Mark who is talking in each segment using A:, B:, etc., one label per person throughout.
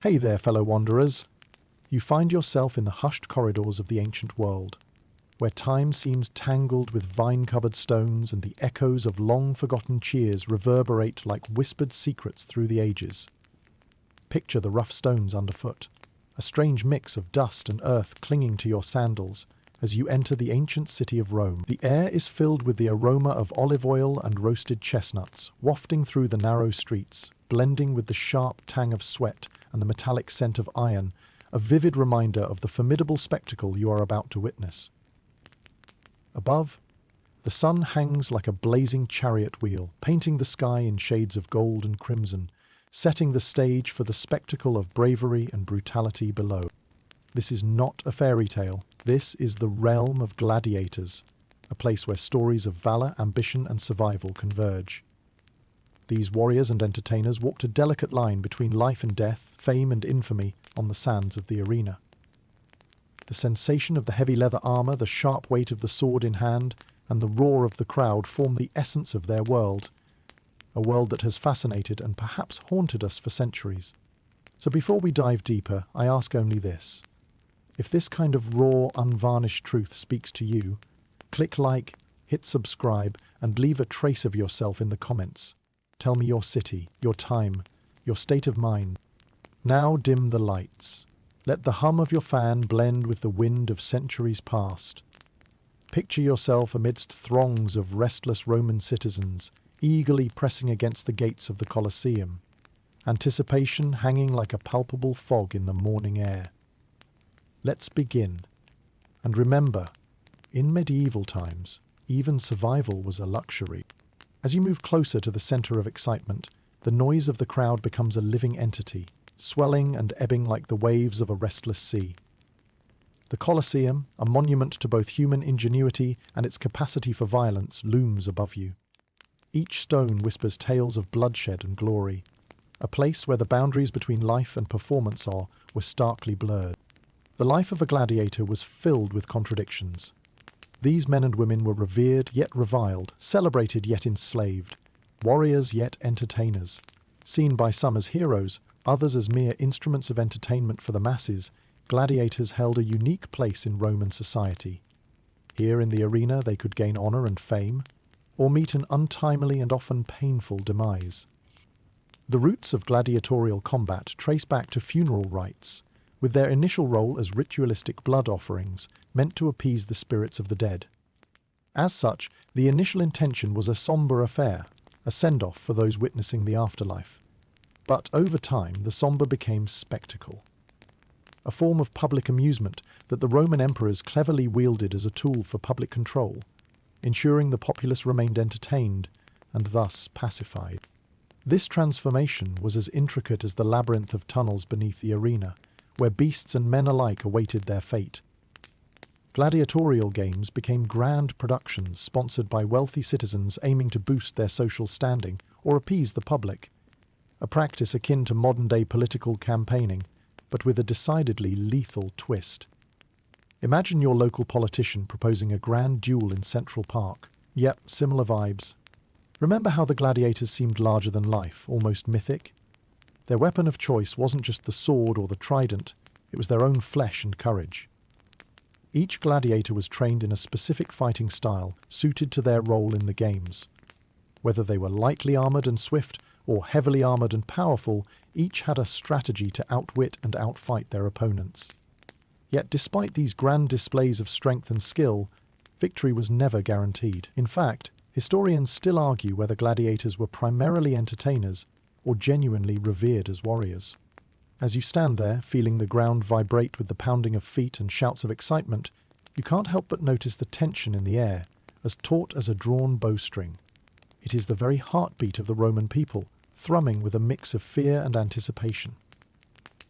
A: Hey there, fellow wanderers. You find yourself in the hushed corridors of the ancient world, where time seems tangled with vine-covered stones and the echoes of long-forgotten cheers reverberate like whispered secrets through the ages. Picture the rough stones underfoot, a strange mix of dust and earth clinging to your sandals as you enter the ancient city of Rome. The air is filled with the aroma of olive oil and roasted chestnuts, wafting through the narrow streets, blending with the sharp tang of sweat and the metallic scent of iron, a vivid reminder of the formidable spectacle you are about to witness. Above, the sun hangs like a blazing chariot wheel, painting the sky in shades of gold and crimson, setting the stage for the spectacle of bravery and brutality below. This is not a fairy tale. This is the realm of gladiators, a place where stories of valor, ambition, and survival converge. These warriors and entertainers walked a delicate line between life and death, fame and infamy on the sands of the arena. The sensation of the heavy leather armor, the sharp weight of the sword in hand, and the roar of the crowd form the essence of their world, a world that has fascinated and perhaps haunted us for centuries. So before we dive deeper, I ask only this. If this kind of raw, unvarnished truth speaks to you, click like, hit subscribe, and leave a trace of yourself in the comments. Tell me your city, your time, your state of mind. Now dim the lights. Let the hum of your fan blend with the wind of centuries past. Picture yourself amidst throngs of restless Roman citizens, eagerly pressing against the gates of the Colosseum, anticipation hanging like a palpable fog in the morning air. Let's begin. And remember, in medieval times, even survival was a luxury. As you move closer to the center of excitement, the noise of the crowd becomes a living entity, swelling and ebbing like the waves of a restless sea. The Colosseum, a monument to both human ingenuity and its capacity for violence, looms above you. Each stone whispers tales of bloodshed and glory, a place where the boundaries between life and performance were starkly blurred. The life of a gladiator was filled with contradictions. These men and women were revered yet reviled, celebrated yet enslaved, warriors yet entertainers. Seen by some as heroes, others as mere instruments of entertainment for the masses, gladiators held a unique place in Roman society. Here in the arena they could gain honor and fame, or meet an untimely and often painful demise. The roots of gladiatorial combat trace back to funeral rites, with their initial role as ritualistic blood offerings meant to appease the spirits of the dead. As such, the initial intention was a somber affair, a send-off for those witnessing the afterlife. But over time, the somber became spectacle, a form of public amusement that the Roman emperors cleverly wielded as a tool for public control, ensuring the populace remained entertained and thus pacified. This transformation was as intricate as the labyrinth of tunnels beneath the arena, where beasts and men alike awaited their fate. Gladiatorial games became grand productions sponsored by wealthy citizens aiming to boost their social standing or appease the public, a practice akin to modern-day political campaigning, but with a decidedly lethal twist. Imagine your local politician proposing a grand duel in Central Park. Yep, similar vibes. Remember how the gladiators seemed larger than life, almost mythic? Their weapon of choice wasn't just the sword or the trident, it was their own flesh and courage. Each gladiator was trained in a specific fighting style suited to their role in the games. Whether they were lightly armored and swift or heavily armored and powerful, each had a strategy to outwit and outfight their opponents. Yet despite these grand displays of strength and skill, victory was never guaranteed. In fact, historians still argue whether gladiators were primarily entertainers or genuinely revered as warriors. As you stand there, feeling the ground vibrate with the pounding of feet and shouts of excitement, you can't help but notice the tension in the air, as taut as a drawn bowstring. It is the very heartbeat of the Roman people, thrumming with a mix of fear and anticipation.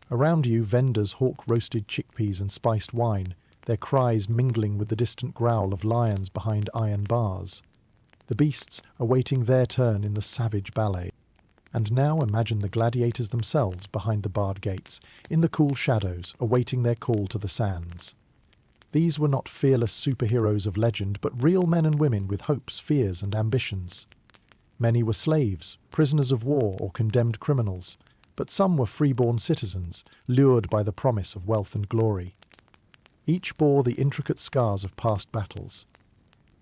A: Around you, vendors hawk roasted chickpeas and spiced wine, their cries mingling with the distant growl of lions behind iron bars. The beasts awaiting their turn in the savage ballet. And now imagine the gladiators themselves behind the barred gates, in the cool shadows, awaiting their call to the sands. These were not fearless superheroes of legend, but real men and women with hopes, fears, and ambitions. Many were slaves, prisoners of war, or condemned criminals, but some were freeborn citizens, lured by the promise of wealth and glory. Each bore the intricate scars of past battles.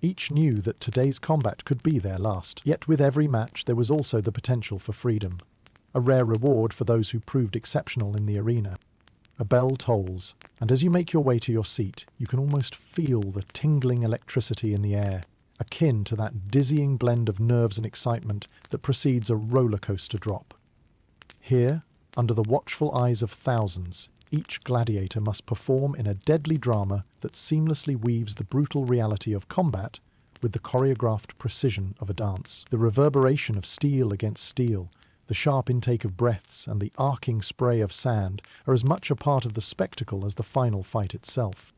A: Each knew that today's combat could be their last, yet with every match there was also the potential for freedom, a rare reward for those who proved exceptional in the arena. A bell tolls, and as you make your way to your seat, you can almost feel the tingling electricity in the air, akin to that dizzying blend of nerves and excitement that precedes a roller coaster drop. Here, under the watchful eyes of thousands, each gladiator must perform in a deadly drama that seamlessly weaves the brutal reality of combat with the choreographed precision of a dance. The reverberation of steel against steel, the sharp intake of breaths, and the arcing spray of sand are as much a part of the spectacle as the final fight itself.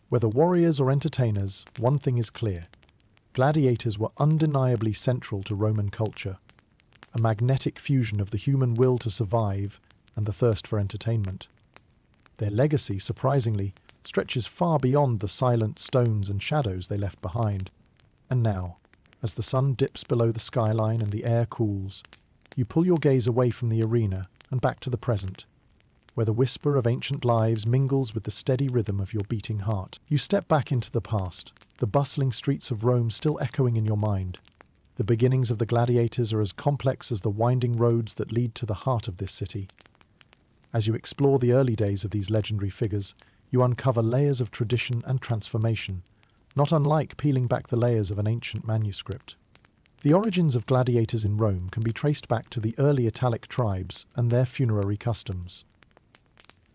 A: Whether warriors or entertainers, one thing is clear. Gladiators were undeniably central to Roman culture, a magnetic fusion of the human will to survive and the thirst for entertainment. Their legacy, surprisingly, stretches far beyond the silent stones and shadows they left behind. And now, as the sun dips below the skyline and the air cools, you pull your gaze away from the arena and back to the present, where the whisper of ancient lives mingles with the steady rhythm of your beating heart. You step back into the past, the bustling streets of Rome still echoing in your mind. The beginnings of the gladiators are as complex as the winding roads that lead to the heart of this city. As you explore the early days of these legendary figures, you uncover layers of tradition and transformation, not unlike peeling back the layers of an ancient manuscript. The origins of gladiators in Rome can be traced back to the early Italic tribes and their funerary customs.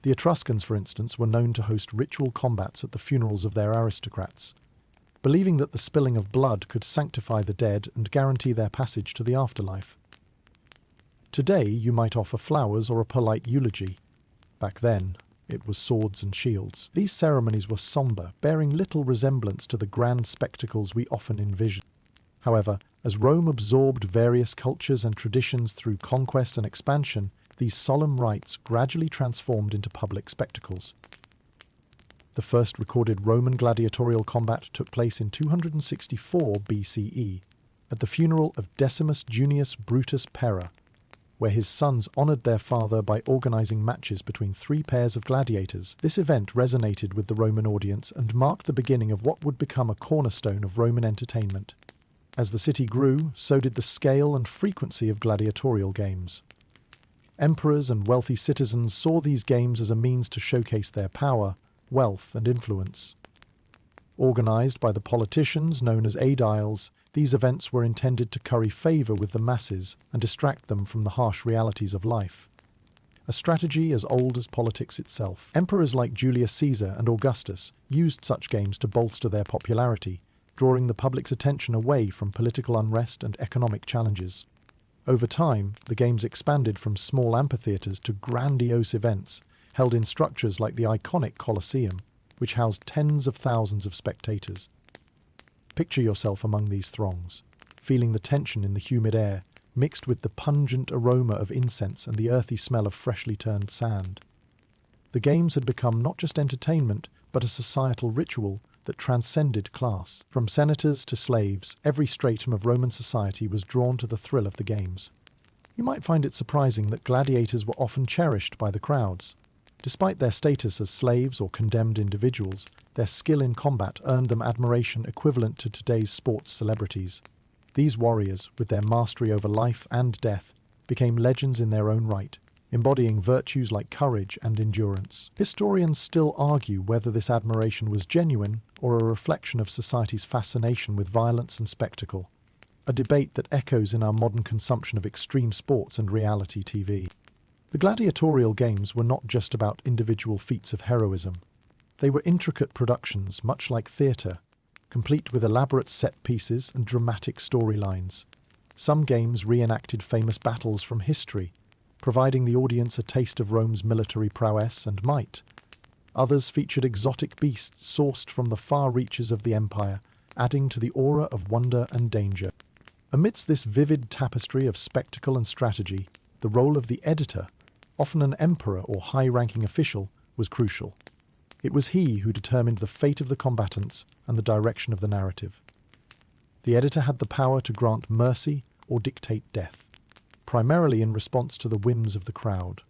A: The Etruscans, for instance, were known to host ritual combats at the funerals of their aristocrats, believing that the spilling of blood could sanctify the dead and guarantee their passage to the afterlife. Today, you might offer flowers or a polite eulogy. Back then, it was swords and shields. These ceremonies were sombre, bearing little resemblance to the grand spectacles we often envision. However, as Rome absorbed various cultures and traditions through conquest and expansion, these solemn rites gradually transformed into public spectacles. The first recorded Roman gladiatorial combat took place in 264 BCE, at the funeral of Decimus Junius Brutus Pera, where his sons honoured their father by organising matches between three pairs of gladiators. This event resonated with the Roman audience and marked the beginning of what would become a cornerstone of Roman entertainment. As the city grew, so did the scale and frequency of gladiatorial games. Emperors and wealthy citizens saw these games as a means to showcase their power, wealth, and influence. Organised by the politicians known as aediles, these events were intended to curry favour with the masses and distract them from the harsh realities of life. A strategy as old as politics itself. Emperors like Julius Caesar and Augustus used such games to bolster their popularity, drawing the public's attention away from political unrest and economic challenges. Over time, the games expanded from small amphitheatres to grandiose events, held in structures like the iconic Colosseum, which housed tens of thousands of spectators. Picture yourself among these throngs, feeling the tension in the humid air, mixed with the pungent aroma of incense and the earthy smell of freshly turned sand. The games had become not just entertainment, but a societal ritual that transcended class. From senators to slaves, every stratum of Roman society was drawn to the thrill of the games. You might find it surprising that gladiators were often cherished by the crowds. Despite their status as slaves or condemned individuals, their skill in combat earned them admiration equivalent to today's sports celebrities. These warriors, with their mastery over life and death, became legends in their own right, embodying virtues like courage and endurance. Historians still argue whether this admiration was genuine or a reflection of society's fascination with violence and spectacle, a debate that echoes in our modern consumption of extreme sports and reality TV. The gladiatorial games were not just about individual feats of heroism. They were intricate productions, much like theatre, complete with elaborate set pieces and dramatic storylines. Some games reenacted famous battles from history, providing the audience a taste of Rome's military prowess and might. Others featured exotic beasts sourced from the far reaches of the empire, adding to the aura of wonder and danger. Amidst this vivid tapestry of spectacle and strategy, the role of the editor, often an emperor or high-ranking official, was crucial. It was he who determined the fate of the combatants and the direction of the narrative. The editor had the power to grant mercy or dictate death. primarily in response to the whims of the crowd.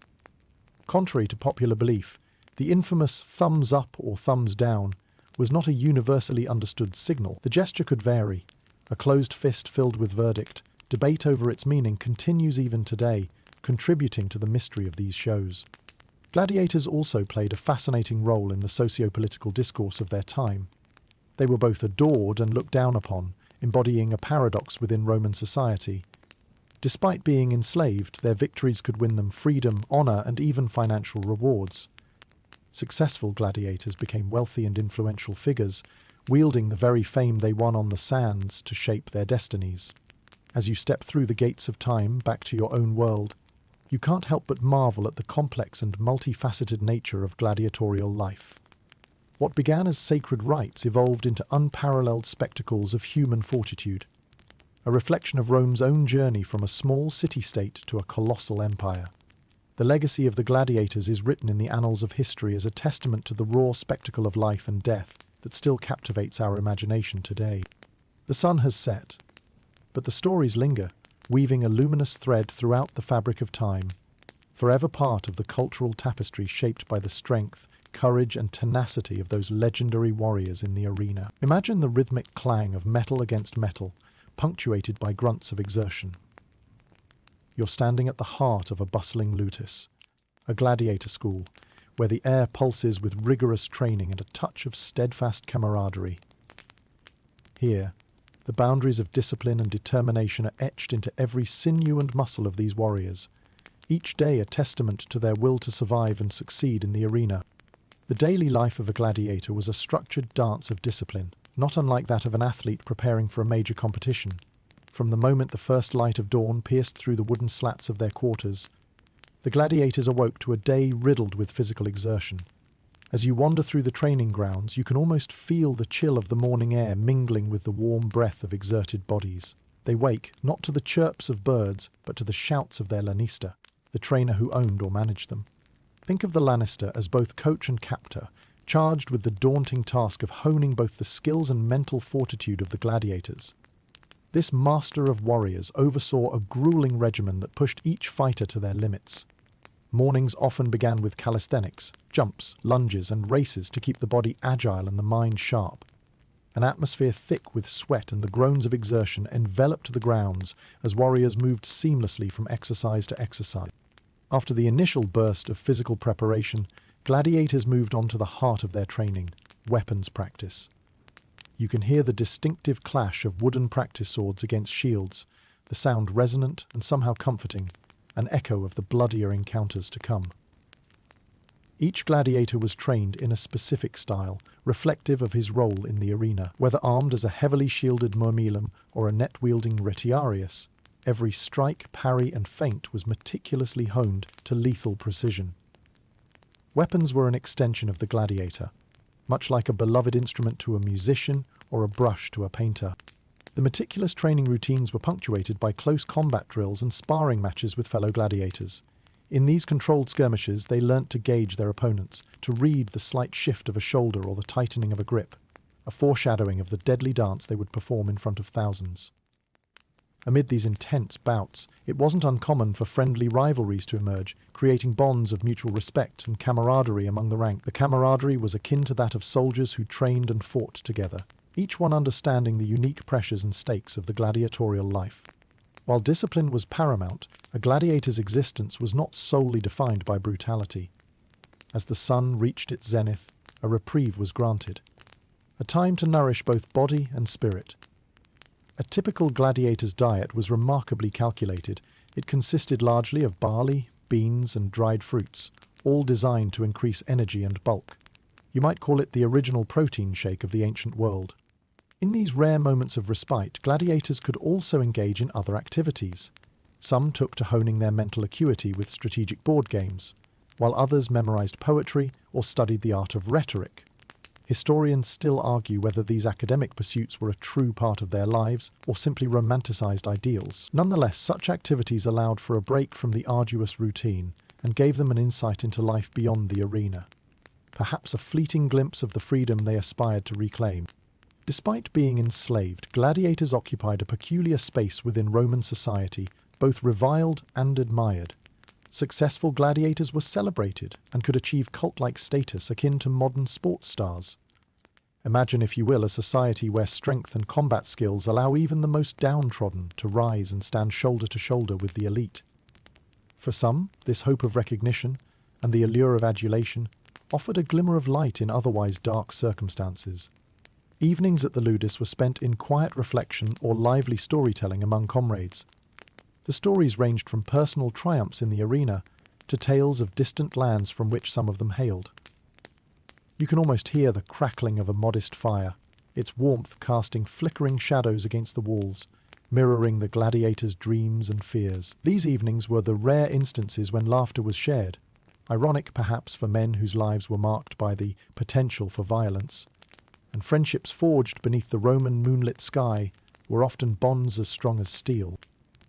A: Contrary to popular belief, the infamous thumbs up or thumbs down was not a universally understood signal. The gesture could vary. A closed fist filled with verdict, debate over its meaning continues even today, contributing to the mystery of these shows. Gladiators also played a fascinating role in the socio-political discourse of their time. They were both adored and looked down upon, embodying a paradox within Roman society. Despite being enslaved, their victories could win them freedom, honor, and even financial rewards. Successful gladiators became wealthy and influential figures, wielding the very fame they won on the sands to shape their destinies. As you step through the gates of time back to your own world, you can't help but marvel at the complex and multifaceted nature of gladiatorial life. What began as sacred rites evolved into unparalleled spectacles of human fortitude, a reflection of Rome's own journey from a small city-state to a colossal empire. The legacy of the gladiators is written in the annals of history as a testament to the raw spectacle of life and death that still captivates our imagination today. The sun has set, but the stories linger, weaving a luminous thread throughout the fabric of time, forever part of the cultural tapestry shaped by the strength, courage, and tenacity of those legendary warriors in the arena. Imagine the rhythmic clang of metal against metal, punctuated by grunts of exertion. You're standing at the heart of a bustling luteus, a gladiator school, where the air pulses with rigorous training and a touch of steadfast camaraderie. Here, the boundaries of discipline and determination are etched into every sinew and muscle of these warriors, each day a testament to their will to survive and succeed in the arena. The daily life of a gladiator was a structured dance of discipline, not unlike that of an athlete preparing for a major competition. From the moment the first light of dawn pierced through the wooden slats of their quarters, the gladiators awoke to a day riddled with physical exertion. As you wander through the training grounds, you can almost feel the chill of the morning air mingling with the warm breath of exerted bodies. They wake not to the chirps of birds, but to the shouts of their lanista, the trainer who owned or managed them. Think of the lanista as both coach and captor, charged with the daunting task of honing both the skills and mental fortitude of the gladiators. This master of warriors oversaw a grueling regimen that pushed each fighter to their limits. Mornings often began with calisthenics, jumps, lunges, and races to keep the body agile and the mind sharp. An atmosphere thick with sweat and the groans of exertion enveloped the grounds as warriors moved seamlessly from exercise to exercise. After the initial burst of physical preparation, gladiators moved on to the heart of their training, weapons practice. You can hear the distinctive clash of wooden practice swords against shields, the sound resonant and somehow comforting, an echo of the bloodier encounters to come. Each gladiator was trained in a specific style, reflective of his role in the arena. Whether armed as a heavily shielded murmilum or a net-wielding retiarius, every strike, parry, and feint was meticulously honed to lethal precision. Weapons were an extension of the gladiator, much like a beloved instrument to a musician or a brush to a painter. The meticulous training routines were punctuated by close combat drills and sparring matches with fellow gladiators. In these controlled skirmishes, they learnt to gauge their opponents, to read the slight shift of a shoulder or the tightening of a grip, a foreshadowing of the deadly dance they would perform in front of thousands. Amid these intense bouts, it wasn't uncommon for friendly rivalries to emerge, creating bonds of mutual respect and camaraderie among the ranks. The camaraderie was akin to that of soldiers who trained and fought together, each one understanding the unique pressures and stakes of the gladiatorial life. While discipline was paramount, a gladiator's existence was not solely defined by brutality. As the sun reached its zenith, a reprieve was granted, a time to nourish both body and spirit. A typical gladiator's diet was remarkably calculated. It consisted largely of barley, beans, and dried fruits, all designed to increase energy and bulk. You might call it the original protein shake of the ancient world. In these rare moments of respite, gladiators could also engage in other activities. Some took to honing their mental acuity with strategic board games, while others memorized poetry or studied the art of rhetoric. Historians still argue whether these academic pursuits were a true part of their lives or simply romanticized ideals. Nonetheless, such activities allowed for a break from the arduous routine and gave them an insight into life beyond the arena, perhaps a fleeting glimpse of the freedom they aspired to reclaim. Despite being enslaved, gladiators occupied a peculiar space within Roman society, both reviled and admired. Successful gladiators were celebrated and could achieve cult-like status akin to modern sports stars. Imagine, if you will, a society where strength and combat skills allow even the most downtrodden to rise and stand shoulder to shoulder with the elite. For some, this hope of recognition and the allure of adulation offered a glimmer of light in otherwise dark circumstances. Evenings at the Ludus were spent in quiet reflection or lively storytelling among comrades. The stories ranged from personal triumphs in the arena to tales of distant lands from which some of them hailed. You can almost hear the crackling of a modest fire, its warmth casting flickering shadows against the walls, mirroring the gladiators' dreams and fears. These evenings were the rare instances when laughter was shared, ironic perhaps for men whose lives were marked by the potential for violence, and friendships forged beneath the Roman moonlit sky were often bonds as strong as steel.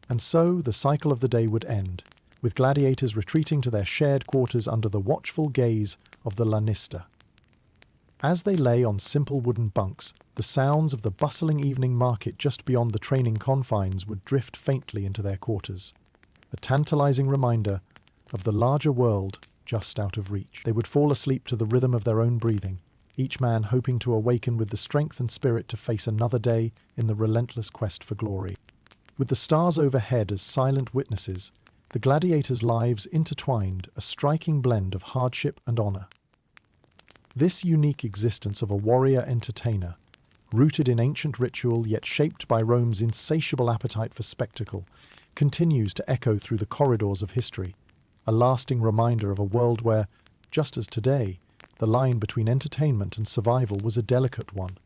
A: And so the cycle of the day would end, with gladiators retreating to their shared quarters under the watchful gaze of the lanista. As they lay on simple wooden bunks, the sounds of the bustling evening market just beyond the training confines would drift faintly into their quarters, a tantalizing reminder of the larger world just out of reach. They would fall asleep to the rhythm of their own breathing, each man hoping to awaken with the strength and spirit to face another day in the relentless quest for glory. With the stars overhead as silent witnesses, the gladiators' lives intertwined, a striking blend of hardship and honor. This unique existence of a warrior entertainer, rooted in ancient ritual yet shaped by Rome's insatiable appetite for spectacle, continues to echo through the corridors of history, a lasting reminder of a world where, just as today, the line between entertainment and survival was a delicate one.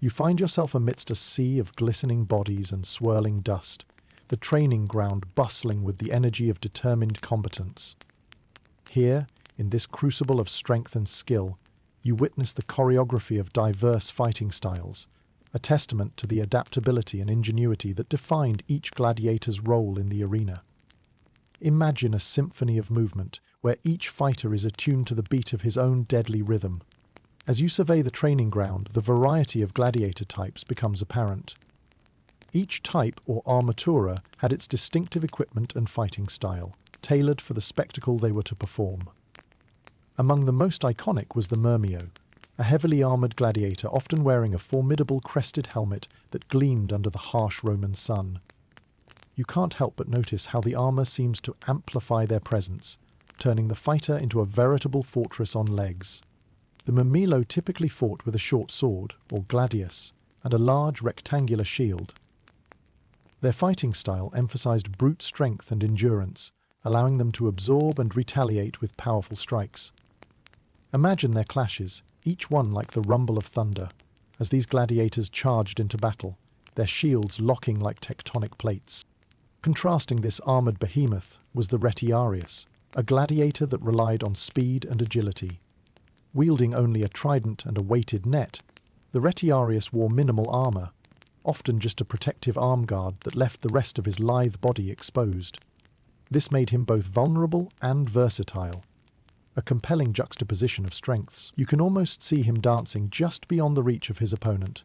A: You find yourself amidst a sea of glistening bodies and swirling dust, the training ground bustling with the energy of determined combatants. Here, in this crucible of strength and skill, you witness the choreography of diverse fighting styles, a testament to the adaptability and ingenuity that defined each gladiator's role in the arena. Imagine a symphony of movement, where each fighter is attuned to the beat of his own deadly rhythm. As you survey the training ground, the variety of gladiator types becomes apparent. Each type, or armatura, had its distinctive equipment and fighting style, tailored for the spectacle they were to perform. Among the most iconic was the Murmio, a heavily armoured gladiator often wearing a formidable crested helmet that gleamed under the harsh Roman sun. You can't help but notice how the armour seems to amplify their presence, turning the fighter into a veritable fortress on legs. The Murmillo typically fought with a short sword, or gladius, and a large rectangular shield. Their fighting style emphasized brute strength and endurance, allowing them to absorb and retaliate with powerful strikes. Imagine their clashes, each one like the rumble of thunder, as these gladiators charged into battle, their shields locking like tectonic plates. Contrasting this armoured behemoth was the retiarius, a gladiator that relied on speed and agility. Wielding only a trident and a weighted net, the retiarius wore minimal armour, often just a protective arm guard that left the rest of his lithe body exposed. This made him both vulnerable and versatile, a compelling juxtaposition of strengths. You can almost see him dancing just beyond the reach of his opponent,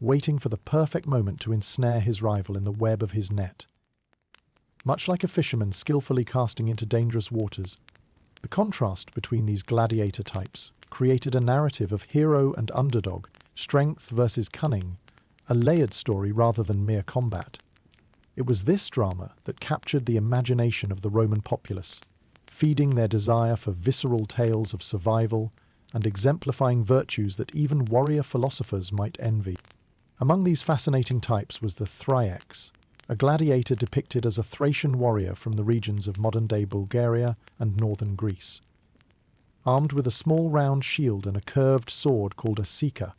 A: waiting for the perfect moment to ensnare his rival in the web of his net. Much like a fisherman skillfully casting into dangerous waters, the contrast between these gladiator types created a narrative of hero and underdog, strength versus cunning, a layered story rather than mere combat. It was this drama that captured the imagination of the Roman populace, feeding their desire for visceral tales of survival and exemplifying virtues that even warrior philosophers might envy. Among these fascinating types was the Thraex, a gladiator depicted as a Thracian warrior from the regions of modern-day Bulgaria and northern Greece. Armed with a small round shield and a curved sword called a sika,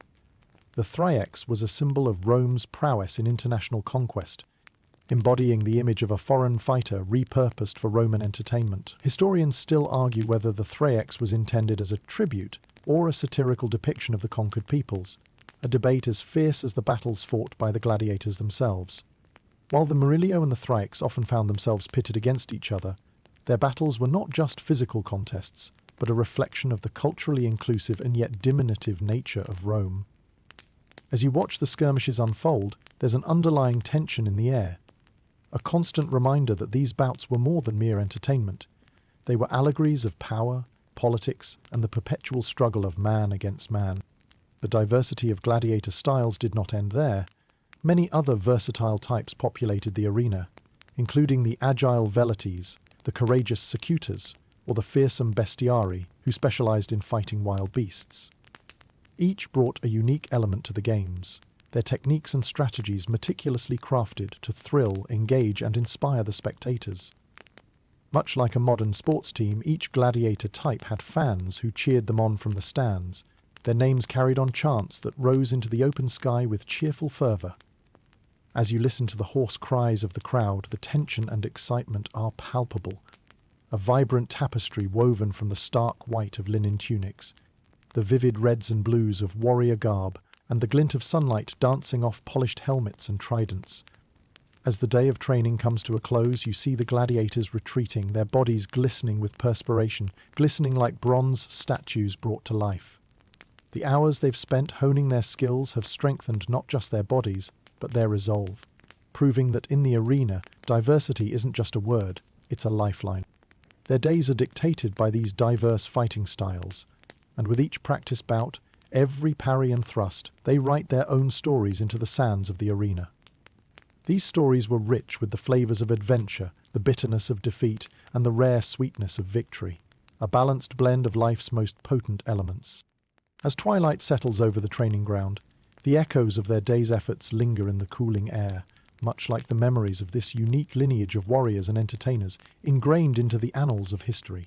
A: the Thraex was a symbol of Rome's prowess in international conquest, embodying the image of a foreign fighter repurposed for Roman entertainment. Historians still argue whether the Thraex was intended as a tribute or a satirical depiction of the conquered peoples, a debate as fierce as the battles fought by the gladiators themselves. While the Murillo and the Thraex often found themselves pitted against each other, their battles were not just physical contests, but a reflection of the culturally inclusive and yet diminutive nature of Rome. As you watch the skirmishes unfold, there's an underlying tension in the air. a constant reminder that these bouts were more than mere entertainment. They were allegories of power, politics, and the perpetual struggle of man against man. The diversity of gladiator styles did not end there. Many other versatile types populated the arena, including the agile velites, the courageous secutors, or the fearsome bestiari, who specialized in fighting wild beasts. Each brought a unique element to the games, their techniques and strategies meticulously crafted to thrill, engage, and inspire the spectators. Much like a modern sports team, each gladiator type had fans who cheered them on from the stands, their names carried on chants that rose into the open sky with cheerful fervor. As you listen to the hoarse cries of the crowd, the tension and excitement are palpable. A vibrant tapestry woven from the stark white of linen tunics, the vivid reds and blues of warrior garb, and the glint of sunlight dancing off polished helmets and tridents. As the day of training comes to a close, you see the gladiators retreating, their bodies glistening with perspiration, glistening like bronze statues brought to life. The hours they've spent honing their skills have strengthened not just their bodies, but their resolve, proving that in the arena, diversity isn't just a word, it's a lifeline. Their days are dictated by these diverse fighting styles, and with each practice bout, every parry and thrust, they write their own stories into the sands of the arena. These stories were rich with the flavors of adventure, the bitterness of defeat, and the rare sweetness of victory, a balanced blend of life's most potent elements. As twilight settles over the training ground, the echoes of their day's efforts linger in the cooling air, much like the memories of this unique lineage of warriors and entertainers ingrained into the annals of history.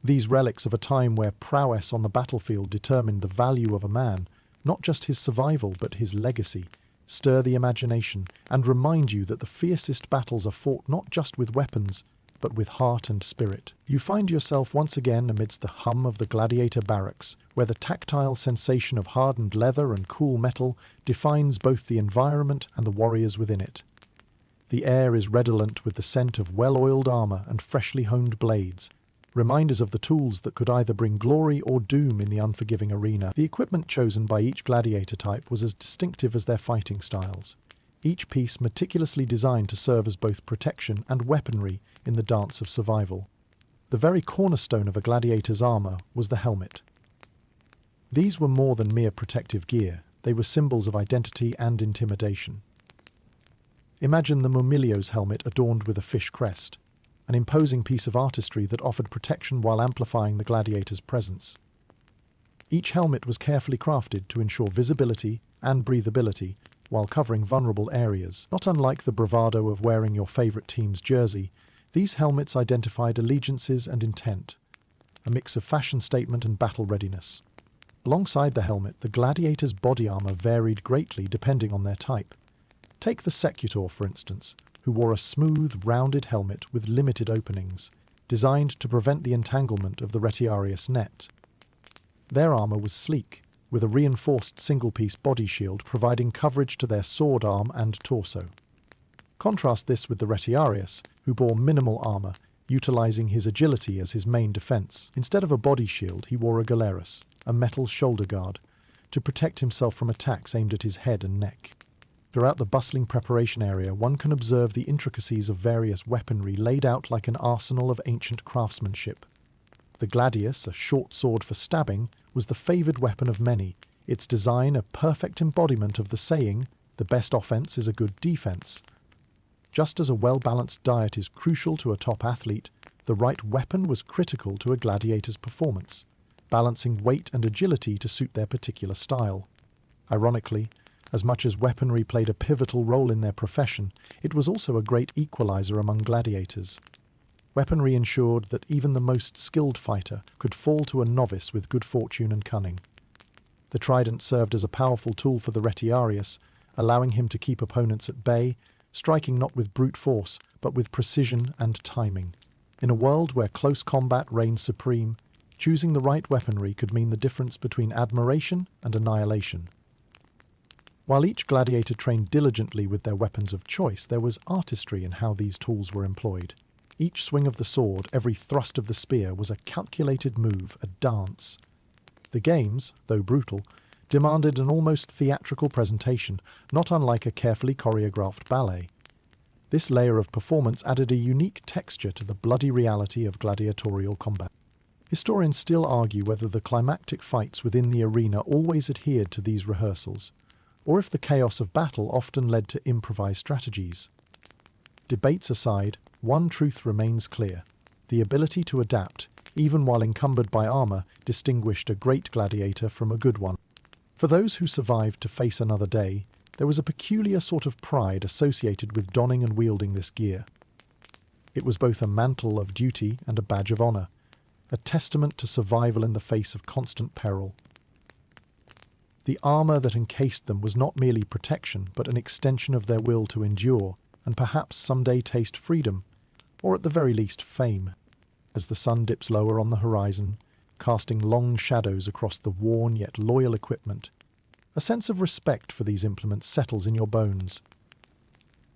A: These relics of a time where prowess on the battlefield determined the value of a man, not just his survival but his legacy, stir the imagination and remind you that the fiercest battles are fought not just with weapons, but with heart and spirit. You find yourself once again amidst the hum of the gladiator barracks, where the tactile sensation of hardened leather and cool metal defines both the environment and the warriors within it. The air is redolent with the scent of well-oiled armor and freshly honed blades, reminders of the tools that could either bring glory or doom in the unforgiving arena. The equipment chosen by each gladiator type was as distinctive as their fighting styles, each piece meticulously designed to serve as both protection and weaponry in the dance of survival. The very cornerstone of a gladiator's armor was the helmet. These were more than mere protective gear, they were symbols of identity and intimidation. Imagine the Murmillo's helmet adorned with a fish crest, an imposing piece of artistry that offered protection while amplifying the gladiator's presence. Each helmet was carefully crafted to ensure visibility and breathability while covering vulnerable areas. Not unlike the bravado of wearing your favorite team's jersey, these helmets identified allegiances and intent, a mix of fashion statement and battle readiness. Alongside the helmet, the gladiator's body armor varied greatly depending on their type. Take the Secutor, for instance, who wore a smooth, rounded helmet with limited openings, designed to prevent the entanglement of the Retiarius net. Their armor was sleek, with a reinforced single-piece body shield providing coverage to their sword arm and torso. Contrast this with the Retiarius, who bore minimal armor, utilizing his agility as his main defense. Instead of a body shield, he wore a galerus, a metal shoulder guard, to protect himself from attacks aimed at his head and neck. Throughout the bustling preparation area, one can observe the intricacies of various weaponry laid out like an arsenal of ancient craftsmanship. The gladius, a short sword for stabbing, was the favoured weapon of many, its design a perfect embodiment of the saying, "The best offence is a good defence." Just as a well-balanced diet is crucial to a top athlete, the right weapon was critical to a gladiator's performance, balancing weight and agility to suit their particular style. Ironically, as much as weaponry played a pivotal role in their profession, it was also a great equalizer among gladiators. Weaponry ensured that even the most skilled fighter could fall to a novice with good fortune and cunning. The trident served as a powerful tool for the Retiarius, allowing him to keep opponents at bay, striking not with brute force, but with precision and timing. In a world where close combat reigned supreme, choosing the right weaponry could mean the difference between admiration and annihilation. While each gladiator trained diligently with their weapons of choice, there was artistry in how these tools were employed. Each swing of the sword, every thrust of the spear was a calculated move, a dance. The games, though brutal, demanded an almost theatrical presentation, not unlike a carefully choreographed ballet. This layer of performance added a unique texture to the bloody reality of gladiatorial combat. Historians still argue whether the climactic fights within the arena always adhered to these rehearsals, or if the chaos of battle often led to improvised strategies. Debates aside, one truth remains clear. The ability to adapt, even while encumbered by armor, distinguished a great gladiator from a good one. For those who survived to face another day, there was a peculiar sort of pride associated with donning and wielding this gear. It was both a mantle of duty and a badge of honor, a testament to survival in the face of constant peril. The armor that encased them was not merely protection, but an extension of their will to endure, and perhaps someday taste freedom, or at the very least fame. As the sun dips lower on the horizon, casting long shadows across the worn yet loyal equipment, a sense of respect for these implements settles in your bones.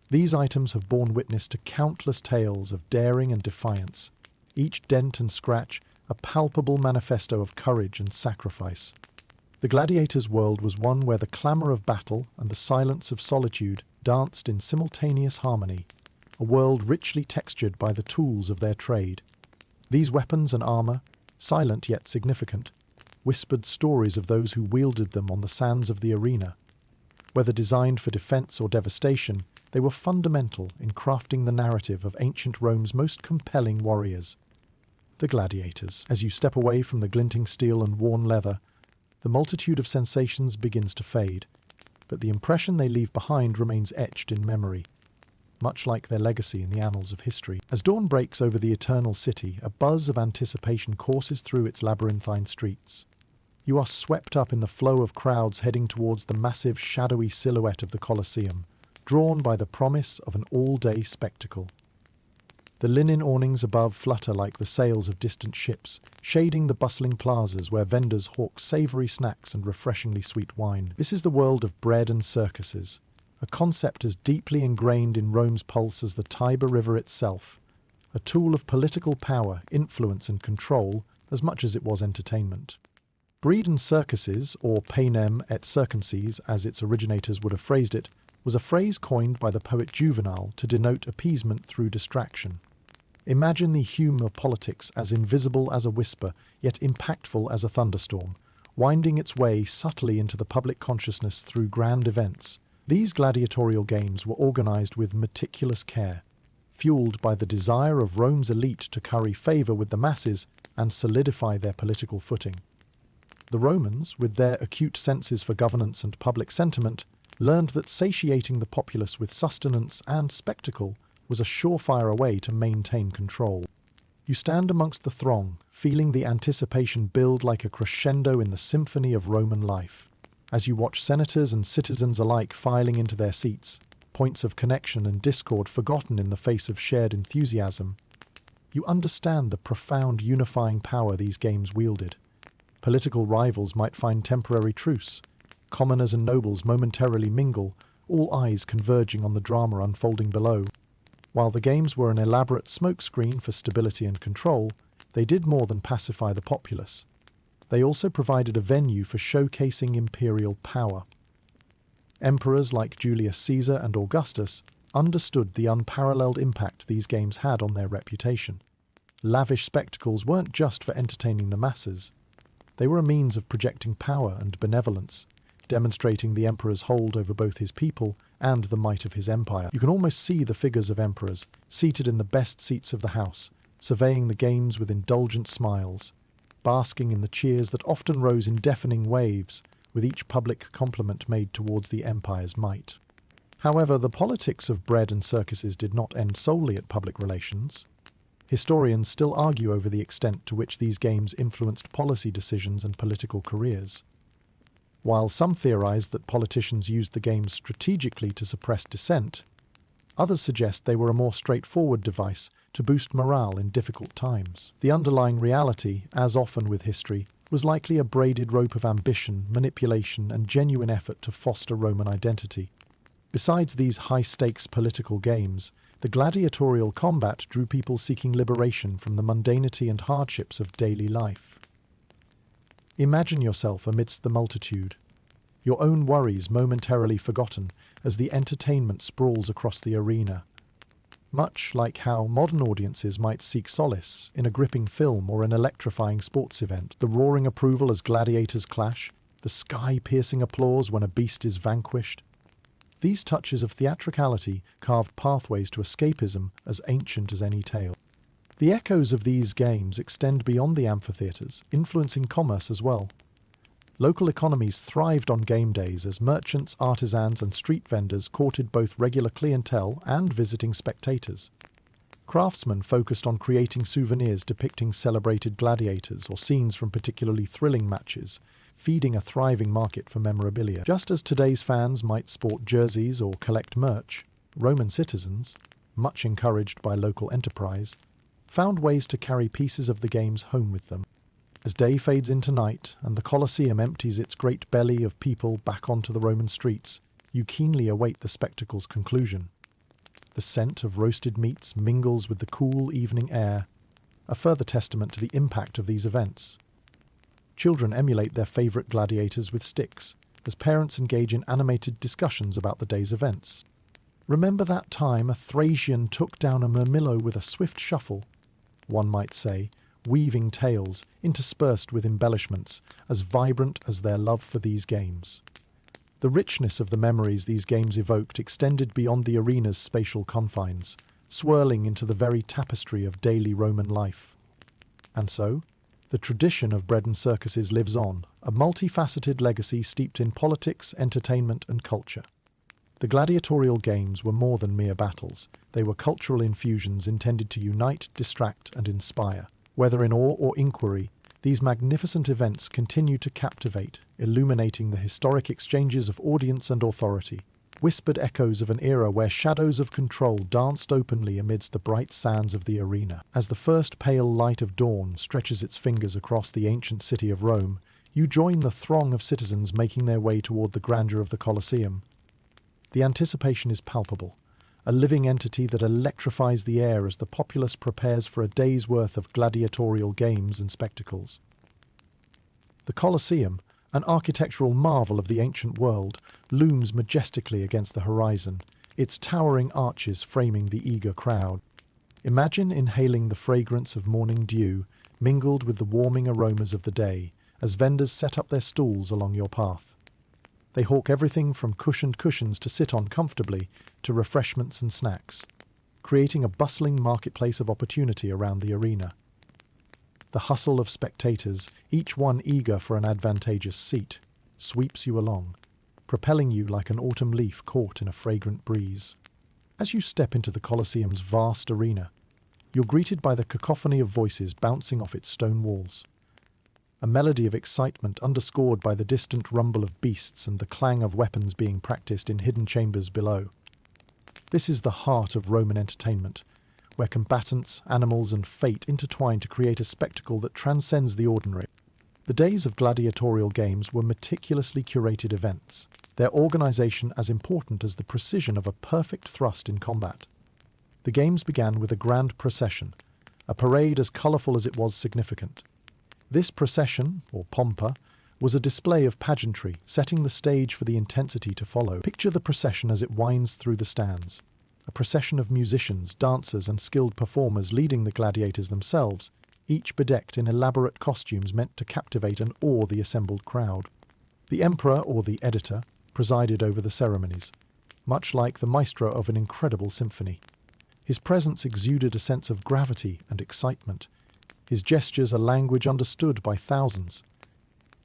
A: These items have borne witness to countless tales of daring and defiance, each dent and scratch a palpable manifesto of courage and sacrifice. The gladiators' world was one where the clamour of battle and the silence of solitude danced in simultaneous harmony, a world richly textured by the tools of their trade. These weapons and armour, silent yet significant, whispered stories of those who wielded them on the sands of the arena. Whether designed for defence or devastation, they were fundamental in crafting the narrative of ancient Rome's most compelling warriors. The gladiators. As you step away from the glinting steel and worn leather, the multitude of sensations begins to fade, but the impression they leave behind remains etched in memory, much like their legacy in the annals of history. As dawn breaks over the eternal city, a buzz of anticipation courses through its labyrinthine streets. You are swept up in the flow of crowds heading towards the massive, shadowy silhouette of the Colosseum, drawn by the promise of an all-day spectacle. The linen awnings above flutter like the sails of distant ships, shading the bustling plazas where vendors hawk savoury snacks and refreshingly sweet wine. This is the world of bread and circuses, a concept as deeply ingrained in Rome's pulse as the Tiber River itself, a tool of political power, influence and control as much as it was entertainment. Breed and circuses, or panem et circenses as its originators would have phrased it, was a phrase coined by the poet Juvenal to denote appeasement through distraction. Imagine the hum of politics as invisible as a whisper, yet impactful as a thunderstorm, winding its way subtly into the public consciousness through grand events. These gladiatorial games were organized with meticulous care, fueled by the desire of Rome's elite to curry favor with the masses and solidify their political footing. The Romans, with their acute senses for governance and public sentiment, learned that satiating the populace with sustenance and spectacle was a surefire way to maintain control. You stand amongst the throng, feeling the anticipation build like a crescendo in the symphony of Roman life. As you watch senators and citizens alike filing into their seats, points of connection and discord forgotten in the face of shared enthusiasm, you understand the profound unifying power these games wielded. Political rivals might find temporary truce, commoners and nobles momentarily mingle, all eyes converging on the drama unfolding below. While the games were an elaborate smokescreen for stability and control, they did more than pacify the populace. They also provided a venue for showcasing imperial power. Emperors like Julius Caesar and Augustus understood the unparalleled impact these games had on their reputation. Lavish spectacles weren't just for entertaining the masses. They were a means of projecting power and benevolence, demonstrating the emperor's hold over both his people and the might of his empire. You can almost see the figures of emperors, seated in the best seats of the house, surveying the games with indulgent smiles, basking in the cheers that often rose in deafening waves, with each public compliment made towards the empire's might. However, the politics of bread and circuses did not end solely at public relations. Historians still argue over the extent to which these games influenced policy decisions and political careers. While some theorize that politicians used the games strategically to suppress dissent, others suggest they were a more straightforward device to boost morale in difficult times. The underlying reality, as often with history, was likely a braided rope of ambition, manipulation, and genuine effort to foster Roman identity. Besides these high-stakes political games, the gladiatorial combat drew people seeking liberation from the mundanity and hardships of daily life. Imagine yourself amidst the multitude, your own worries momentarily forgotten as the entertainment sprawls across the arena. much like how modern audiences might seek solace in a gripping film or an electrifying sports event. The roaring approval as gladiators clash, the sky-piercing applause when a beast is vanquished. These touches of theatricality carved pathways to escapism as ancient as any tale. The echoes of these games extend beyond the amphitheatres, influencing commerce as well. Local economies thrived on game days as merchants, artisans and street vendors courted both regular clientele and visiting spectators. Craftsmen focused on creating souvenirs depicting celebrated gladiators or scenes from particularly thrilling matches, feeding a thriving market for memorabilia. Just as today's fans might sport jerseys or collect merch, Roman citizens, much encouraged by local enterprise, found ways to carry pieces of the games home with them. As day fades into night and the Colosseum empties its great belly of people back onto the Roman streets, you keenly await the spectacle's conclusion. The scent of roasted meats mingles with the cool evening air, a further testament to the impact of these events. Children emulate their favourite gladiators with sticks, as parents engage in animated discussions about the day's events. Remember that time a Thracian took down a Murmillo with a swift shuffle, one might say, weaving tales interspersed with embellishments as vibrant as their love for these games. The richness of the memories these games evoked extended beyond the arena's spatial confines, swirling into the very tapestry of daily Roman life. And so, the tradition of bread and circuses lives on, a multifaceted legacy steeped in politics, entertainment and culture. The gladiatorial games were more than mere battles. They were cultural infusions intended to unite, distract and inspire. Whether in awe or inquiry, these magnificent events continue to captivate, illuminating the historic exchanges of audience and authority, whispered echoes of an era where shadows of control danced openly amidst the bright sands of the arena. As the first pale light of dawn stretches its fingers across the ancient city of Rome, you join the throng of citizens making their way toward the grandeur of the Colosseum. The anticipation is palpable, a living entity that electrifies the air as the populace prepares for a day's worth of gladiatorial games and spectacles. The Colosseum, an architectural marvel of the ancient world, looms majestically against the horizon, its towering arches framing the eager crowd. Imagine inhaling the fragrance of morning dew, mingled with the warming aromas of the day, as vendors set up their stalls along your path. They hawk everything from cushioned cushions to sit on comfortably to refreshments and snacks, creating a bustling marketplace of opportunity around the arena. The hustle of spectators, each one eager for an advantageous seat, sweeps you along, propelling you like an autumn leaf caught in a fragrant breeze. As you step into the Colosseum's vast arena, you're greeted by the cacophony of voices bouncing off its stone walls. A melody of excitement underscored by the distant rumble of beasts and the clang of weapons being practiced in hidden chambers below. This is the heart of Roman entertainment, where combatants, animals and fate intertwine to create a spectacle that transcends the ordinary. The days of gladiatorial games were meticulously curated events, their organisation as important as the precision of a perfect thrust in combat. The games began with a grand procession, a parade as colourful as it was significant. This procession, or pompa, was a display of pageantry, setting the stage for the intensity to follow. Picture the procession as it winds through the stands. A procession of musicians, dancers and skilled performers leading the gladiators themselves, each bedecked in elaborate costumes meant to captivate and awe the assembled crowd. The emperor, or the editor, presided over the ceremonies, much like the maestro of an incredible symphony. His presence exuded a sense of gravity and excitement, his gestures a language understood by thousands.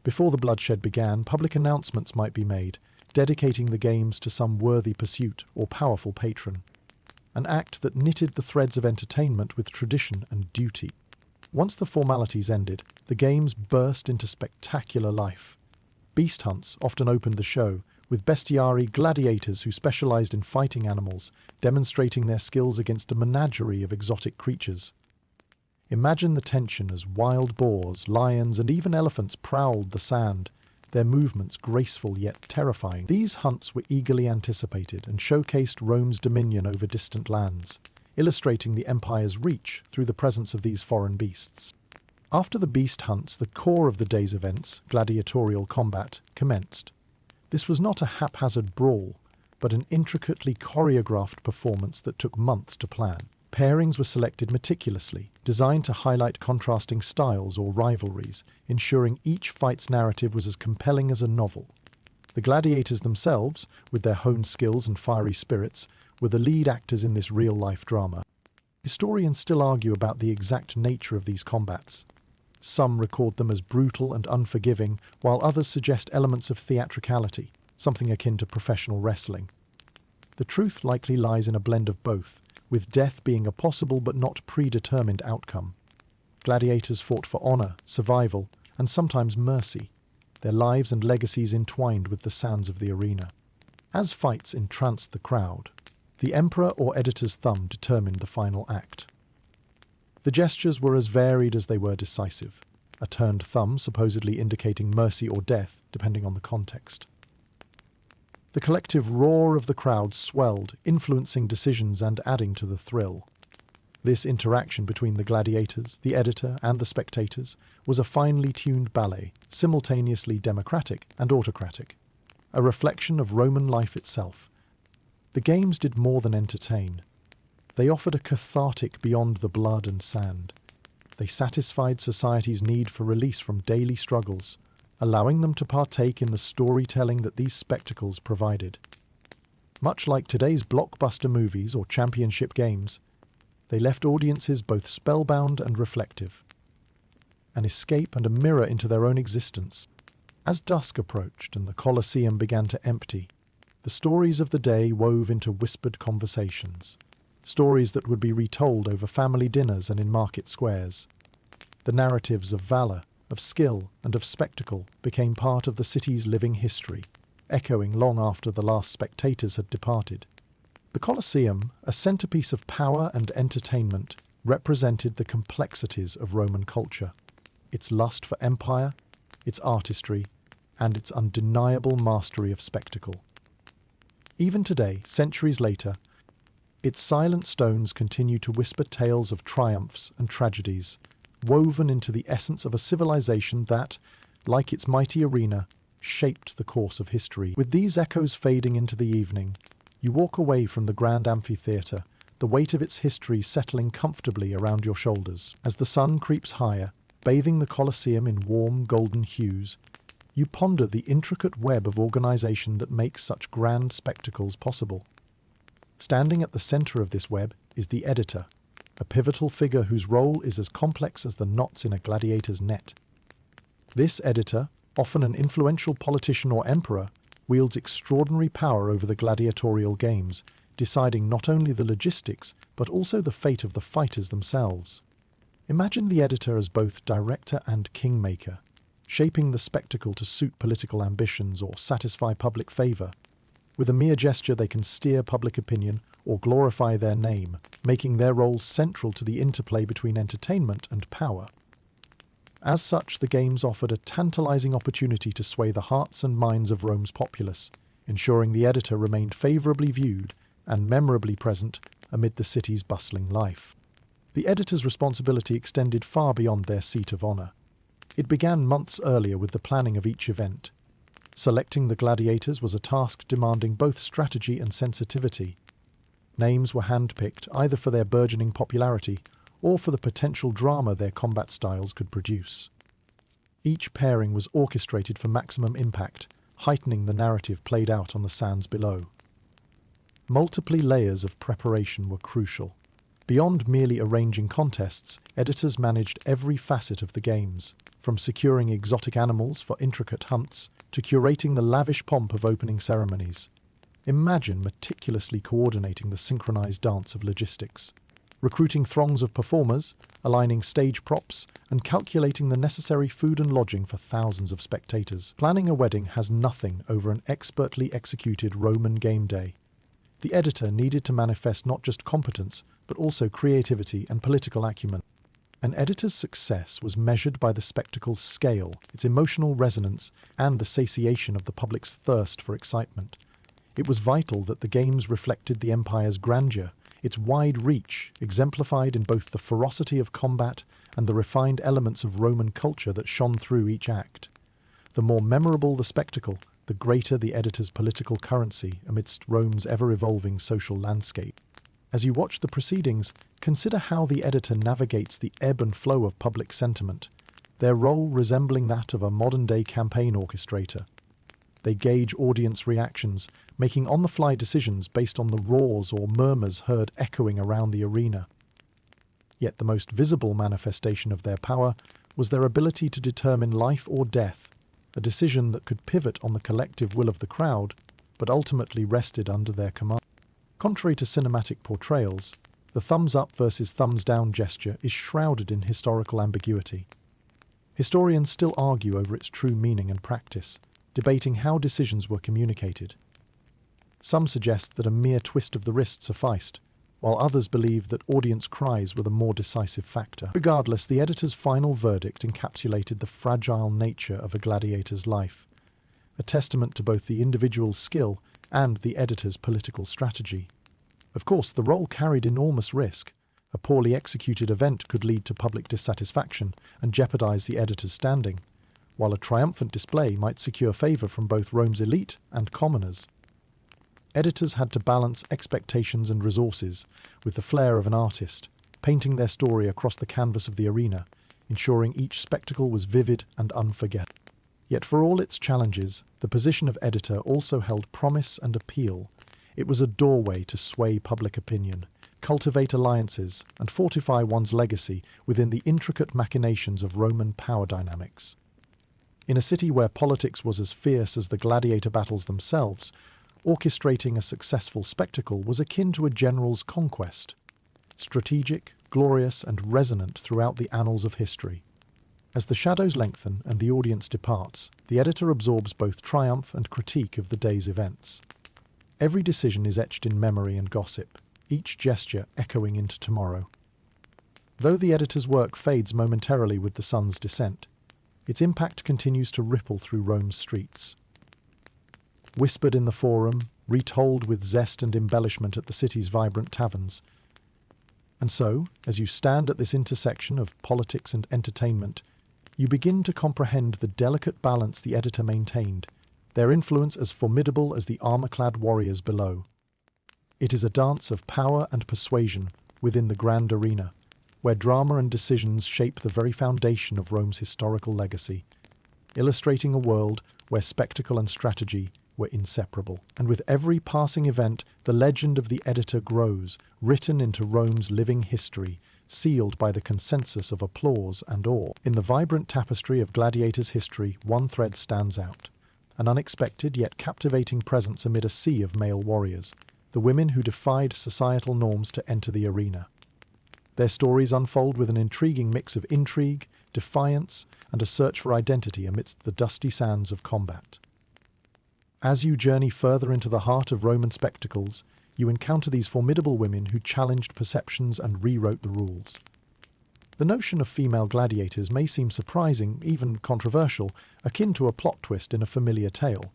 A: Before the bloodshed began, public announcements might be made, dedicating the games to some worthy pursuit or powerful patron, an act that knitted the threads of entertainment with tradition and duty. Once the formalities ended, the games burst into spectacular life. Beast hunts often opened the show, with bestiary gladiators who specialized in fighting animals, demonstrating their skills against a menagerie of exotic creatures. Imagine the tension as wild boars, lions, and even elephants prowled the sand, their movements graceful yet terrifying. These hunts were eagerly anticipated and showcased Rome's dominion over distant lands, illustrating the empire's reach through the presence of these foreign beasts. After the beast hunts, the core of the day's events, gladiatorial combat, commenced. This was not a haphazard brawl, but an intricately choreographed performance that took months to plan. Pairings were selected meticulously, designed to highlight contrasting styles or rivalries, ensuring each fight's narrative was as compelling as a novel. The gladiators themselves, with their honed skills and fiery spirits, were the lead actors in this real-life drama. Historians still argue about the exact nature of these combats. Some record them as brutal and unforgiving, while others suggest elements of theatricality, something akin to professional wrestling. The truth likely lies in a blend of both, with death being a possible but not predetermined outcome. Gladiators fought for honor, survival, and sometimes mercy, their lives and legacies entwined with the sounds of the arena. As fights entranced the crowd, the emperor or editor's thumb determined the final act. The gestures were as varied as they were decisive, a turned thumb supposedly indicating mercy or death, depending on the context. The collective roar of the crowd swelled, influencing decisions and adding to the thrill. This interaction between the gladiators, the editor, and the spectators was a finely tuned ballet, simultaneously democratic and autocratic, a reflection of Roman life itself. The games did more than entertain. They offered a cathartic beyond the blood and sand. They satisfied society's need for release from daily struggles, allowing them to partake in the storytelling that these spectacles provided. Much like today's blockbuster movies or championship games, they left audiences both spellbound and reflective, an escape and a mirror into their own existence. As dusk approached and the Colosseum began to empty, the stories of the day wove into whispered conversations, stories that would be retold over family dinners and in market squares. The narratives of valor, of skill, and of spectacle became part of the city's living history, echoing long after the last spectators had departed. The Colosseum, a centerpiece of power and entertainment, represented the complexities of Roman culture, its lust for empire, its artistry, and its undeniable mastery of spectacle. Even today, centuries later, its silent stones continue to whisper tales of triumphs and tragedies, woven into the essence of a civilization that, like its mighty arena, shaped the course of history. With these echoes fading into the evening, you walk away from the grand amphitheatre, the weight of its history settling comfortably around your shoulders. As the sun creeps higher, bathing the Colosseum in warm golden hues, you ponder the intricate web of organization that makes such grand spectacles possible. Standing at the center of this web is the editor, a pivotal figure whose role is as complex as the knots in a gladiator's net. This editor, often an influential politician or emperor, wields extraordinary power over the gladiatorial games, deciding not only the logistics, but also the fate of the fighters themselves. Imagine the editor as both director and kingmaker, shaping the spectacle to suit political ambitions or satisfy public favor. With a mere gesture they can steer public opinion or glorify their name, making their role central to the interplay between entertainment and power. As such, the games offered a tantalizing opportunity to sway the hearts and minds of Rome's populace, ensuring the editor remained favorably viewed and memorably present amid the city's bustling life. The editor's responsibility extended far beyond their seat of honor. It began months earlier with the planning of each event. Selecting the gladiators was a task demanding both strategy and sensitivity. Names were handpicked either for their burgeoning popularity or for the potential drama their combat styles could produce. Each pairing was orchestrated for maximum impact, heightening the narrative played out on the sands below. Multiple layers of preparation were crucial. Beyond merely arranging contests, editors managed every facet of the games, from securing exotic animals for intricate hunts to curating the lavish pomp of opening ceremonies. Imagine meticulously coordinating the synchronized dance of logistics, recruiting throngs of performers, aligning stage props, and calculating the necessary food and lodging for thousands of spectators. Planning a wedding has nothing over an expertly executed Roman game day. The editor needed to manifest not just competence, but also creativity and political acumen. An editor's success was measured by the spectacle's scale, its emotional resonance, and the satiation of the public's thirst for excitement. It was vital that the games reflected the empire's grandeur, its wide reach, exemplified in both the ferocity of combat and the refined elements of Roman culture that shone through each act. The more memorable the spectacle, the greater the editor's political currency amidst Rome's ever-evolving social landscape. As you watch the proceedings, consider how the editor navigates the ebb and flow of public sentiment, their role resembling that of a modern-day campaign orchestrator. They gauge audience reactions, making on-the-fly decisions based on the roars or murmurs heard echoing around the arena. Yet the most visible manifestation of their power was their ability to determine life or death, a decision that could pivot on the collective will of the crowd, but ultimately rested under their command. Contrary to cinematic portrayals, the thumbs-up versus thumbs-down gesture is shrouded in historical ambiguity. Historians still argue over its true meaning and practice, debating how decisions were communicated. Some suggest that a mere twist of the wrist sufficed, while others believe that audience cries were the more decisive factor. Regardless, the editor's final verdict encapsulated the fragile nature of a gladiator's life, a testament to both the individual's skill and the editor's political strategy. Of course, the role carried enormous risk. A poorly executed event could lead to public dissatisfaction and jeopardize the editor's standing, while a triumphant display might secure favor from both Rome's elite and commoners. Editors had to balance expectations and resources with the flair of an artist, painting their story across the canvas of the arena, ensuring each spectacle was vivid and unforgettable. Yet for all its challenges, the position of editor also held promise and appeal. It was a doorway to sway public opinion, cultivate alliances, and fortify one's legacy within the intricate machinations of Roman power dynamics. In a city where politics was as fierce as the gladiator battles themselves, orchestrating a successful spectacle was akin to a general's conquest, strategic, glorious, and resonant throughout the annals of history. As the shadows lengthen and the audience departs, the editor absorbs both triumph and critique of the day's events. Every decision is etched in memory and gossip, each gesture echoing into tomorrow. Though the editor's work fades momentarily with the sun's descent, its impact continues to ripple through Rome's streets. Whispered in the forum, retold with zest and embellishment at the city's vibrant taverns. And so, as you stand at this intersection of politics and entertainment, you begin to comprehend the delicate balance the editor maintained, their influence as formidable as the armor-clad warriors below. It is a dance of power and persuasion within the grand arena, where drama and decisions shape the very foundation of Rome's historical legacy, illustrating a world where spectacle and strategy were inseparable. And with every passing event, the legend of the editor grows, written into Rome's living history, sealed by the consensus of applause and awe. In the vibrant tapestry of gladiators' history, one thread stands out, an unexpected yet captivating presence amid a sea of male warriors, the women who defied societal norms to enter the arena. Their stories unfold with an intriguing mix of intrigue, defiance, and a search for identity amidst the dusty sands of combat. As you journey further into the heart of Roman spectacles, you encounter these formidable women who challenged perceptions and rewrote the rules. The notion of female gladiators may seem surprising, even controversial, akin to a plot twist in a familiar tale.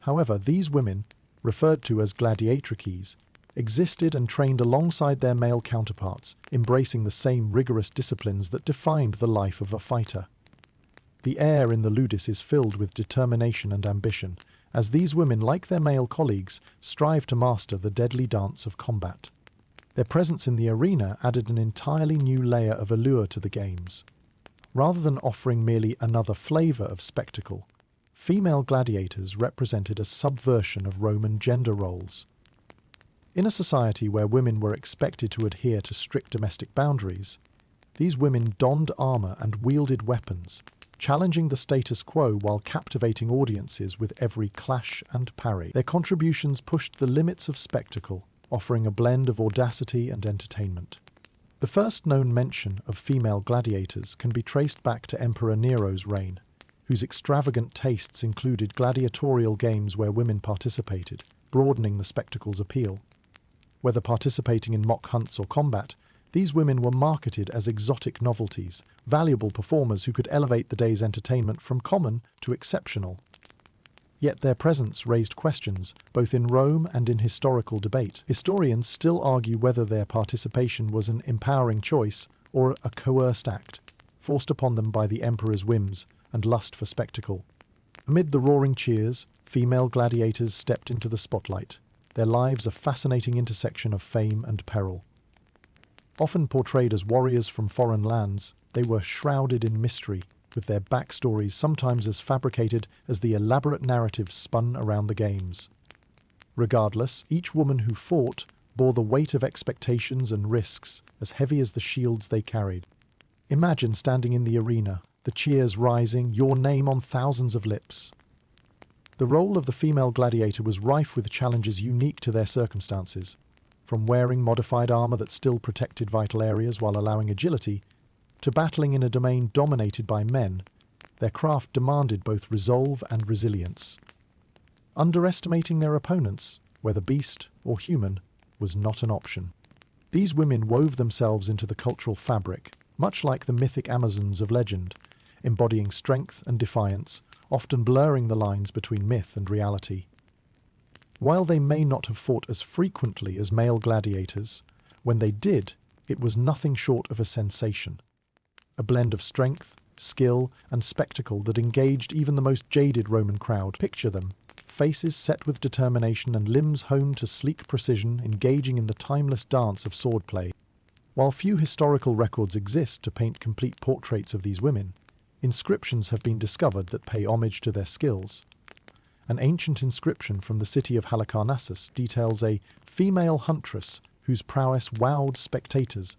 A: However, these women, referred to as gladiatrices, existed and trained alongside their male counterparts, embracing the same rigorous disciplines that defined the life of a fighter. The air in the ludus is filled with determination and ambition, as these women, like their male colleagues, strive to master the deadly dance of combat. Their presence in the arena added an entirely new layer of allure to the games. Rather than offering merely another flavor of spectacle, female gladiators represented a subversion of Roman gender roles. In a society where women were expected to adhere to strict domestic boundaries, these women donned armor and wielded weapons, challenging the status quo while captivating audiences with every clash and parry. Their contributions pushed the limits of spectacle, offering a blend of audacity and entertainment. The first known mention of female gladiators can be traced back to Emperor Nero's reign, whose extravagant tastes included gladiatorial games where women participated, broadening the spectacle's appeal. Whether participating in mock hunts or combat, these women were marketed as exotic novelties, valuable performers who could elevate the day's entertainment from common to exceptional. Yet their presence raised questions, both in Rome and in historical debate. Historians still argue whether their participation was an empowering choice or a coerced act, forced upon them by the emperor's whims and lust for spectacle. Amid the roaring cheers, female gladiators stepped into the spotlight, their lives a fascinating intersection of fame and peril. Often portrayed as warriors from foreign lands, they were shrouded in mystery, with their backstories sometimes as fabricated as the elaborate narratives spun around the games. Regardless, each woman who fought bore the weight of expectations and risks as heavy as the shields they carried. Imagine standing in the arena, the cheers rising, your name on thousands of lips. The role of the female gladiator was rife with challenges unique to their circumstances, from wearing modified armor that still protected vital areas while allowing agility, to battling in a domain dominated by men. Their craft demanded both resolve and resilience. Underestimating their opponents, whether beast or human, was not an option. These women wove themselves into the cultural fabric, much like the mythic Amazons of legend, embodying strength and defiance, often blurring the lines between myth and reality. While they may not have fought as frequently as male gladiators, when they did, it was nothing short of a sensation. A blend of strength, skill, and spectacle that engaged even the most jaded Roman crowd. Picture them, faces set with determination and limbs honed to sleek precision, engaging in the timeless dance of swordplay. While few historical records exist to paint complete portraits of these women, inscriptions have been discovered that pay homage to their skills. An ancient inscription from the city of Halicarnassus details a female huntress whose prowess wowed spectators,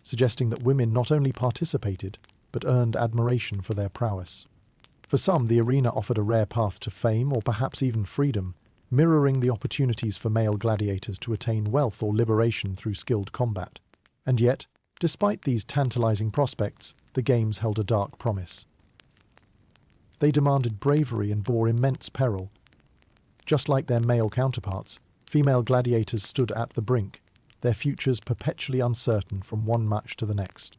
A: suggesting that women not only participated, but earned admiration for their prowess. For some, the arena offered a rare path to fame or perhaps even freedom, mirroring the opportunities for male gladiators to attain wealth or liberation through skilled combat. And yet, despite these tantalizing prospects, the games held a dark promise. They demanded bravery and bore immense peril. Just like their male counterparts, female gladiators stood at the brink, their futures perpetually uncertain from one match to the next.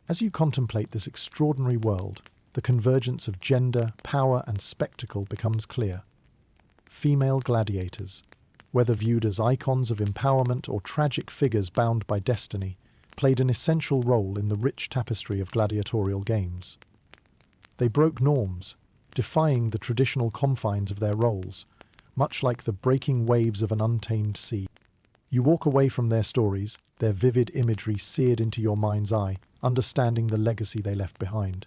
A: As you contemplate this extraordinary world, the convergence of gender, power, and spectacle becomes clear. Female gladiators, whether viewed as icons of empowerment or tragic figures bound by destiny, played an essential role in the rich tapestry of gladiatorial games. They broke norms, defying the traditional confines of their roles, much like the breaking waves of an untamed sea. You walk away from their stories, their vivid imagery seared into your mind's eye, understanding the legacy they left behind.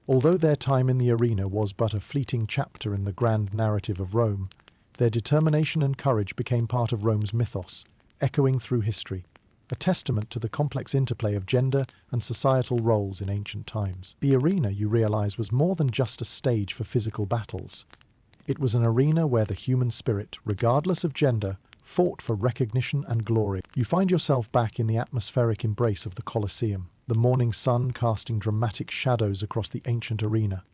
A: Although their time in the arena was but a fleeting chapter in the grand narrative of Rome, their determination and courage became part of Rome's mythos, echoing through history, a testament to the complex interplay of gender and societal roles in ancient times. The arena, you realize, was more than just a stage for physical battles. It was an arena where the human spirit, regardless of gender, fought for recognition and glory. You find yourself back in the atmospheric embrace of the Colosseum, the morning sun casting dramatic shadows across the ancient arena.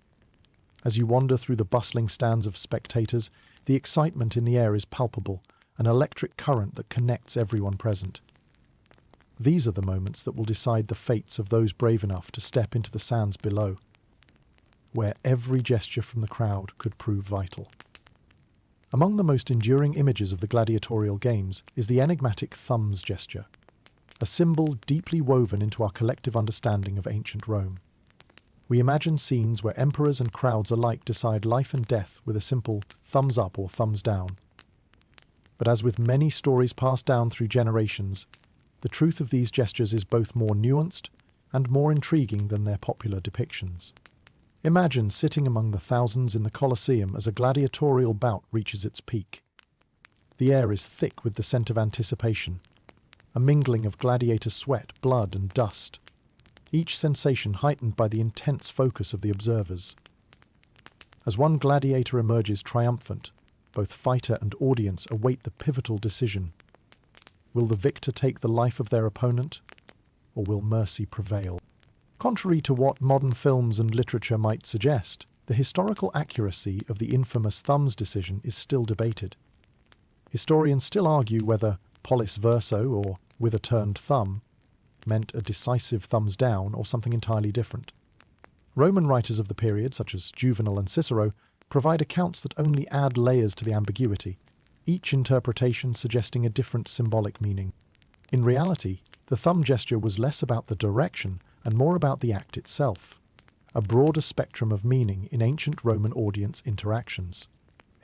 A: As you wander through the bustling stands of spectators, the excitement in the air is palpable, an electric current that connects everyone present. These are the moments that will decide the fates of those brave enough to step into the sands below, where every gesture from the crowd could prove vital. Among the most enduring images of the gladiatorial games is the enigmatic thumbs gesture, a symbol deeply woven into our collective understanding of ancient Rome. We imagine scenes where emperors and crowds alike decide life and death with a simple thumbs up or thumbs down. But as with many stories passed down through generations, the truth of these gestures is both more nuanced and more intriguing than their popular depictions. Imagine sitting among the thousands in the Colosseum as a gladiatorial bout reaches its peak. The air is thick with the scent of anticipation, a mingling of gladiator sweat, blood, and dust, each sensation heightened by the intense focus of the observers. As one gladiator emerges triumphant, both fighter and audience await the pivotal decision. Will the victor take the life of their opponent, or will mercy prevail? Contrary to what modern films and literature might suggest, the historical accuracy of the infamous thumbs decision is still debated. Historians still argue whether pollis verso, or with a turned thumb, meant a decisive thumbs down or something entirely different. Roman writers of the period, such as Juvenal and Cicero, provide accounts that only add layers to the ambiguity, each interpretation suggesting a different symbolic meaning. In reality, the thumb gesture was less about the direction and more about the act itself, a broader spectrum of meaning in ancient Roman audience interactions.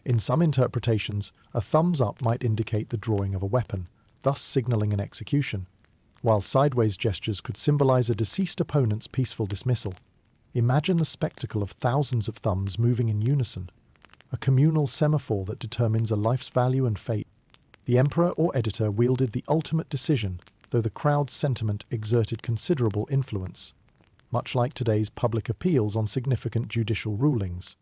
A: In some interpretations, a thumbs up might indicate the drawing of a weapon, thus signaling an execution, while sideways gestures could symbolize a deceased opponent's peaceful dismissal. Imagine the spectacle of thousands of thumbs moving in unison, a communal semaphore that determines a life's value and fate. The emperor or editor wielded the ultimate decision, though the crowd's sentiment exerted considerable influence, much like today's public appeals on significant judicial rulings.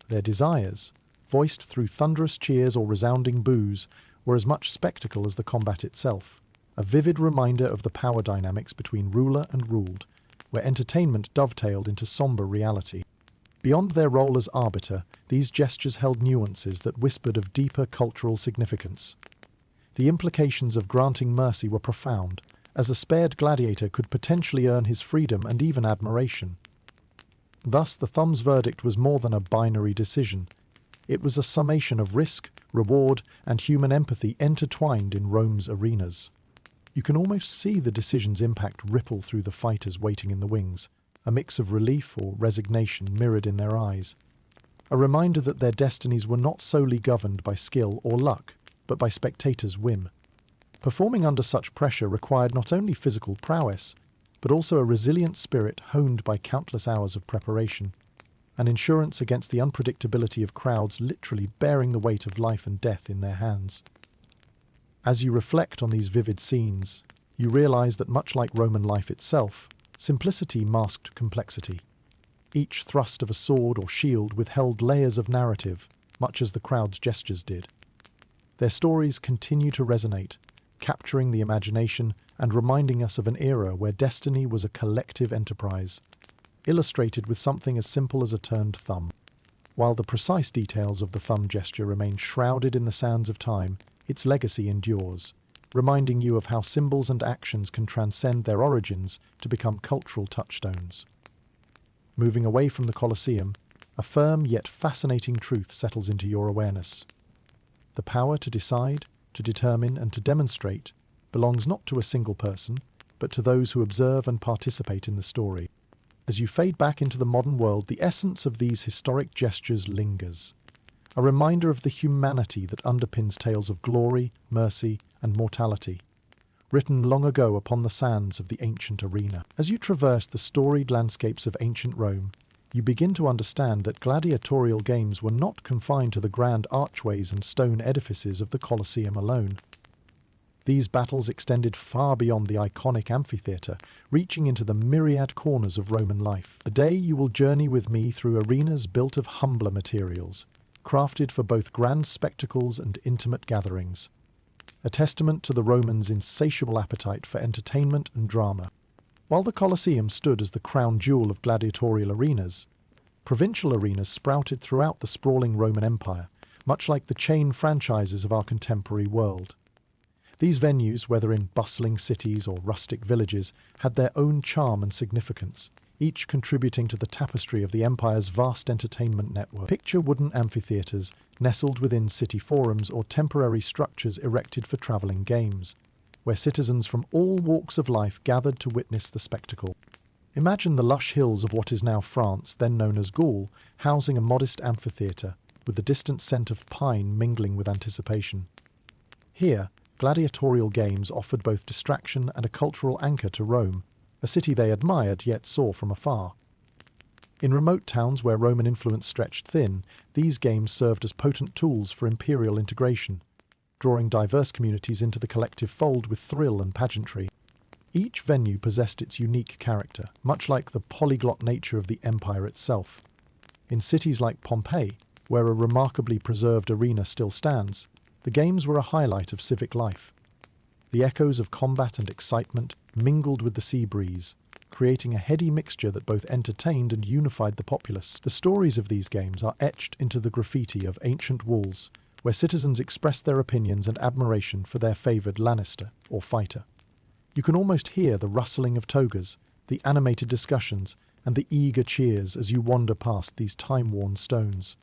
A: Their desires, voiced through thunderous cheers or resounding boos, were as much spectacle as the combat itself, a vivid reminder of the power dynamics between ruler and ruled, where entertainment dovetailed into somber reality. Beyond their role as arbiter, these gestures held nuances that whispered of deeper cultural significance. The implications of granting mercy were profound, as a spared gladiator could potentially earn his freedom and even admiration. Thus, the thumb's verdict was more than a binary decision. It was a summation of risk, reward, and human empathy intertwined in Rome's arenas. You can almost see the decision's impact ripple through the fighters waiting in the wings, a mix of relief or resignation mirrored in their eyes. A reminder that their destinies were not solely governed by skill or luck, but by spectators' whim. Performing under such pressure required not only physical prowess, but also a resilient spirit honed by countless hours of preparation, an insurance against the unpredictability of crowds literally bearing the weight of life and death in their hands. As you reflect on these vivid scenes, you realize that much like Roman life itself, simplicity masked complexity. Each thrust of a sword or shield withheld layers of narrative, much as the crowd's gestures did. Their stories continue to resonate, capturing the imagination and reminding us of an era where destiny was a collective enterprise, illustrated with something as simple as a turned thumb. While the precise details of the thumb gesture remain shrouded in the sands of time, its legacy endures, reminding you of how symbols and actions can transcend their origins to become cultural touchstones. Moving away from the Colosseum, a firm yet fascinating truth settles into your awareness. The power to decide, to determine, and to demonstrate belongs not to a single person, but to those who observe and participate in the story. As you fade back into the modern world, the essence of these historic gestures lingers, a reminder of the humanity that underpins tales of glory, mercy, and mortality, written long ago upon the sands of the ancient arena. As you traverse the storied landscapes of ancient Rome, you begin to understand that gladiatorial games were not confined to the grand archways and stone edifices of the Colosseum alone. These battles extended far beyond the iconic amphitheatre, reaching into the myriad corners of Roman life. Today you will journey with me through arenas built of humbler materials, crafted for both grand spectacles and intimate gatherings, a testament to the Romans' insatiable appetite for entertainment and drama. While the Colosseum stood as the crown jewel of gladiatorial arenas, provincial arenas sprouted throughout the sprawling Roman Empire, much like the chain franchises of our contemporary world. These venues, whether in bustling cities or rustic villages, had their own charm and significance, each contributing to the tapestry of the empire's vast entertainment network. Picture wooden amphitheatres nestled within city forums or temporary structures erected for travelling games, where citizens from all walks of life gathered to witness the spectacle. Imagine the lush hills of what is now France, then known as Gaul, housing a modest amphitheatre, with the distant scent of pine mingling with anticipation. Here, gladiatorial games offered both distraction and a cultural anchor to Rome, a city they admired yet saw from afar. In remote towns where Roman influence stretched thin, these games served as potent tools for imperial integration, drawing diverse communities into the collective fold with thrill and pageantry. Each venue possessed its unique character, much like the polyglot nature of the empire itself. In cities like Pompeii, where a remarkably preserved arena still stands, the games were a highlight of civic life. The echoes of combat and excitement mingled with the sea breeze, creating a heady mixture that both entertained and unified the populace. The stories of these games are etched into the graffiti of ancient walls, where citizens expressed their opinions and admiration for their favoured Lannister or fighter. You can almost hear the rustling of togas, the animated discussions, and the eager cheers as you wander past these time-worn stones.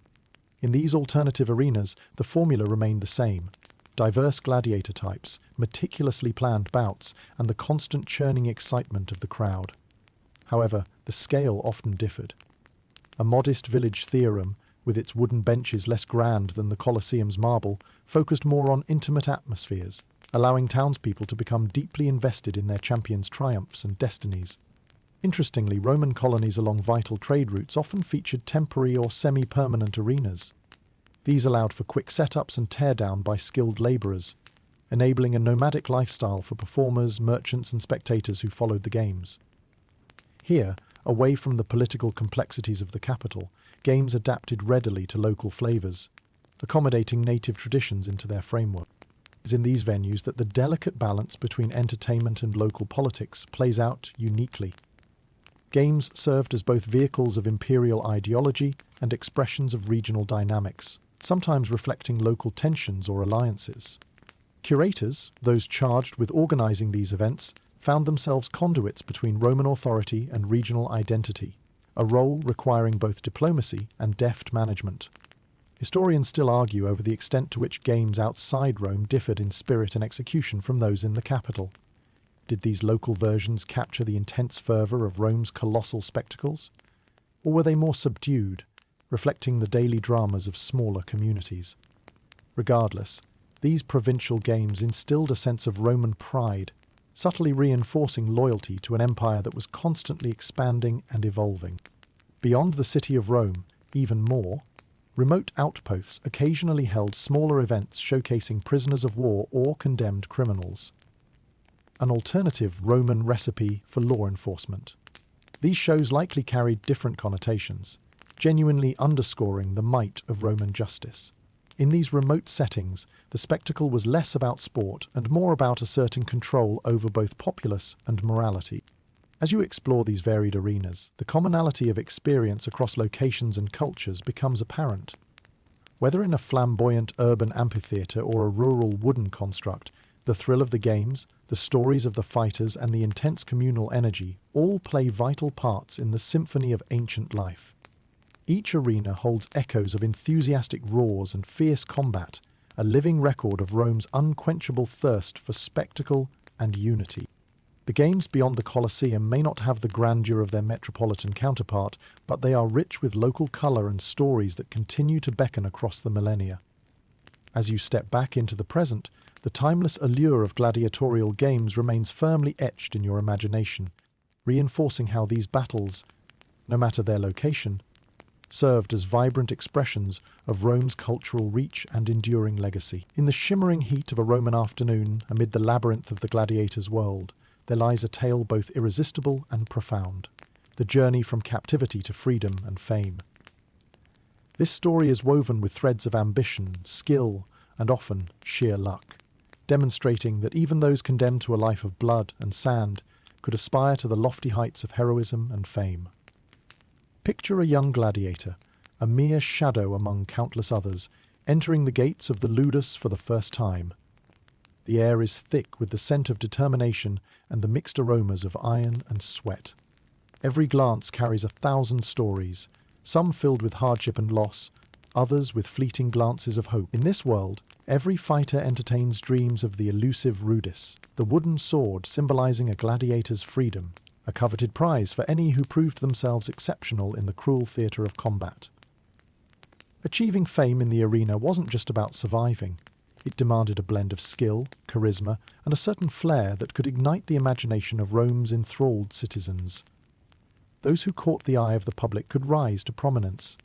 A: In these alternative arenas, the formula remained the same: diverse gladiator types, meticulously planned bouts, and the constant churning excitement of the crowd. However, the scale often differed. A modest village theorem, with its wooden benches less grand than the Colosseum's marble, focused more on intimate atmospheres, allowing townspeople to become deeply invested in their champions' triumphs and destinies. Interestingly, Roman colonies along vital trade routes often featured temporary or semi-permanent arenas. These allowed for quick setups and teardown by skilled labourers, enabling a nomadic lifestyle for performers, merchants and spectators who followed the games. Here, away from the political complexities of the capital, games adapted readily to local flavours, accommodating native traditions into their framework. It is in these venues that the delicate balance between entertainment and local politics plays out uniquely. Games served as both vehicles of imperial ideology and expressions of regional dynamics, sometimes reflecting local tensions or alliances. Curators, those charged with organising these events, found themselves conduits between Roman authority and regional identity, a role requiring both diplomacy and deft management. Historians still argue over the extent to which games outside Rome differed in spirit and execution from those in the capital. Did these local versions capture the intense fervour of Rome's colossal spectacles? Or were they more subdued, reflecting the daily dramas of smaller communities? Regardless, these provincial games instilled a sense of Roman pride, subtly reinforcing loyalty to an empire that was constantly expanding and evolving. Beyond the city of Rome, even more, remote outposts occasionally held smaller events showcasing prisoners of war or condemned criminals. An alternative Roman recipe for law enforcement. These shows likely carried different connotations, genuinely underscoring the might of Roman justice. In these remote settings, the spectacle was less about sport and more about asserting control over both populace and morality. As you explore these varied arenas, the commonality of experience across locations and cultures becomes apparent. Whether in a flamboyant urban amphitheatre or a rural wooden construct, the thrill of the games, the stories of the fighters and the intense communal energy all play vital parts in the symphony of ancient life. Each arena holds echoes of enthusiastic roars and fierce combat, a living record of Rome's unquenchable thirst for spectacle and unity. The games beyond the Colosseum may not have the grandeur of their metropolitan counterpart, but they are rich with local colour and stories that continue to beckon across the millennia. As you step back into the present, the timeless allure of gladiatorial games remains firmly etched in your imagination, reinforcing how these battles, no matter their location, served as vibrant expressions of Rome's cultural reach and enduring legacy. In the shimmering heat of a Roman afternoon, amid the labyrinth of the gladiators' world, there lies a tale both irresistible and profound, the journey from captivity to freedom and fame. This story is woven with threads of ambition, skill, and often sheer luck, demonstrating that even those condemned to a life of blood and sand could aspire to the lofty heights of heroism and fame. Picture a young gladiator, a mere shadow among countless others, entering the gates of the Ludus for the first time. The air is thick with the scent of determination and the mixed aromas of iron and sweat. Every glance carries 1,000 stories, some filled with hardship and loss, others with fleeting glances of hope. In this world, every fighter entertains dreams of the elusive rudis, the wooden sword symbolizing a gladiator's freedom, a coveted prize for any who proved themselves exceptional in the cruel theatre of combat. Achieving fame in the arena wasn't just about surviving. It demanded a blend of skill, charisma, and a certain flair that could ignite the imagination of Rome's enthralled citizens. Those who caught the eye of the public could rise to prominence,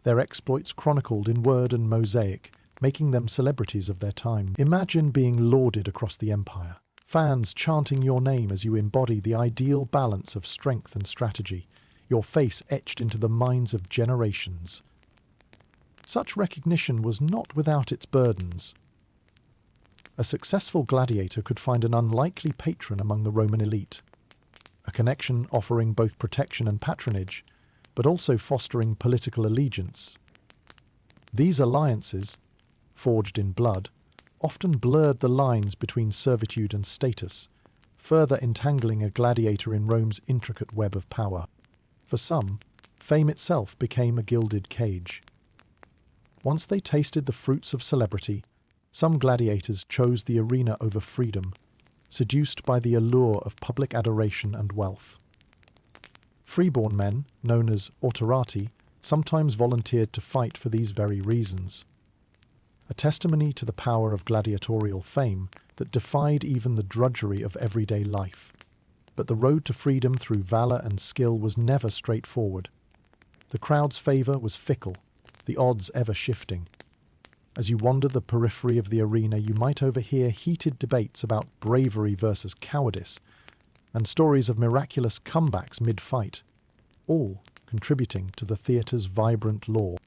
A: their exploits chronicled in word and mosaic, making them celebrities of their time. Imagine being lauded across the empire, fans chanting your name as you embody the ideal balance of strength and strategy, your face etched into the minds of generations. Such recognition was not without its burdens. A successful gladiator could find an unlikely patron among the Roman elite, a connection offering both protection and patronage, but also fostering political allegiance. These alliances, forged in blood, often blurred the lines between servitude and status, further entangling a gladiator in Rome's intricate web of power. For some, fame itself became a gilded cage. Once they tasted the fruits of celebrity, some gladiators chose the arena over freedom, seduced by the allure of public adoration and wealth. Freeborn men, known as autorati, sometimes volunteered to fight for these very reasons. A testimony to the power of gladiatorial fame that defied even the drudgery of everyday life. But the road to freedom through valor and skill was never straightforward. The crowd's favor was fickle, the odds ever shifting. As you wander the periphery of the arena, you might overhear heated debates about bravery versus cowardice, and stories of miraculous comebacks mid-fight, all contributing to the theatre's vibrant lore.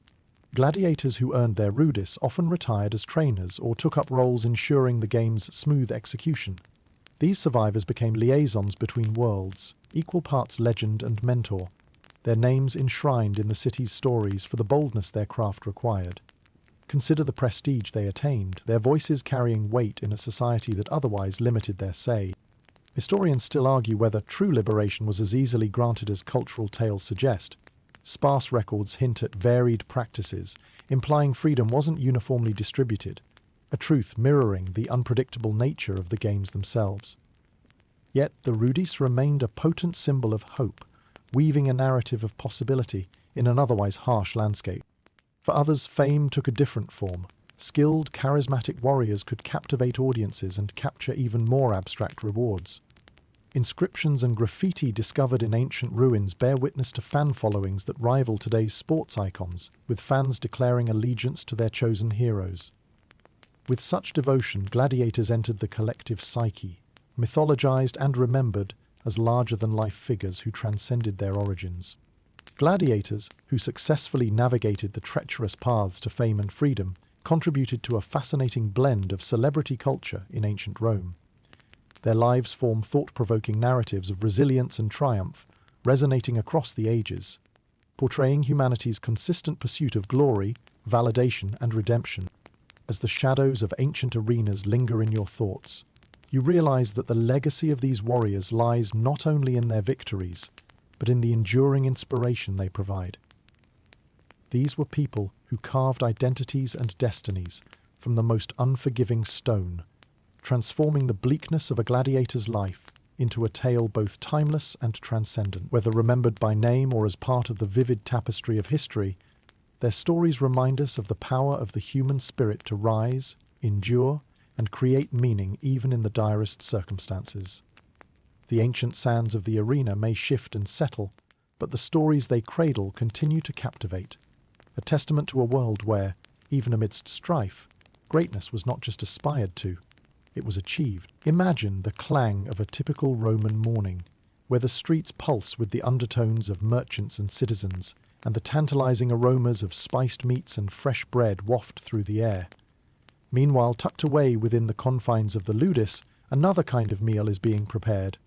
A: Gladiators who earned their rudis often retired as trainers or took up roles ensuring the game's smooth execution. These survivors became liaisons between worlds, equal parts legend and mentor, their names enshrined in the city's stories for the boldness their craft required. Consider the prestige they attained, their voices carrying weight in a society that otherwise limited their say. Historians still argue whether true liberation was as easily granted as cultural tales suggest. Sparse records hint at varied practices, implying freedom wasn't uniformly distributed, a truth mirroring the unpredictable nature of the games themselves. Yet the rudis remained a potent symbol of hope, weaving a narrative of possibility in an otherwise harsh landscape. For others, fame took a different form. Skilled, charismatic warriors could captivate audiences and capture even more abstract rewards. Inscriptions and graffiti discovered in ancient ruins bear witness to fan followings that rival today's sports icons, with fans declaring allegiance to their chosen heroes. With such devotion, gladiators entered the collective psyche, mythologized and remembered as larger-than-life figures who transcended their origins. Gladiators, who successfully navigated the treacherous paths to fame and freedom, contributed to a fascinating blend of celebrity culture in ancient Rome. Their lives form thought-provoking narratives of resilience and triumph, resonating across the ages, portraying humanity's consistent pursuit of glory, validation, and redemption. As the shadows of ancient arenas linger in your thoughts, you realize that the legacy of these warriors lies not only in their victories, but in the enduring inspiration they provide. These were people who carved identities and destinies from the most unforgiving stone, transforming the bleakness of a gladiator's life into a tale both timeless and transcendent. Whether remembered by name or as part of the vivid tapestry of history, their stories remind us of the power of the human spirit to rise, endure, and create meaning even in the direst circumstances. The ancient sands of the arena may shift and settle, but the stories they cradle continue to captivate, a testament to a world where, even amidst strife, greatness was not just aspired to, it was achieved. Imagine the clang of a typical Roman morning, where the streets pulse with the undertones of merchants and citizens, and the tantalizing aromas of spiced meats and fresh bread waft through the air. Meanwhile, tucked away within the confines of the ludus, another kind of meal is being prepared,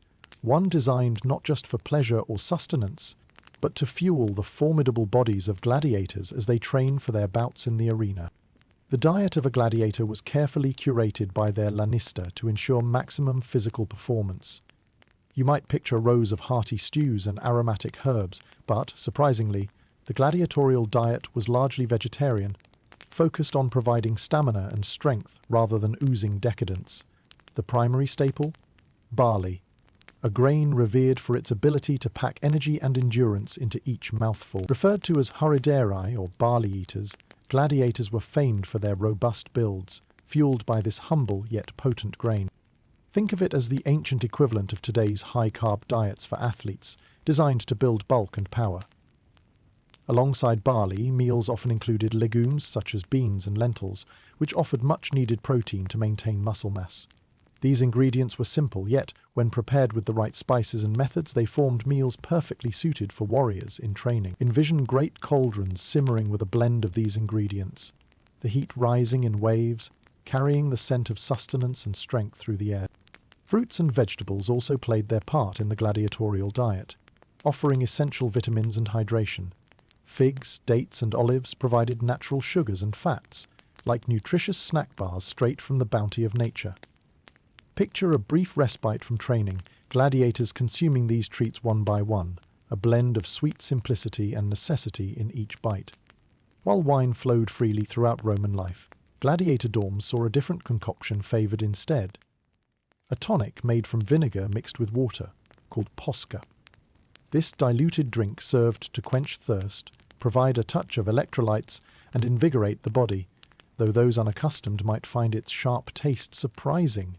A: one designed not just for pleasure or sustenance, but to fuel the formidable bodies of gladiators as they train for their bouts in the arena. The diet of a gladiator was carefully curated by their lanista to ensure maximum physical performance. You might picture rows of hearty stews and aromatic herbs, but, surprisingly, the gladiatorial diet was largely vegetarian, focused on providing stamina and strength rather than oozing decadence. The primary staple? Barley, a grain revered for its ability to pack energy and endurance into each mouthful. Referred to as harideri, or barley eaters, gladiators were famed for their robust builds, fueled by this humble yet potent grain. Think of it as the ancient equivalent of today's high-carb diets for athletes, designed to build bulk and power. Alongside barley, meals often included legumes such as beans and lentils, which offered much-needed protein to maintain muscle mass. These ingredients were simple, yet, when prepared with the right spices and methods, they formed meals perfectly suited for warriors in training. Envision great cauldrons simmering with a blend of these ingredients, the heat rising in waves, carrying the scent of sustenance and strength through the air. Fruits and vegetables also played their part in the gladiatorial diet, offering essential vitamins and hydration. Figs, dates, and olives provided natural sugars and fats, like nutritious snack bars straight from the bounty of nature. Picture a brief respite from training, gladiators consuming these treats one by one, a blend of sweet simplicity and necessity in each bite. While wine flowed freely throughout Roman life, gladiator dorms saw a different concoction favoured instead. A tonic made from vinegar mixed with water, called posca. This diluted drink served to quench thirst, provide a touch of electrolytes and invigorate the body, though those unaccustomed might find its sharp taste surprising.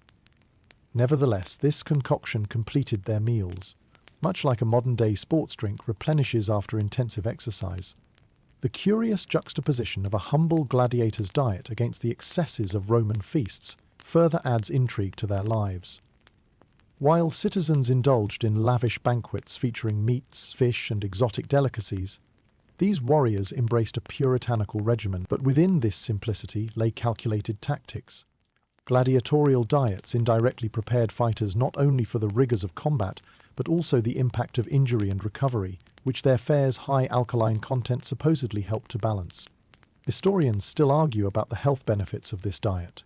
A: Nevertheless, this concoction completed their meals, much like a modern-day sports drink replenishes after intensive exercise. The curious juxtaposition of a humble gladiator's diet against the excesses of Roman feasts further adds intrigue to their lives. While citizens indulged in lavish banquets featuring meats, fish, and exotic delicacies, these warriors embraced a puritanical regimen, but within this simplicity lay calculated tactics. Gladiatorial diets indirectly prepared fighters not only for the rigors of combat, but also the impact of injury and recovery, which their fare's high alkaline content supposedly helped to balance. Historians still argue about the health benefits of this diet.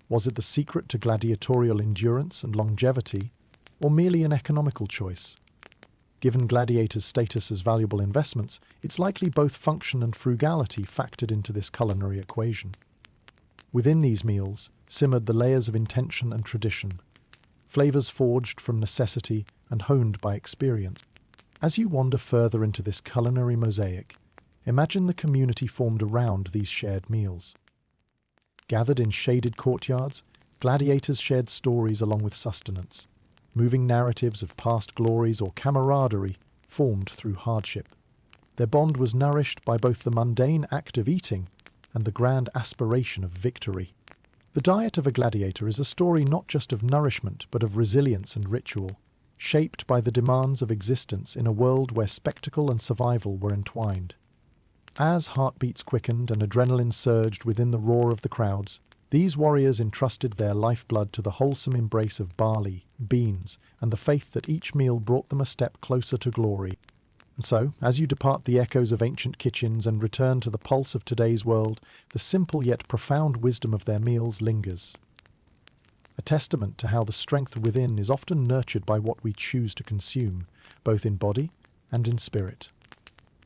A: Was it the secret to gladiatorial endurance and longevity, or merely an economical choice? Given gladiators' status as valuable investments, it's likely both function and frugality factored into this culinary equation. Within these meals simmered the layers of intention and tradition, flavors forged from necessity and honed by experience. As you wander further into this culinary mosaic, imagine the community formed around these shared meals. Gathered in shaded courtyards, gladiators shared stories along with sustenance, moving narratives of past glories or camaraderie formed through hardship. Their bond was nourished by both the mundane act of eating and the grand aspiration of victory. The diet of a gladiator is a story not just of nourishment but of resilience and ritual, shaped by the demands of existence in a world where spectacle and survival were entwined. As heartbeats quickened and adrenaline surged within the roar of the crowds, these warriors entrusted their lifeblood to the wholesome embrace of barley, beans, and the faith that each meal brought them a step closer to glory. And so, as you depart the echoes of ancient kitchens and return to the pulse of today's world, the simple yet profound wisdom of their meals lingers. A testament to how the strength within is often nurtured by what we choose to consume, both in body and in spirit.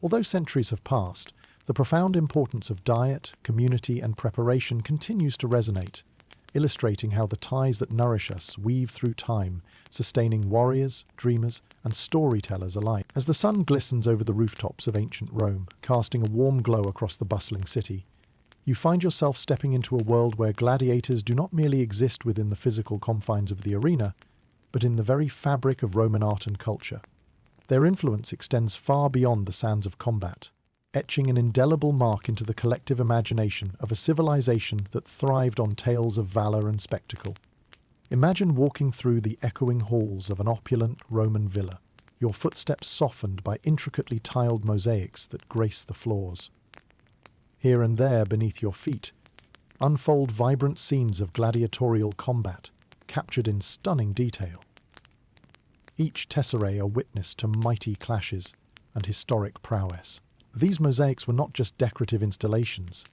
A: Although centuries have passed, the profound importance of diet, community, and preparation continues to resonate, illustrating how the ties that nourish us weave through time, sustaining warriors, dreamers, and storytellers alike. As the sun glistens over the rooftops of ancient Rome, casting a warm glow across the bustling city, you find yourself stepping into a world where gladiators do not merely exist within the physical confines of the arena, but in the very fabric of Roman art and culture. Their influence extends far beyond the sands of combat, etching an indelible mark into the collective imagination of a civilization that thrived on tales of valor and spectacle. Imagine walking through the echoing halls of an opulent Roman villa, your footsteps softened by intricately tiled mosaics that grace the floors. Here and there beneath your feet, unfold vibrant scenes of gladiatorial combat, captured in stunning detail. Each tesserae a witness to mighty clashes and historic prowess. These mosaics were not just decorative installations.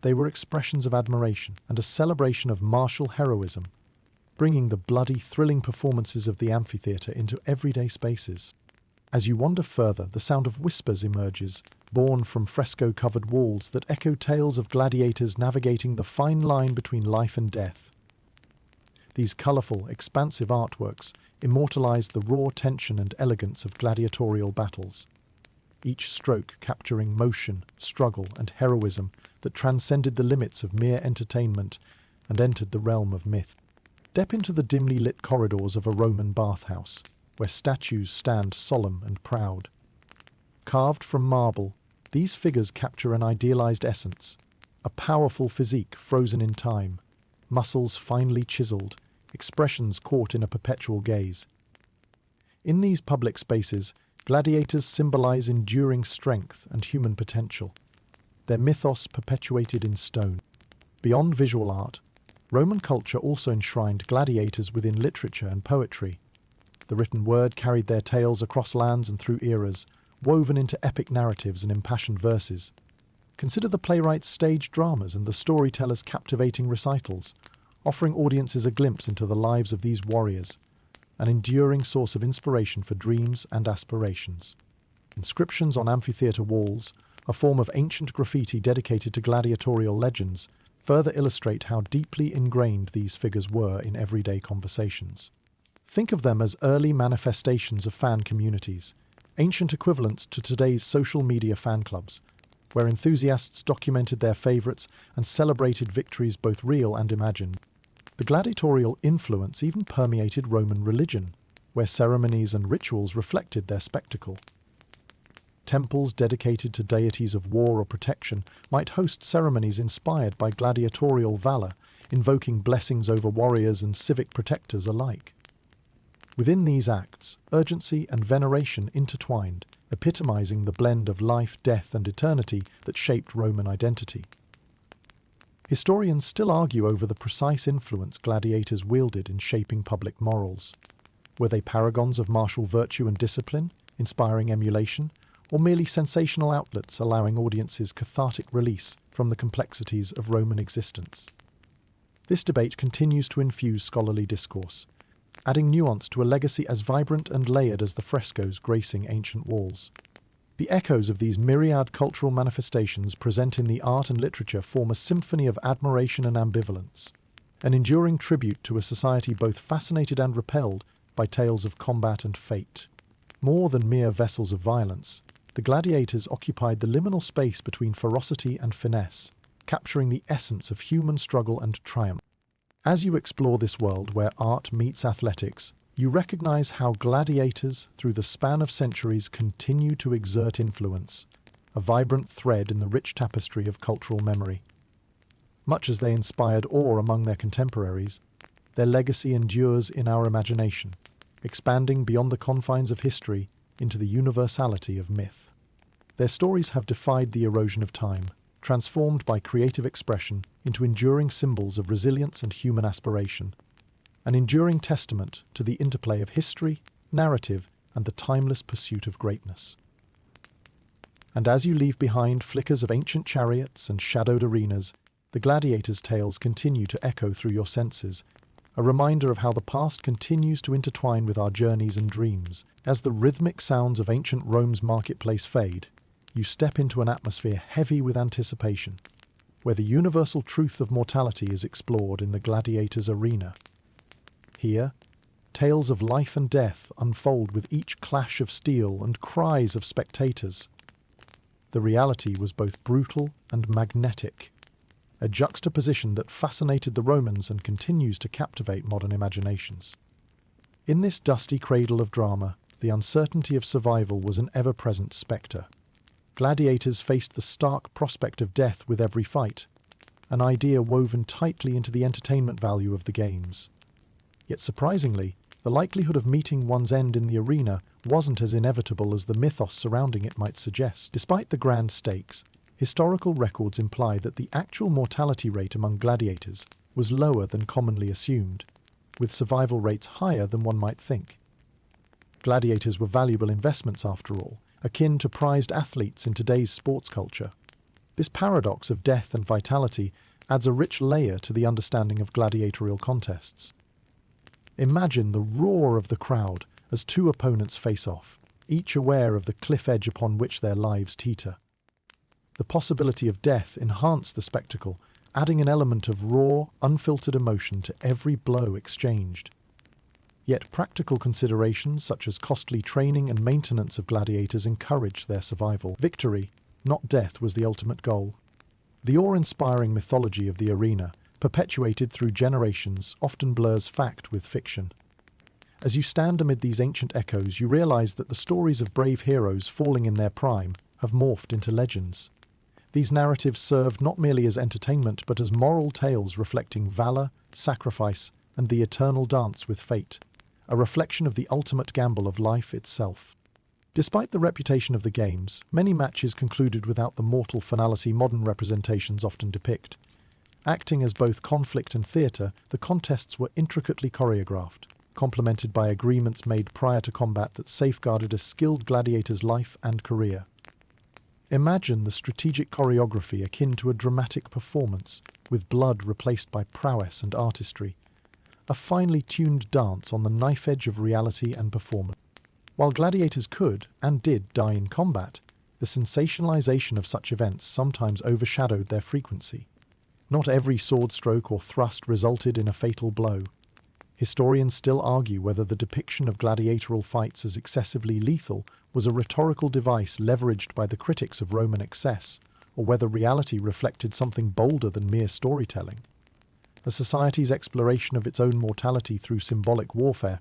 A: They were expressions of admiration and a celebration of martial heroism, bringing the bloody, thrilling performances of the amphitheatre into everyday spaces. As you wander further, the sound of whispers emerges, born from fresco-covered walls that echo tales of gladiators navigating the fine line between life and death. These colourful, expansive artworks immortalize the raw tension and elegance of gladiatorial battles, each stroke capturing motion, struggle, and heroism that transcended the limits of mere entertainment and entered the realm of myth. Step into the dimly lit corridors of a Roman bathhouse, where statues stand solemn and proud. Carved from marble, these figures capture an idealized essence, a powerful physique frozen in time, muscles finely chiseled, expressions caught in a perpetual gaze. In these public spaces, gladiators symbolize enduring strength and human potential, their mythos perpetuated in stone. Beyond visual art, Roman culture also enshrined gladiators within literature and poetry. The written word carried their tales across lands and through eras, woven into epic narratives and impassioned verses. Consider the playwright's staged dramas and the storyteller's captivating recitals, offering audiences a glimpse into the lives of these warriors, an enduring source of inspiration for dreams and aspirations. Inscriptions on amphitheatre walls, a form of ancient graffiti dedicated to gladiatorial legends, further illustrate how deeply ingrained these figures were in everyday conversations. Think of them as early manifestations of fan communities, ancient equivalents to today's social media fan clubs, where enthusiasts documented their favourites and celebrated victories both real and imagined. The gladiatorial influence even permeated Roman religion, where ceremonies and rituals reflected their spectacle. Temples dedicated to deities of war or protection might host ceremonies inspired by gladiatorial valour, invoking blessings over warriors and civic protectors alike. Within these acts, urgency and veneration intertwined, epitomizing the blend of life, death, and eternity that shaped Roman identity. Historians still argue over the precise influence gladiators wielded in shaping public morals. Were they paragons of martial virtue and discipline, inspiring emulation, or merely sensational outlets allowing audiences cathartic release from the complexities of Roman existence? This debate continues to infuse scholarly discourse, adding nuance to a legacy as vibrant and layered as the frescoes gracing ancient walls. The echoes of these myriad cultural manifestations present in the art and literature form a symphony of admiration and ambivalence, an enduring tribute to a society both fascinated and repelled by tales of combat and fate. More than mere vessels of violence, the gladiators occupied the liminal space between ferocity and finesse, capturing the essence of human struggle and triumph. As you explore this world where art meets athletics, you recognize how gladiators, through the span of centuries, continue to exert influence, a vibrant thread in the rich tapestry of cultural memory. Much as they inspired awe among their contemporaries, their legacy endures in our imagination, expanding beyond the confines of history into the universality of myth. Their stories have defied the erosion of time, transformed by creative expression into enduring symbols of resilience and human aspiration, an enduring testament to the interplay of history, narrative, and the timeless pursuit of greatness. And as you leave behind flickers of ancient chariots and shadowed arenas, the gladiators' tales continue to echo through your senses, a reminder of how the past continues to intertwine with our journeys and dreams. As the rhythmic sounds of ancient Rome's marketplace fade, you step into an atmosphere heavy with anticipation, where the universal truth of mortality is explored in the gladiators' arena. Here, tales of life and death unfold with each clash of steel and cries of spectators. The reality was both brutal and magnetic, a juxtaposition that fascinated the Romans and continues to captivate modern imaginations. In this dusty cradle of drama, the uncertainty of survival was an ever-present spectre. Gladiators faced the stark prospect of death with every fight, an idea woven tightly into the entertainment value of the games. Yet surprisingly, the likelihood of meeting one's end in the arena wasn't as inevitable as the mythos surrounding it might suggest. Despite the grand stakes, historical records imply that the actual mortality rate among gladiators was lower than commonly assumed, with survival rates higher than one might think. Gladiators were valuable investments after all, akin to prized athletes in today's sports culture. This paradox of death and vitality adds a rich layer to the understanding of gladiatorial contests. Imagine the roar of the crowd as two opponents face off, each aware of the cliff edge upon which their lives teeter. The possibility of death enhanced the spectacle, adding an element of raw, unfiltered emotion to every blow exchanged. Yet practical considerations such as costly training and maintenance of gladiators encouraged their survival. Victory, not death, was the ultimate goal. The awe-inspiring mythology of the arena, perpetuated through generations, often blurs fact with fiction. As you stand amid these ancient echoes, you realize that the stories of brave heroes falling in their prime have morphed into legends. These narratives serve not merely as entertainment, but as moral tales reflecting valor, sacrifice, and the eternal dance with fate, a reflection of the ultimate gamble of life itself. Despite the reputation of the games, many matches concluded without the mortal finality modern representations often depict. Acting as both conflict and theatre, the contests were intricately choreographed, complemented by agreements made prior to combat that safeguarded a skilled gladiator's life and career. Imagine the strategic choreography akin to a dramatic performance, with blood replaced by prowess and artistry, a finely tuned dance on the knife edge of reality and performance. While gladiators could, and did, die in combat, the sensationalization of such events sometimes overshadowed their frequency. Not every sword stroke or thrust resulted in a fatal blow. Historians still argue whether the depiction of gladiatorial fights as excessively lethal was a rhetorical device leveraged by the critics of Roman excess, or whether reality reflected something bolder than mere storytelling. A society's exploration of its own mortality through symbolic warfare.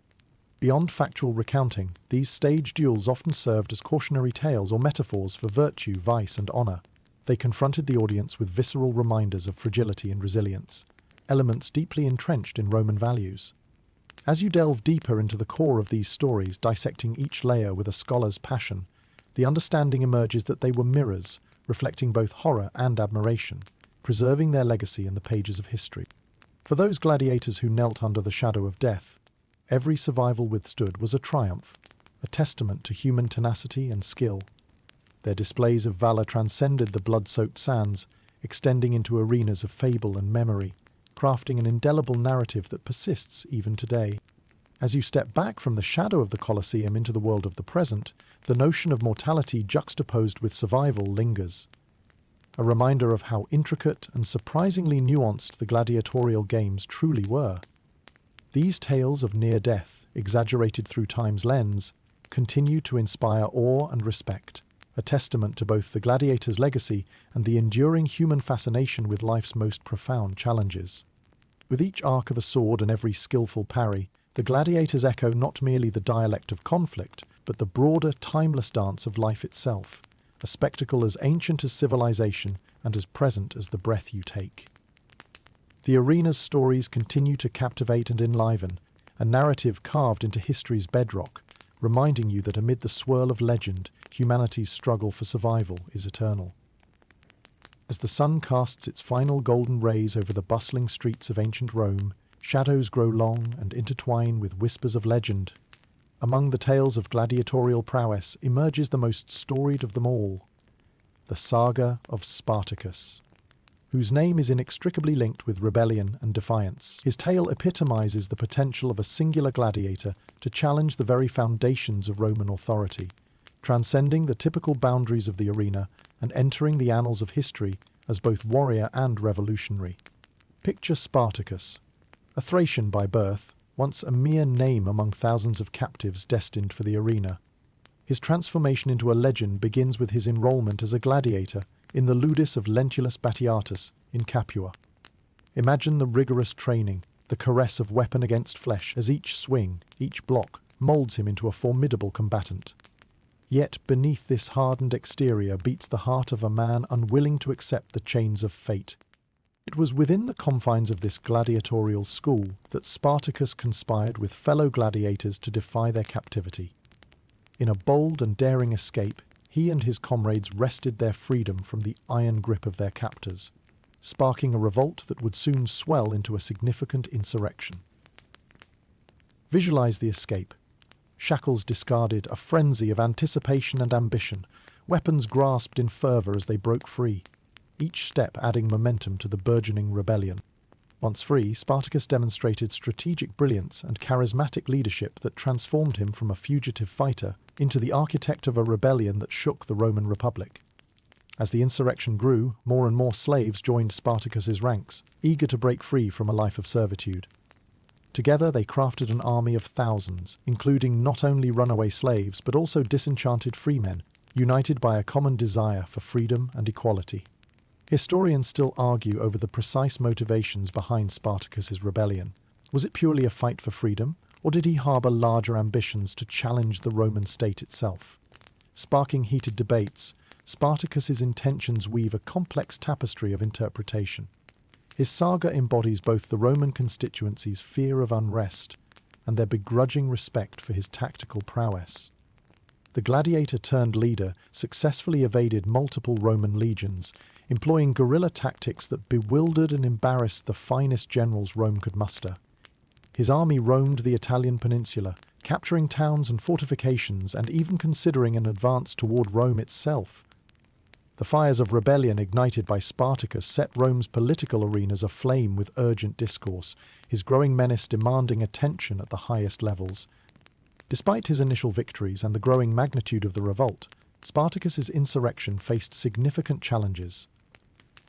A: Beyond factual recounting, these stage duels often served as cautionary tales or metaphors for virtue, vice, and honour. They confronted the audience with visceral reminders of fragility and resilience, elements deeply entrenched in Roman values. As you delve deeper into the core of these stories, dissecting each layer with a scholar's passion, the understanding emerges that they were mirrors, reflecting both horror and admiration, preserving their legacy in the pages of history. For those gladiators who knelt under the shadow of death, every survival withstood was a triumph, a testament to human tenacity and skill. Their displays of valour transcended the blood-soaked sands, extending into arenas of fable and memory, crafting an indelible narrative that persists even today. As you step back from the shadow of the Colosseum into the world of the present, the notion of mortality juxtaposed with survival lingers. A reminder of how intricate and surprisingly nuanced the gladiatorial games truly were. These tales of near death, exaggerated through time's lens, continue to inspire awe and respect, a testament to both the gladiator's legacy and the enduring human fascination with life's most profound challenges. With each arc of a sword and every skillful parry, the gladiators echo not merely the dialect of conflict, but the broader, timeless dance of life itself, a spectacle as ancient as civilization and as present as the breath you take. The arena's stories continue to captivate and enliven, a narrative carved into history's bedrock, reminding you that amid the swirl of legend, humanity's struggle for survival is eternal. As the sun casts its final golden rays over the bustling streets of ancient Rome, shadows grow long and intertwine with whispers of legend. Among the tales of gladiatorial prowess emerges the most storied of them all, the saga of Spartacus, whose name is inextricably linked with rebellion and defiance. His tale epitomizes the potential of a singular gladiator to challenge the very foundations of Roman authority, transcending the typical boundaries of the arena and entering the annals of history as both warrior and revolutionary. Picture Spartacus, a Thracian by birth, once a mere name among thousands of captives destined for the arena. His transformation into a legend begins with his enrollment as a gladiator in the ludus of Lentulus Batiatus in Capua. Imagine the rigorous training, the caress of weapon against flesh, as each swing, each block, moulds him into a formidable combatant. Yet beneath this hardened exterior beats the heart of a man unwilling to accept the chains of fate. It was within the confines of this gladiatorial school that Spartacus conspired with fellow gladiators to defy their captivity. In a bold and daring escape, he and his comrades wrested their freedom from the iron grip of their captors, sparking a revolt that would soon swell into a significant insurrection. Visualize the escape. Shackles discarded, a frenzy of anticipation and ambition, weapons grasped in fervour as they broke free, each step adding momentum to the burgeoning rebellion. Once free, Spartacus demonstrated strategic brilliance and charismatic leadership that transformed him from a fugitive fighter into the architect of a rebellion that shook the Roman Republic. As the insurrection grew, more and more slaves joined Spartacus's ranks, eager to break free from a life of servitude. Together they crafted an army of thousands, including not only runaway slaves but also disenchanted freemen, united by a common desire for freedom and equality. Historians still argue over the precise motivations behind Spartacus's rebellion. Was it purely a fight for freedom, or did he harbour larger ambitions to challenge the Roman state itself? Sparking heated debates, Spartacus's intentions weave a complex tapestry of interpretation. His saga embodies both the Roman constituency's fear of unrest and their begrudging respect for his tactical prowess. The gladiator-turned-leader successfully evaded multiple Roman legions, employing guerrilla tactics that bewildered and embarrassed the finest generals Rome could muster. His army roamed the Italian peninsula, capturing towns and fortifications and even considering an advance toward Rome itself. The fires of rebellion ignited by Spartacus set Rome's political arenas aflame with urgent discourse, his growing menace demanding attention at the highest levels. Despite his initial victories and the growing magnitude of the revolt, Spartacus's insurrection faced significant challenges.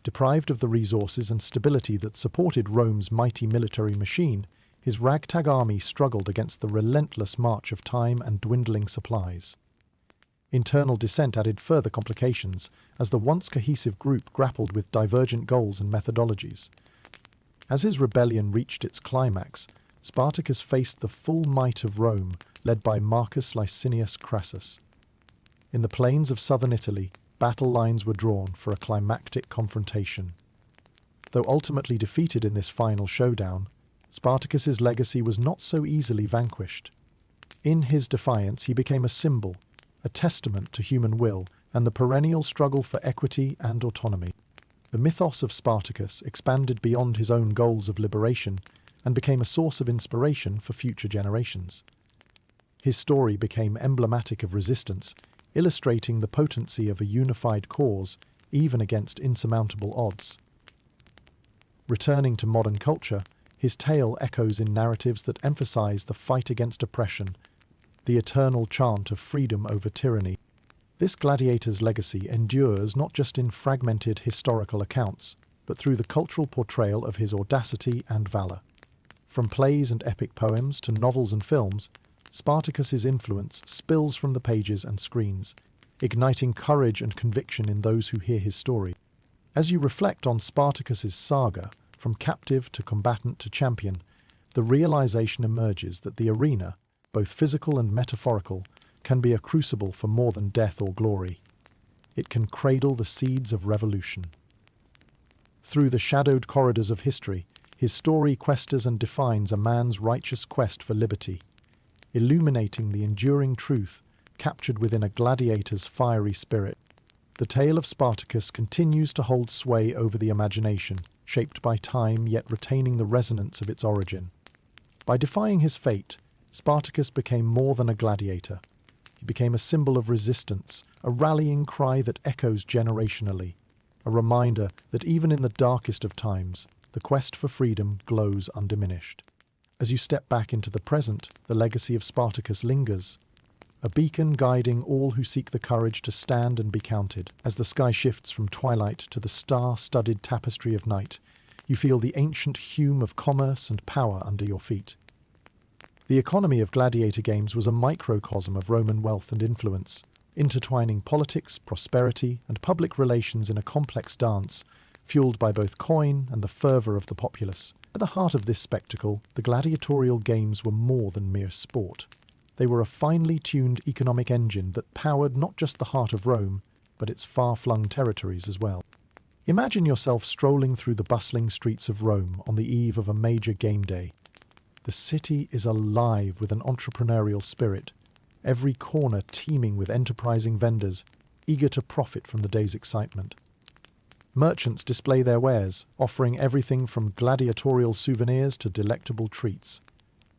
A: Deprived of the resources and stability that supported Rome's mighty military machine, his ragtag army struggled against the relentless march of time and dwindling supplies. Internal dissent added further complications as the once cohesive group grappled with divergent goals and methodologies. As his rebellion reached its climax, Spartacus faced the full might of Rome, led by Marcus Licinius Crassus. In the plains of southern Italy, battle lines were drawn for a climactic confrontation. Though ultimately defeated in this final showdown, Spartacus's legacy was not so easily vanquished. In his defiance, he became a symbol, a testament to human will and the perennial struggle for equity and autonomy. The mythos of Spartacus expanded beyond his own goals of liberation and became a source of inspiration for future generations. His story became emblematic of resistance, illustrating the potency of a unified cause, even against insurmountable odds. Returning to modern culture, his tale echoes in narratives that emphasize the fight against oppression, the eternal chant of freedom over tyranny. This gladiator's legacy endures not just in fragmented historical accounts, but through the cultural portrayal of his audacity and valor. From plays and epic poems to novels and films, Spartacus's influence spills from the pages and screens, igniting courage and conviction in those who hear his story. As you reflect on Spartacus's saga, from captive to combatant to champion, the realization emerges that the arena, both physical and metaphorical, can be a crucible for more than death or glory. It can cradle the seeds of revolution. Through the shadowed corridors of history, his story quests and defines a man's righteous quest for liberty, illuminating the enduring truth captured within a gladiator's fiery spirit. The tale of Spartacus continues to hold sway over the imagination, shaped by time yet retaining the resonance of its origin. By defying his fate, Spartacus became more than a gladiator. He became a symbol of resistance, a rallying cry that echoes generationally, a reminder that even in the darkest of times, the quest for freedom glows undiminished. As you step back into the present, the legacy of Spartacus lingers, a beacon guiding all who seek the courage to stand and be counted. As the sky shifts from twilight to the star-studded tapestry of night, you feel the ancient hum of commerce and power under your feet. The economy of gladiator games was a microcosm of Roman wealth and influence, intertwining politics, prosperity, and public relations in a complex dance, fueled by both coin and the fervour of the populace. At the heart of this spectacle, the gladiatorial games were more than mere sport. They were a finely tuned economic engine that powered not just the heart of Rome, but its far-flung territories as well. Imagine yourself strolling through the bustling streets of Rome on the eve of a major game day. The city is alive with an entrepreneurial spirit, every corner teeming with enterprising vendors, eager to profit from the day's excitement. Merchants display their wares, offering everything from gladiatorial souvenirs to delectable treats.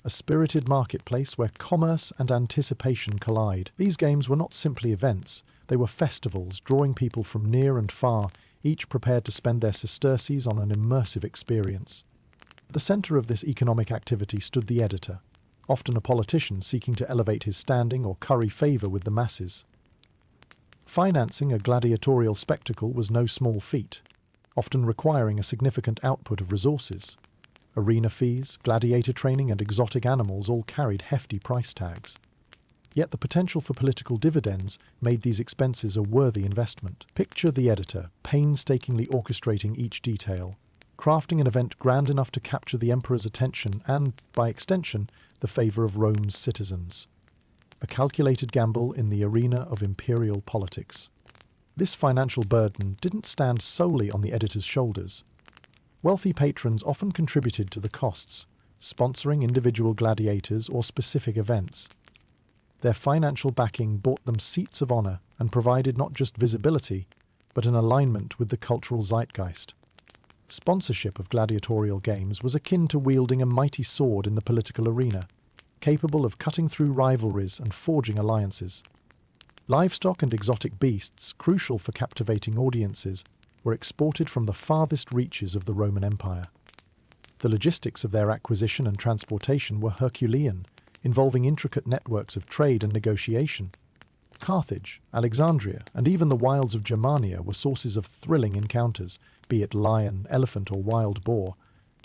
A: A spirited marketplace where commerce and anticipation collide. These games were not simply events, they were festivals, drawing people from near and far, each prepared to spend their sesterces on an immersive experience. At the centre of this economic activity stood the editor, often a politician seeking to elevate his standing or curry favour with the masses. Financing a gladiatorial spectacle was no small feat, often requiring a significant output of resources. Arena fees, gladiator training and exotic animals all carried hefty price tags. Yet the potential for political dividends made these expenses a worthy investment. Picture the editor, painstakingly orchestrating each detail, crafting an event grand enough to capture the emperor's attention and, by extension, the favour of Rome's citizens. A calculated gamble in the arena of imperial politics. This financial burden didn't stand solely on the editor's shoulders. Wealthy patrons often contributed to the costs, sponsoring individual gladiators or specific events. Their financial backing bought them seats of honour and provided not just visibility, but an alignment with the cultural zeitgeist. Sponsorship of gladiatorial games was akin to wielding a mighty sword in the political arena, capable of cutting through rivalries and forging alliances. Livestock and exotic beasts, crucial for captivating audiences, were exported from the farthest reaches of the Roman Empire. The logistics of their acquisition and transportation were Herculean, involving intricate networks of trade and negotiation. Carthage, Alexandria, and even the wilds of Germania were sources of thrilling encounters, be it lion, elephant, or wild boar,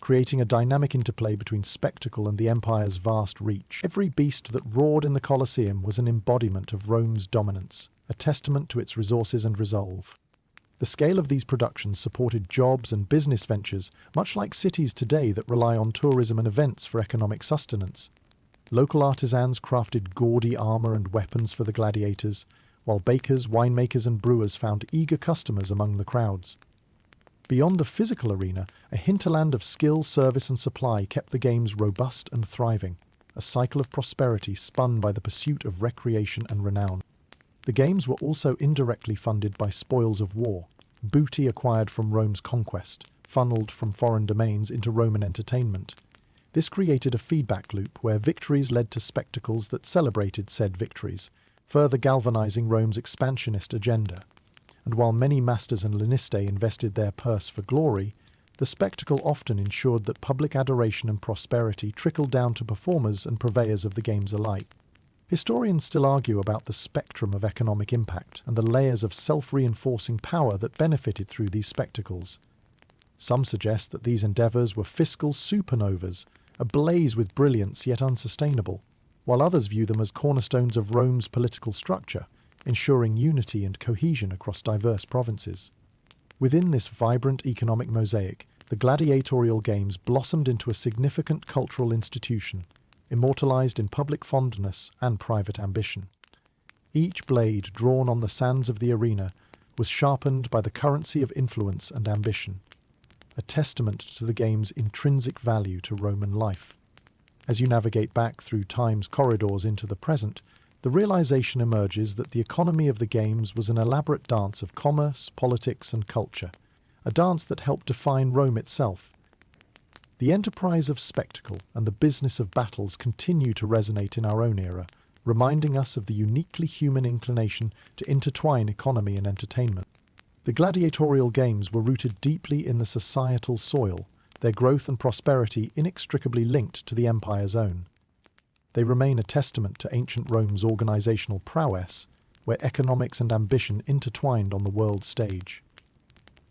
A: creating a dynamic interplay between spectacle and the empire's vast reach. Every beast that roared in the Colosseum was an embodiment of Rome's dominance, a testament to its resources and resolve. The scale of these productions supported jobs and business ventures, much like cities today that rely on tourism and events for economic sustenance. Local artisans crafted gaudy armor and weapons for the gladiators, while bakers, winemakers, and brewers found eager customers among the crowds. Beyond the physical arena, a hinterland of skill, service, and supply kept the games robust and thriving, a cycle of prosperity spun by the pursuit of recreation and renown. The games were also indirectly funded by spoils of war, booty acquired from Rome's conquest, funneled from foreign domains into Roman entertainment. This created a feedback loop where victories led to spectacles that celebrated said victories, further galvanizing Rome's expansionist agenda. And while many masters and lanistae invested their purse for glory, the spectacle often ensured that public adoration and prosperity trickled down to performers and purveyors of the games alike. Historians still argue about the spectrum of economic impact and the layers of self-reinforcing power that benefited through these spectacles. Some suggest that these endeavours were fiscal supernovas, ablaze with brilliance yet unsustainable, while others view them as cornerstones of Rome's political structure, ensuring unity and cohesion across diverse provinces. Within this vibrant economic mosaic, the gladiatorial games blossomed into a significant cultural institution, immortalized in public fondness and private ambition. Each blade drawn on the sands of the arena was sharpened by the currency of influence and ambition, a testament to the game's intrinsic value to Roman life. As you navigate back through time's corridors into the present, the realization emerges that the economy of the games was an elaborate dance of commerce, politics, and culture, a dance that helped define Rome itself. The enterprise of spectacle and the business of battles continue to resonate in our own era, reminding us of the uniquely human inclination to intertwine economy and entertainment. The gladiatorial games were rooted deeply in the societal soil, their growth and prosperity inextricably linked to the empire's own. They remain a testament to ancient Rome's organizational prowess, where economics and ambition intertwined on the world stage.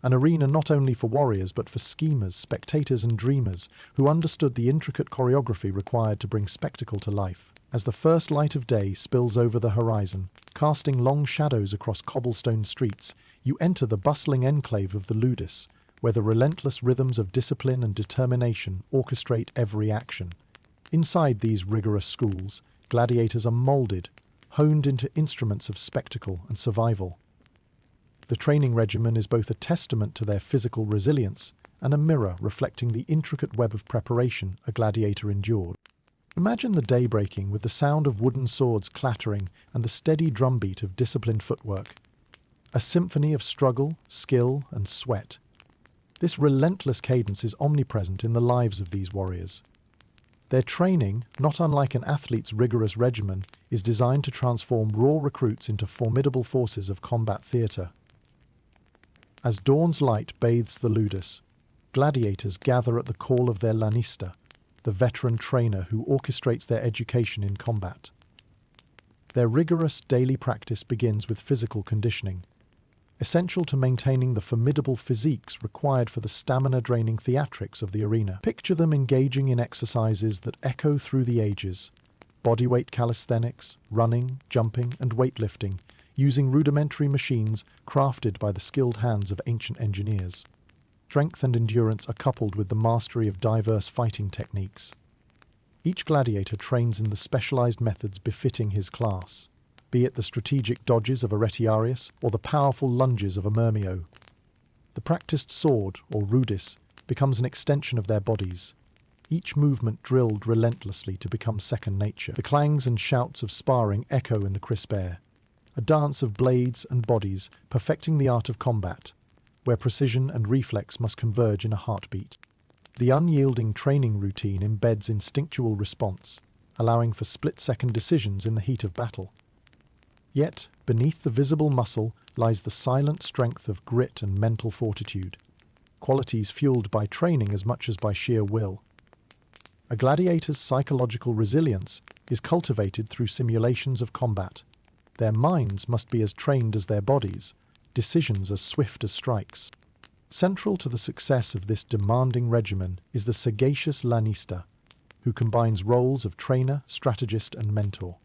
A: An arena not only for warriors but for schemers, spectators and dreamers who understood the intricate choreography required to bring spectacle to life. As the first light of day spills over the horizon, casting long shadows across cobblestone streets, you enter the bustling enclave of the ludus, where the relentless rhythms of discipline and determination orchestrate every action. Inside these rigorous schools, gladiators are molded, honed into instruments of spectacle and survival. The training regimen is both a testament to their physical resilience and a mirror reflecting the intricate web of preparation a gladiator endured. Imagine the day breaking with the sound of wooden swords clattering and the steady drumbeat of disciplined footwork. A symphony of struggle, skill, and sweat. This relentless cadence is omnipresent in the lives of these warriors. Their training, not unlike an athlete's rigorous regimen, is designed to transform raw recruits into formidable forces of combat theatre. As dawn's light bathes the ludus, gladiators gather at the call of their lanista, the veteran trainer who orchestrates their education in combat. Their rigorous daily practice begins with physical conditioning, essential to maintaining the formidable physiques required for the stamina-draining theatrics of the arena. Picture them engaging in exercises that echo through the ages: bodyweight calisthenics, running, jumping, and weightlifting, using rudimentary machines crafted by the skilled hands of ancient engineers. Strength and endurance are coupled with the mastery of diverse fighting techniques. Each gladiator trains in the specialized methods befitting his class, be it the strategic dodges of a retiarius or the powerful lunges of a myrmio. The practiced sword, or rudis, becomes an extension of their bodies, each movement drilled relentlessly to become second nature. The clangs and shouts of sparring echo in the crisp air, a dance of blades and bodies perfecting the art of combat, where precision and reflex must converge in a heartbeat. The unyielding training routine embeds instinctual response, allowing for split-second decisions in the heat of battle. Yet, beneath the visible muscle lies the silent strength of grit and mental fortitude, qualities fueled by training as much as by sheer will. A gladiator's psychological resilience is cultivated through simulations of combat. Their minds must be as trained as their bodies, decisions as swift as strikes. Central to the success of this demanding regimen is the sagacious lanista, who combines roles of trainer, strategist, and mentor.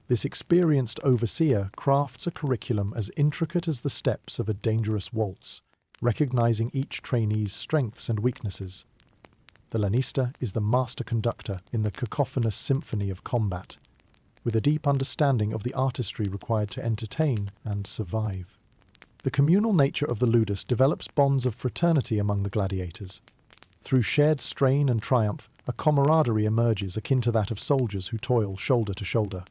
A: This experienced overseer crafts a curriculum as intricate as the steps of a dangerous waltz, recognizing each trainee's strengths and weaknesses. The lanista is the master conductor in the cacophonous symphony of combat, with a deep understanding of the artistry required to entertain and survive. The communal nature of the ludus develops bonds of fraternity among the gladiators. Through shared strain and triumph, a camaraderie emerges akin to that of soldiers who toil shoulder to shoulder.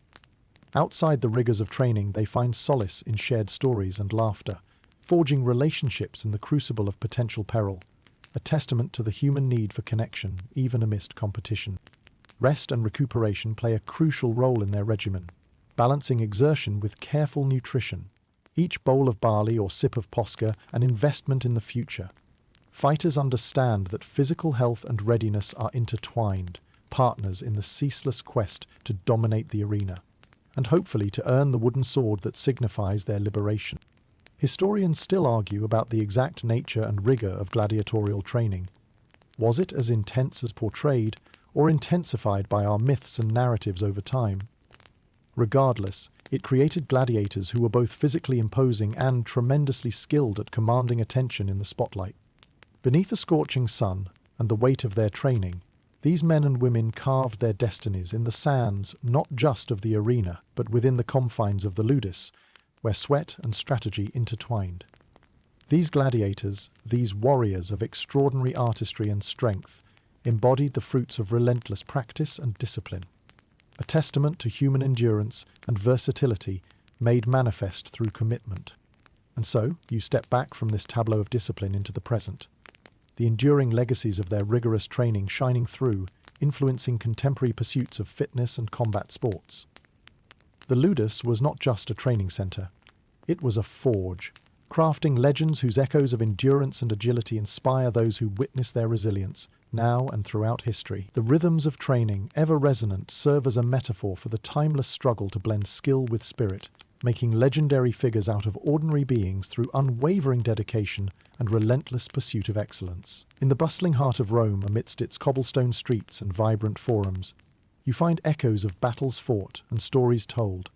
A: Outside the rigors of training, they find solace in shared stories and laughter, forging relationships in the crucible of potential peril, a testament to the human need for connection, even amidst competition. Rest and recuperation play a crucial role in their regimen, balancing exertion with careful nutrition. Each bowl of barley or sip of posca an investment in the future. Fighters understand that physical health and readiness are intertwined, partners in the ceaseless quest to dominate the arena, and hopefully to earn the wooden sword that signifies their liberation. Historians still argue about the exact nature and rigor of gladiatorial training. Was it as intense as portrayed, or intensified by our myths and narratives over time? Regardless, it created gladiators who were both physically imposing and tremendously skilled at commanding attention in the spotlight. Beneath the scorching sun and the weight of their training, these men and women carved their destinies in the sands not just of the arena, but within the confines of the ludus, where sweat and strategy intertwined. These gladiators, these warriors of extraordinary artistry and strength, embodied the fruits of relentless practice and discipline, a testament to human endurance and versatility made manifest through commitment. And so, you step back from this tableau of discipline into the present, the enduring legacies of their rigorous training shining through, influencing contemporary pursuits of fitness and combat sports. The ludus was not just a training center, it was a forge, crafting legends whose echoes of endurance and agility inspire those who witness their resilience, now and throughout history. The rhythms of training, ever resonant, serve as a metaphor for the timeless struggle to blend skill with spirit, making legendary figures out of ordinary beings through unwavering dedication and relentless pursuit of excellence. In the bustling heart of Rome, amidst its cobblestone streets and vibrant forums, you find echoes of battles fought and stories told,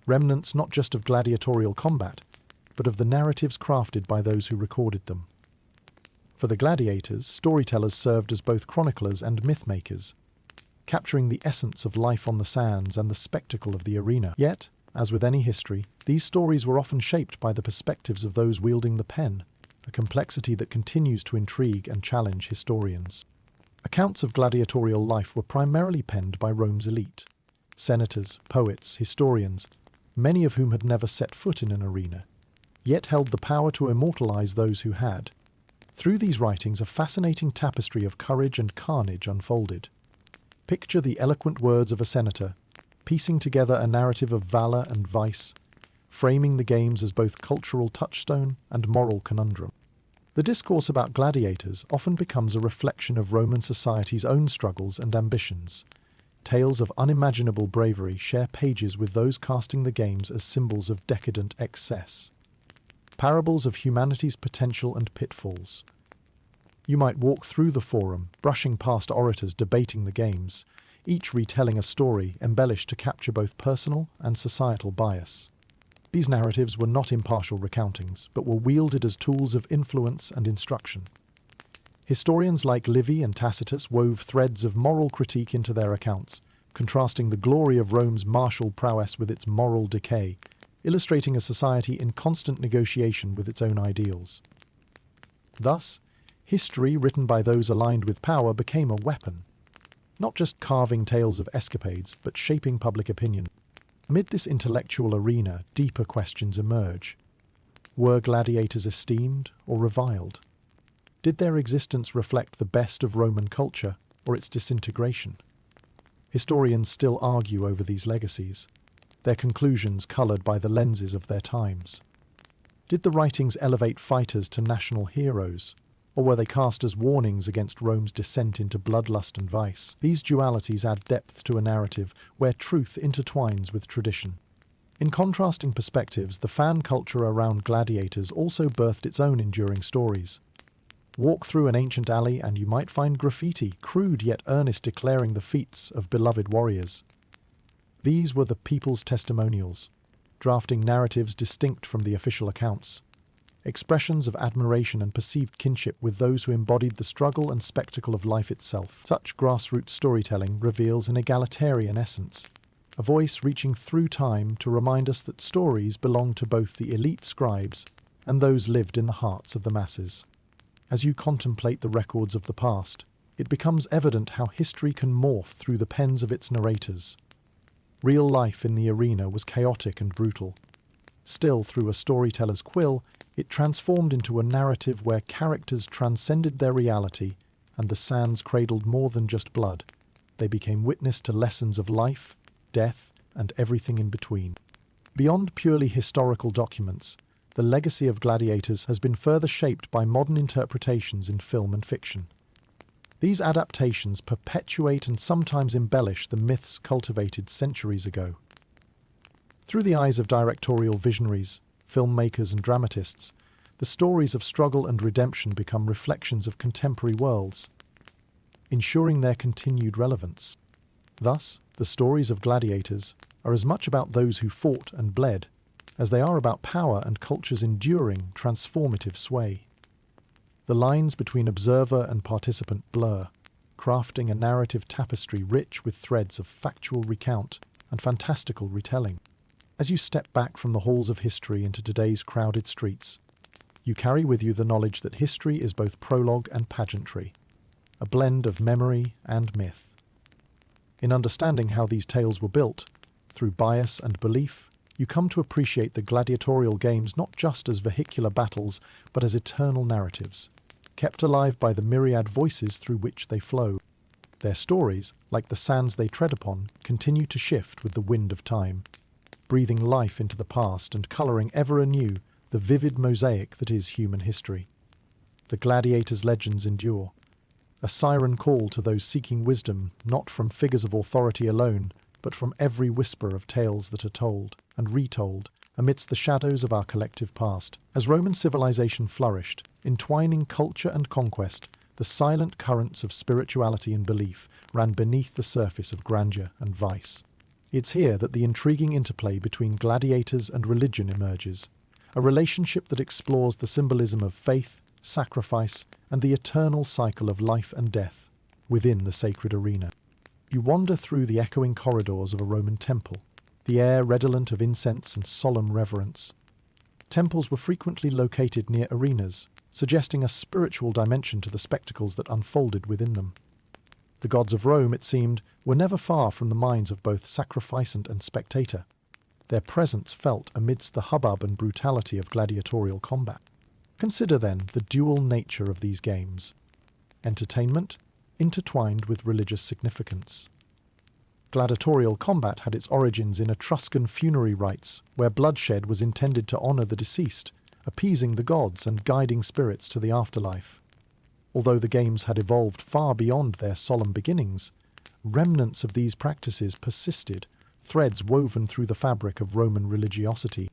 A: remnants not just of gladiatorial combat, but of the narratives crafted by those who recorded them. For the gladiators, storytellers served as both chroniclers and myth-makers, capturing the essence of life on the sands and the spectacle of the arena. Yet, as with any history, these stories were often shaped by the perspectives of those wielding the pen, a complexity that continues to intrigue and challenge historians. Accounts of gladiatorial life were primarily penned by Rome's elite, senators, poets, historians, many of whom had never set foot in an arena, yet held the power to immortalize those who had. Through these writings, a fascinating tapestry of courage and carnage unfolded. Picture the eloquent words of a senator, piecing together a narrative of valor and vice, framing the games as both cultural touchstone and moral conundrum. The discourse about gladiators often becomes a reflection of Roman society's own struggles and ambitions. Tales of unimaginable bravery share pages with those casting the games as symbols of decadent excess. Parables of humanity's potential and pitfalls. You might walk through the forum, brushing past orators debating the games, each retelling a story embellished to capture both personal and societal bias. These narratives were not impartial recountings, but were wielded as tools of influence and instruction. Historians like Livy and Tacitus wove threads of moral critique into their accounts, contrasting the glory of Rome's martial prowess with its moral decay, illustrating a society in constant negotiation with its own ideals. Thus, history written by those aligned with power became a weapon, not just carving tales of escapades, but shaping public opinion. Amid this intellectual arena, deeper questions emerge. Were gladiators esteemed or reviled? Did their existence reflect the best of Roman culture or its disintegration? Historians still argue over these legacies, their conclusions coloured by the lenses of their times. Did the writings elevate fighters to national heroes, or were they cast as warnings against Rome's descent into bloodlust and vice? These dualities add depth to a narrative where truth intertwines with tradition. In contrasting perspectives, the fan culture around gladiators also birthed its own enduring stories. Walk through an ancient alley and you might find graffiti, crude yet earnest, declaring the feats of beloved warriors. These were the people's testimonials, drafting narratives distinct from the official accounts, expressions of admiration and perceived kinship with those who embodied the struggle and spectacle of life itself. Such grassroots storytelling reveals an egalitarian essence, a voice reaching through time to remind us that stories belong to both the elite scribes and those lived in the hearts of the masses. As you contemplate the records of the past, it becomes evident how history can morph through the pens of its narrators. Real life in the arena was chaotic and brutal. Still, through a storyteller's quill, it transformed into a narrative where characters transcended their reality and the sands cradled more than just blood. They became witness to lessons of life, death, and everything in between. Beyond purely historical documents, the legacy of Gladiators has been further shaped by modern interpretations in film and fiction. These adaptations perpetuate and sometimes embellish the myths cultivated centuries ago. Through the eyes of directorial visionaries, filmmakers and dramatists, the stories of struggle and redemption become reflections of contemporary worlds, ensuring their continued relevance. Thus, the stories of gladiators are as much about those who fought and bled as they are about power and culture's enduring, transformative sway. The lines between observer and participant blur, crafting a narrative tapestry rich with threads of factual recount and fantastical retelling. As you step back from the halls of history into today's crowded streets, you carry with you the knowledge that history is both prologue and pageantry, a blend of memory and myth. In understanding how these tales were built, through bias and belief, you come to appreciate the gladiatorial games not just as vehicular battles, but as eternal narratives, kept alive by the myriad voices through which they flow. Their stories, like the sands they tread upon, continue to shift with the wind of time, breathing life into the past and colouring ever anew the vivid mosaic that is human history. The gladiators' legends endure, a siren call to those seeking wisdom not from figures of authority alone, but from every whisper of tales that are told and retold amidst the shadows of our collective past. As Roman civilization flourished, entwining culture and conquest, the silent currents of spirituality and belief ran beneath the surface of grandeur and vice. It's here that the intriguing interplay between gladiators and religion emerges, a relationship that explores the symbolism of faith, sacrifice, and the eternal cycle of life and death within the sacred arena. You wander through the echoing corridors of a Roman temple, the air redolent of incense and solemn reverence. Temples were frequently located near arenas, suggesting a spiritual dimension to the spectacles that unfolded within them. The gods of Rome, it seemed, were never far from the minds of both sacrificant and spectator, their presence felt amidst the hubbub and brutality of gladiatorial combat. Consider then the dual nature of these games: entertainment intertwined with religious significance. Gladiatorial combat had its origins in Etruscan funerary rites, where bloodshed was intended to honour the deceased, appeasing the gods and guiding spirits to the afterlife. Although the games had evolved far beyond their solemn beginnings, remnants of these practices persisted, threads woven through the fabric of Roman religiosity.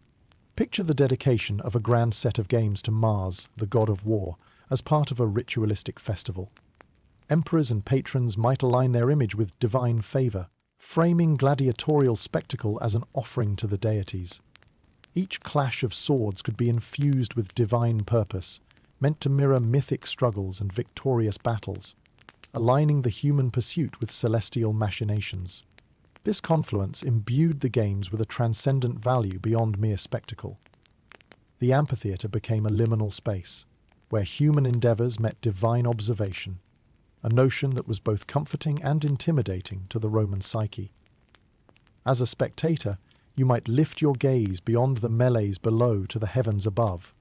A: Picture the dedication of a grand set of games to Mars, the god of war, as part of a ritualistic festival. Emperors and patrons might align their image with divine favour, framing gladiatorial spectacle as an offering to the deities. Each clash of swords could be infused with divine purpose, meant to mirror mythic struggles and victorious battles, aligning the human pursuit with celestial machinations. This confluence imbued the games with a transcendent value beyond mere spectacle. The amphitheatre became a liminal space, where human endeavours met divine observation, a notion that was both comforting and intimidating to the Roman psyche. As a spectator, you might lift your gaze beyond the melees below to the heavens above,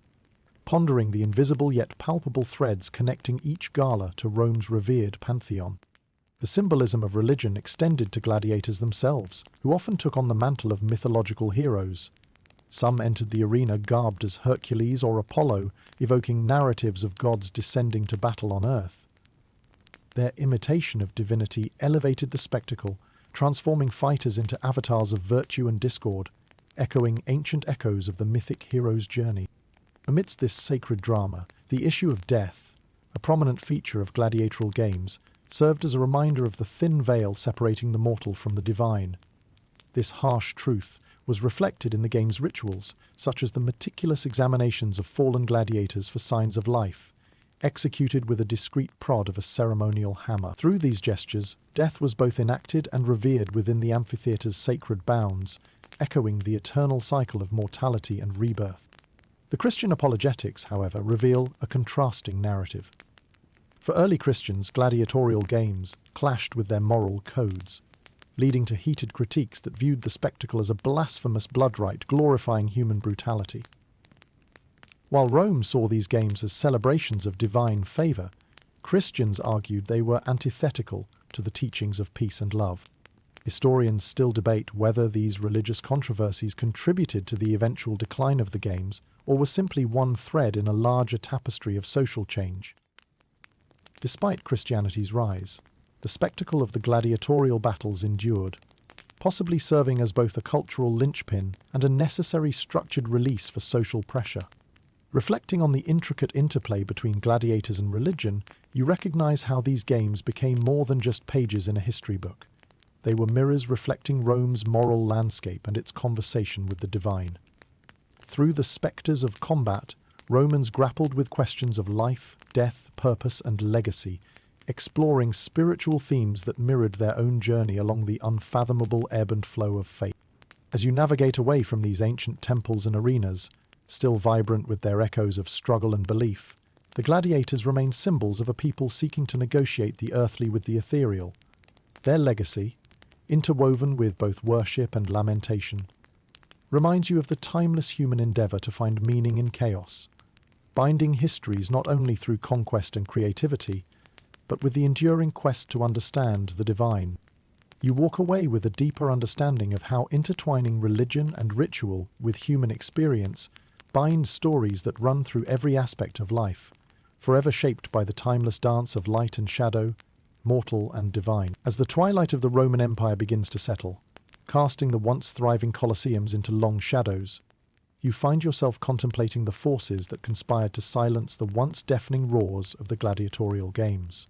A: pondering the invisible yet palpable threads connecting each gala to Rome's revered pantheon. The symbolism of religion extended to gladiators themselves, who often took on the mantle of mythological heroes. Some entered the arena garbed as Hercules or Apollo, evoking narratives of gods descending to battle on earth. Their imitation of divinity elevated the spectacle, transforming fighters into avatars of virtue and discord, echoing ancient echoes of the mythic hero's journey. Amidst this sacred drama, the issue of death, a prominent feature of gladiatorial games, served as a reminder of the thin veil separating the mortal from the divine. This harsh truth was reflected in the game's rituals, such as the meticulous examinations of fallen gladiators for signs of life, executed with a discreet prod of a ceremonial hammer. Through these gestures, death was both enacted and revered within the amphitheater's sacred bounds, echoing the eternal cycle of mortality and rebirth. The Christian apologetics, however, reveal a contrasting narrative. For early Christians, gladiatorial games clashed with their moral codes, leading to heated critiques that viewed the spectacle as a blasphemous blood rite glorifying human brutality. While Rome saw these games as celebrations of divine favour, Christians argued they were antithetical to the teachings of peace and love. Historians still debate whether these religious controversies contributed to the eventual decline of the games or were simply one thread in a larger tapestry of social change. Despite Christianity's rise, the spectacle of the gladiatorial battles endured, possibly serving as both a cultural linchpin and a necessary structured release for social pressure. Reflecting on the intricate interplay between gladiators and religion, you recognize how these games became more than just pages in a history book. They were mirrors reflecting Rome's moral landscape and its conversation with the divine. Through the spectres of combat, Romans grappled with questions of life, death, purpose, and legacy, exploring spiritual themes that mirrored their own journey along the unfathomable ebb and flow of fate. As you navigate away from these ancient temples and arenas, still vibrant with their echoes of struggle and belief, the gladiators remain symbols of a people seeking to negotiate the earthly with the ethereal. Their legacy, interwoven with both worship and lamentation, reminds you of the timeless human endeavour to find meaning in chaos, binding histories not only through conquest and creativity, but with the enduring quest to understand the divine. You walk away with a deeper understanding of how intertwining religion and ritual with human experience binds stories that run through every aspect of life, forever shaped by the timeless dance of light and shadow, mortal and divine. As the twilight of the Roman Empire begins to settle, casting the once thriving Colosseums into long shadows, you find yourself contemplating the forces that conspired to silence the once deafening roars of the gladiatorial games.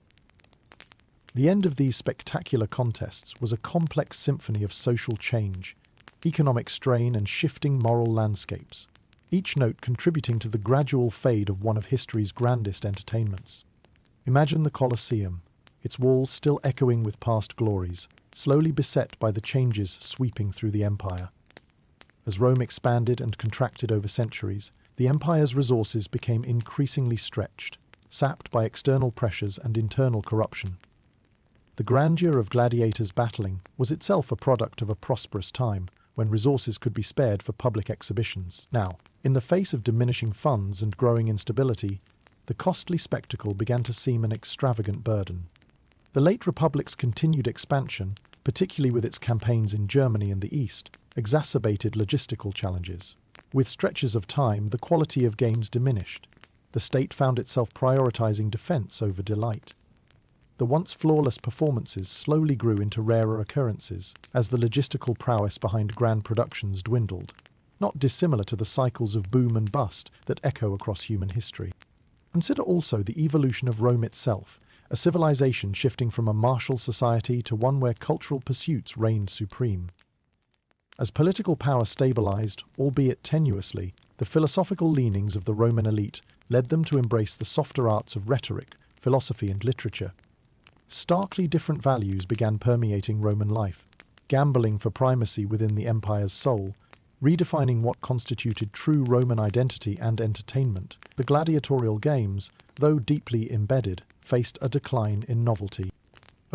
A: The end of these spectacular contests was a complex symphony of social change, economic strain, and shifting moral landscapes, each note contributing to the gradual fade of one of history's grandest entertainments. Imagine the Colosseum, its walls still echoing with past glories, slowly beset by the changes sweeping through the empire. As Rome expanded and contracted over centuries, the empire's resources became increasingly stretched, sapped by external pressures and internal corruption. The grandeur of gladiators battling was itself a product of a prosperous time, when resources could be spared for public exhibitions. Now, in the face of diminishing funds and growing instability, the costly spectacle began to seem an extravagant burden. The late Republic's continued expansion, particularly with its campaigns in Germany and the East, exacerbated logistical challenges. With stretches of time, the quality of games diminished. The state found itself prioritizing defense over delight. The once flawless performances slowly grew into rarer occurrences as the logistical prowess behind grand productions dwindled, not dissimilar to the cycles of boom and bust that echo across human history. Consider also the evolution of Rome itself, a civilization shifting from a martial society to one where cultural pursuits reigned supreme. As political power stabilized, albeit tenuously, the philosophical leanings of the Roman elite led them to embrace the softer arts of rhetoric, philosophy, and literature. Starkly different values began permeating Roman life, gambling for primacy within the empire's soul, redefining what constituted true Roman identity and entertainment. The gladiatorial games, though deeply embedded, faced a decline in novelty.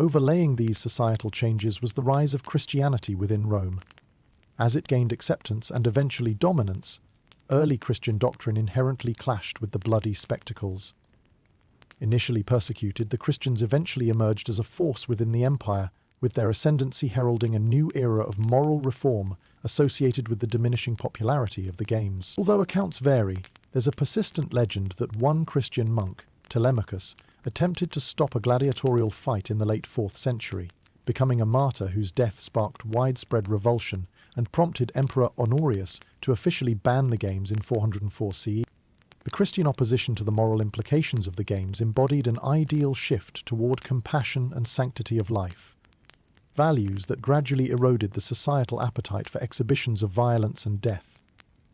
A: Overlaying these societal changes was the rise of Christianity within Rome. As it gained acceptance and eventually dominance, early Christian doctrine inherently clashed with the bloody spectacles. Initially persecuted, the Christians eventually emerged as a force within the empire, with their ascendancy heralding a new era of moral reform associated with the diminishing popularity of the games. Although accounts vary, there's a persistent legend that one Christian monk, Telemachus, attempted to stop a gladiatorial fight in the late 4th century, becoming a martyr whose death sparked widespread revulsion and prompted Emperor Honorius to officially ban the games in 404 CE. The Christian opposition to the moral implications of the games embodied an ideal shift toward compassion and sanctity of life. values that gradually eroded the societal appetite for exhibitions of violence and death.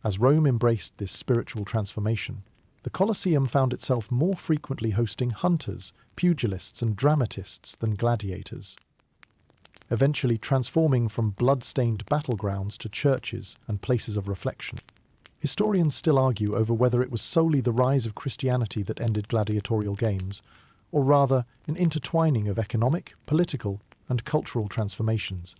A: As Rome embraced this spiritual transformation, the Colosseum found itself more frequently hosting hunters, pugilists, and dramatists than gladiators, eventually transforming from blood-stained battlegrounds to churches and places of reflection. Historians still argue over whether it was solely the rise of Christianity that ended gladiatorial games, or rather an intertwining of economic, political, and cultural transformations.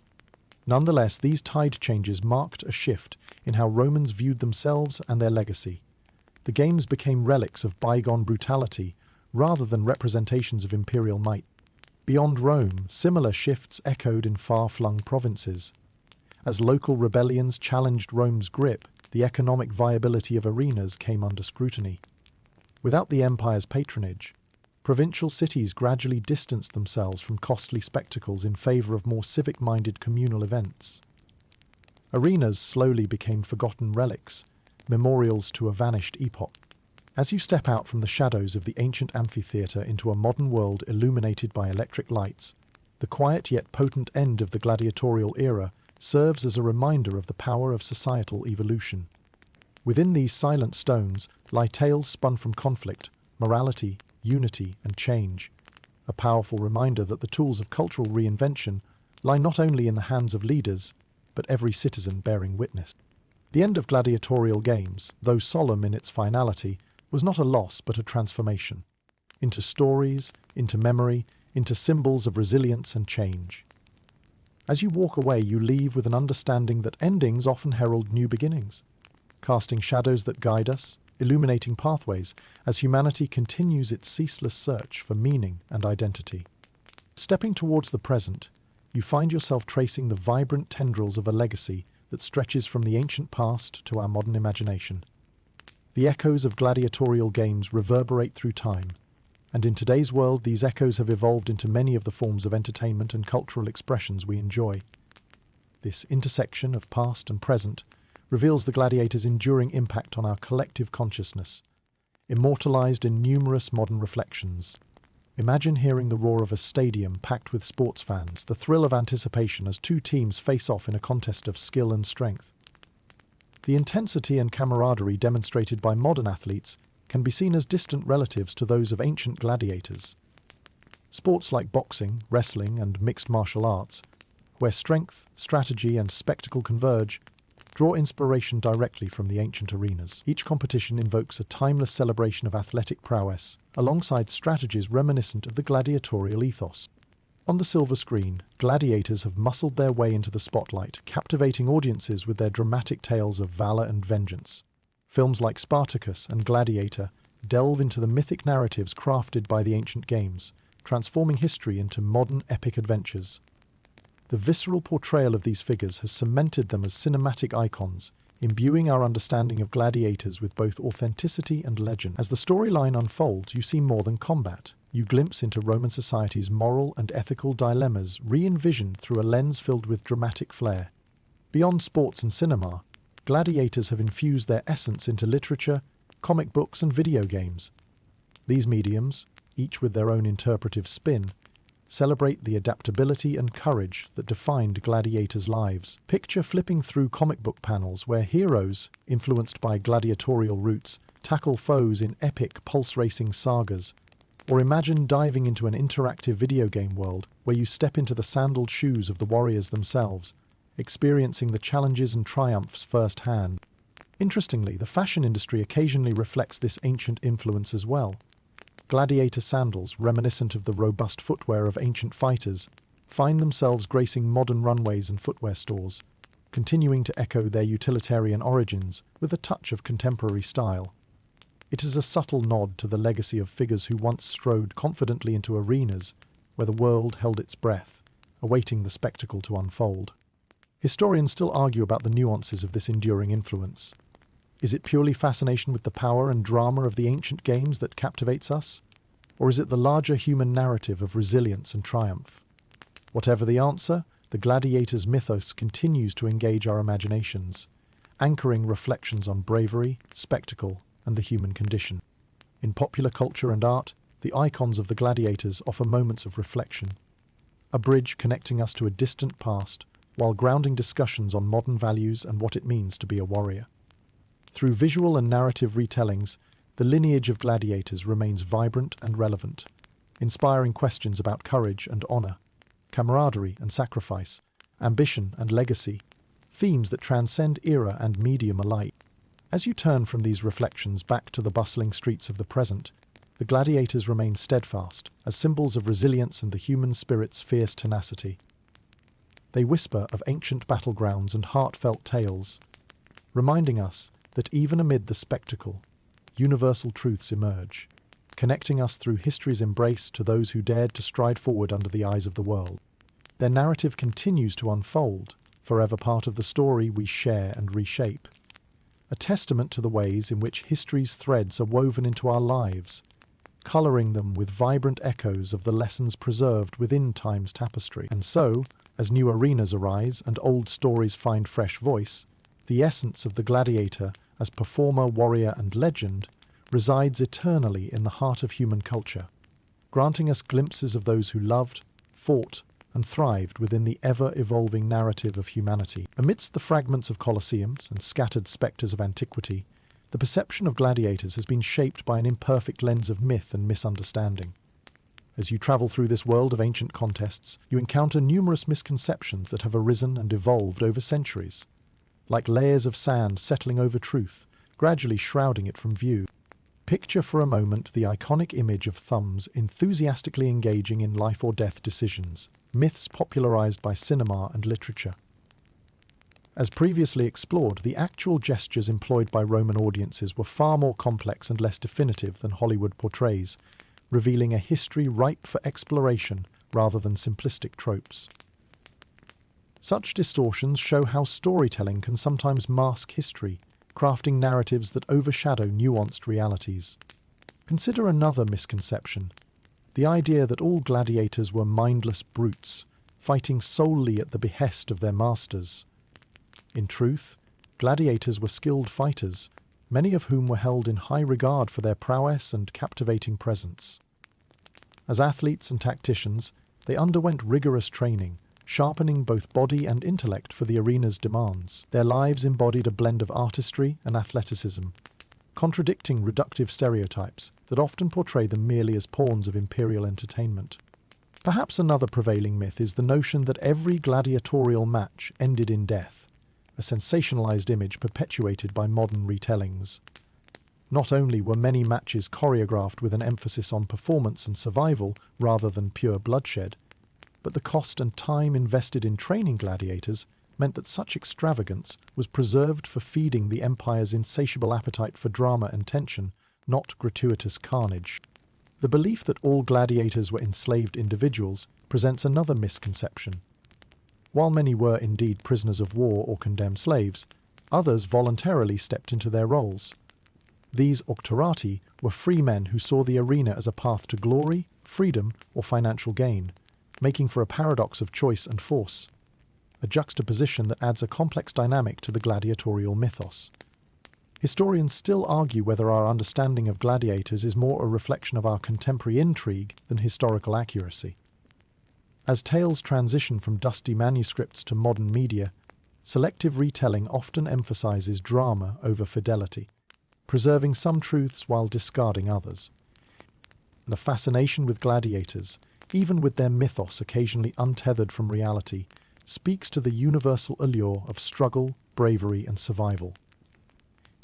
A: Nonetheless, these tide changes marked a shift in how Romans viewed themselves and their legacy. The games became relics of bygone brutality rather than representations of imperial might. Beyond Rome, similar shifts echoed in far-flung provinces. As local rebellions challenged Rome's grip, the economic viability of arenas came under scrutiny. Without the empire's patronage, provincial cities gradually distanced themselves from costly spectacles in favor of more civic-minded communal events. Arenas slowly became forgotten relics, memorials to a vanished epoch. As you step out from the shadows of the ancient amphitheatre into a modern world illuminated by electric lights, the quiet yet potent end of the gladiatorial era serves as a reminder of the power of societal evolution. Within these silent stones lie tales spun from conflict, morality, unity, and change, a powerful reminder that the tools of cultural reinvention lie not only in the hands of leaders, but every citizen bearing witness. The end of gladiatorial games, though solemn in its finality, was not a loss but a transformation. Into stories, into memory, into symbols of resilience and change. As you walk away, you leave with an understanding that endings often herald new beginnings, casting shadows that guide us, illuminating pathways as humanity continues its ceaseless search for meaning and identity. Stepping towards the present, you find yourself tracing the vibrant tendrils of a legacy that stretches from the ancient past to our modern imagination. The echoes of gladiatorial games reverberate through time, and in today's world these echoes have evolved into many of the forms of entertainment and cultural expressions we enjoy. This intersection of past and present reveals the gladiators' enduring impact on our collective consciousness, immortalized in numerous modern reflections. Imagine hearing the roar of a stadium packed with sports fans, the thrill of anticipation as two teams face off in a contest of skill and strength. The intensity and camaraderie demonstrated by modern athletes can be seen as distant relatives to those of ancient gladiators. Sports like boxing, wrestling, and mixed martial arts, where strength, strategy, and spectacle converge, draw inspiration directly from the ancient arenas. Each competition invokes a timeless celebration of athletic prowess, alongside strategies reminiscent of the gladiatorial ethos. On the silver screen, gladiators have muscled their way into the spotlight, captivating audiences with their dramatic tales of valor and vengeance. Films like Spartacus and Gladiator delve into the mythic narratives crafted by the ancient games, transforming history into modern epic adventures. The visceral portrayal of these figures has cemented them as cinematic icons, imbuing our understanding of gladiators with both authenticity and legend. As the storyline unfolds, you see more than combat. You glimpse into Roman society's moral and ethical dilemmas, re-envisioned through a lens filled with dramatic flair. Beyond sports and cinema, gladiators have infused their essence into literature, comic books, and video games. These mediums, each with their own interpretive spin, celebrate the adaptability and courage that defined gladiators' lives. Picture flipping through comic book panels where heroes, influenced by gladiatorial roots, tackle foes in epic pulse-racing sagas. Or imagine diving into an interactive video game world where you step into the sandaled shoes of the warriors themselves, experiencing the challenges and triumphs firsthand. Interestingly, the fashion industry occasionally reflects this ancient influence as well. Gladiator sandals, reminiscent of the robust footwear of ancient fighters, find themselves gracing modern runways and footwear stores, continuing to echo their utilitarian origins with a touch of contemporary style. It is a subtle nod to the legacy of figures who once strode confidently into arenas where the world held its breath, awaiting the spectacle to unfold. Historians still argue about the nuances of this enduring influence. Is it purely fascination with the power and drama of the ancient games that captivates us? Or is it the larger human narrative of resilience and triumph? Whatever the answer, the gladiators' mythos continues to engage our imaginations, anchoring reflections on bravery, spectacle, and the human condition. In popular culture and art, the icons of the gladiators offer moments of reflection. a bridge connecting us to a distant past while grounding discussions on modern values and what it means to be a warrior. Through visual and narrative retellings, the lineage of gladiators remains vibrant and relevant, inspiring questions about courage and honor, camaraderie and sacrifice, ambition and legacy, themes that transcend era and medium alike. As you turn from these reflections back to the bustling streets of the present, the gladiators remain steadfast as symbols of resilience and the human spirit's fierce tenacity. They whisper of ancient battlegrounds and heartfelt tales, reminding us that even amid the spectacle, universal truths emerge, connecting us through history's embrace to those who dared to stride forward under the eyes of the world. Their narrative continues to unfold, forever part of the story we share and reshape, a testament to the ways in which history's threads are woven into our lives, colouring them with vibrant echoes of the lessons preserved within time's tapestry. And so, as new arenas arise and old stories find fresh voice, the essence of the gladiator as performer, warrior and legend resides eternally in the heart of human culture, granting us glimpses of those who loved, fought and thrived within the ever-evolving narrative of humanity. Amidst the fragments of colosseums and scattered spectres of antiquity, the perception of gladiators has been shaped by an imperfect lens of myth and misunderstanding. As you travel through this world of ancient contests, you encounter numerous misconceptions that have arisen and evolved over centuries, like layers of sand settling over truth, gradually shrouding it from view. Picture for a moment the iconic image of thumbs enthusiastically engaging in life or death decisions, myths popularized by cinema and literature. As previously explored, the actual gestures employed by Roman audiences were far more complex and less definitive than Hollywood portrays, revealing a history ripe for exploration rather than simplistic tropes. Such distortions show how storytelling can sometimes mask history, crafting narratives that overshadow nuanced realities. Consider another misconception: the idea that all gladiators were mindless brutes, fighting solely at the behest of their masters. In truth, gladiators were skilled fighters, many of whom were held in high regard for their prowess and captivating presence. As athletes and tacticians, they underwent rigorous training, sharpening both body and intellect for the arena's demands. Their lives embodied a blend of artistry and athleticism, contradicting reductive stereotypes that often portray them merely as pawns of imperial entertainment. Perhaps another prevailing myth is the notion that every gladiatorial match ended in death, a sensationalized image perpetuated by modern retellings. Not only were many matches choreographed with an emphasis on performance and survival rather than pure bloodshed, but the cost and time invested in training gladiators meant that such extravagance was preserved for feeding the empire's insatiable appetite for drama and tension, not gratuitous carnage. The belief that all gladiators were enslaved individuals presents another misconception. While many were indeed prisoners of war or condemned slaves, others voluntarily stepped into their roles. These auctorati were free men who saw the arena as a path to glory, freedom, or financial gain, making for a paradox of choice and force, a juxtaposition that adds a complex dynamic to the gladiatorial mythos. Historians still argue whether our understanding of gladiators is more a reflection of our contemporary intrigue than historical accuracy. As tales transition from dusty manuscripts to modern media, selective retelling often emphasizes drama over fidelity, preserving some truths while discarding others. The fascination with gladiators, even with their mythos occasionally untethered from reality, speaks to the universal allure of struggle, bravery, and survival.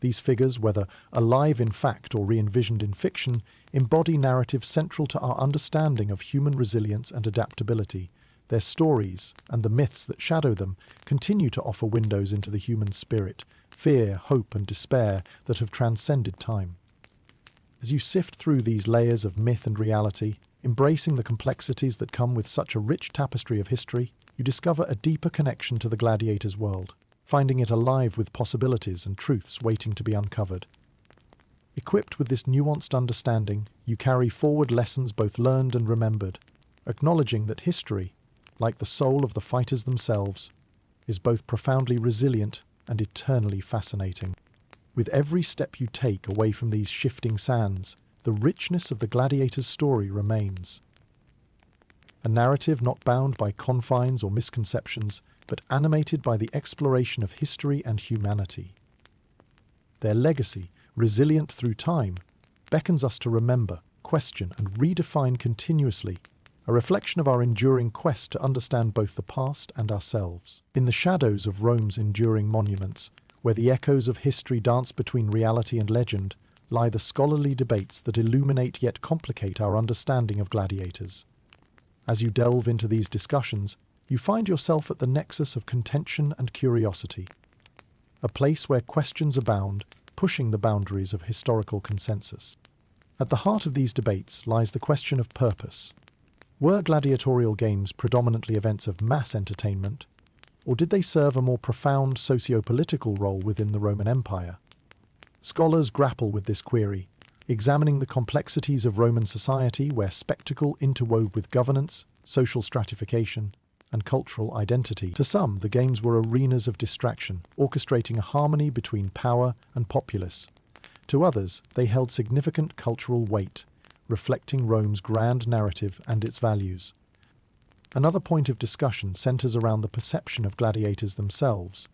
A: These figures, whether alive in fact or re-envisioned in fiction, embody narratives central to our understanding of human resilience and adaptability. Their stories, and the myths that shadow them, continue to offer windows into the human spirit, fear, hope, and despair that have transcended time. As you sift through these layers of myth and reality, embracing the complexities that come with such a rich tapestry of history, you discover a deeper connection to the gladiator's world, finding it alive with possibilities and truths waiting to be uncovered. Equipped with this nuanced understanding, you carry forward lessons both learned and remembered, acknowledging that history, like the soul of the fighters themselves, is both profoundly resilient and eternally fascinating. With every step you take away from these shifting sands, the richness of the gladiator's story remains. a narrative not bound by confines or misconceptions, but animated by the exploration of history and humanity. Their legacy, resilient through time, beckons us to remember, question, and redefine continuously, a reflection of our enduring quest to understand both the past and ourselves. In the shadows of Rome's enduring monuments, where the echoes of history dance between reality and legend, lie the scholarly debates that illuminate yet complicate our understanding of gladiators. As you delve into these discussions, you find yourself at the nexus of contention and curiosity, a place where questions abound, pushing the boundaries of historical consensus. At the heart of these debates lies the question of purpose. Were gladiatorial games predominantly events of mass entertainment, or did they serve a more profound socio-political role within the Roman Empire? Scholars grapple with this query, examining the complexities of Roman society where spectacle interwove with governance, social stratification, and cultural identity. To some, the games were arenas of distraction, orchestrating a harmony between power and populace. To others, they held significant cultural weight, reflecting Rome's grand narrative and its values. Another point of discussion centers around the perception of gladiators themselves.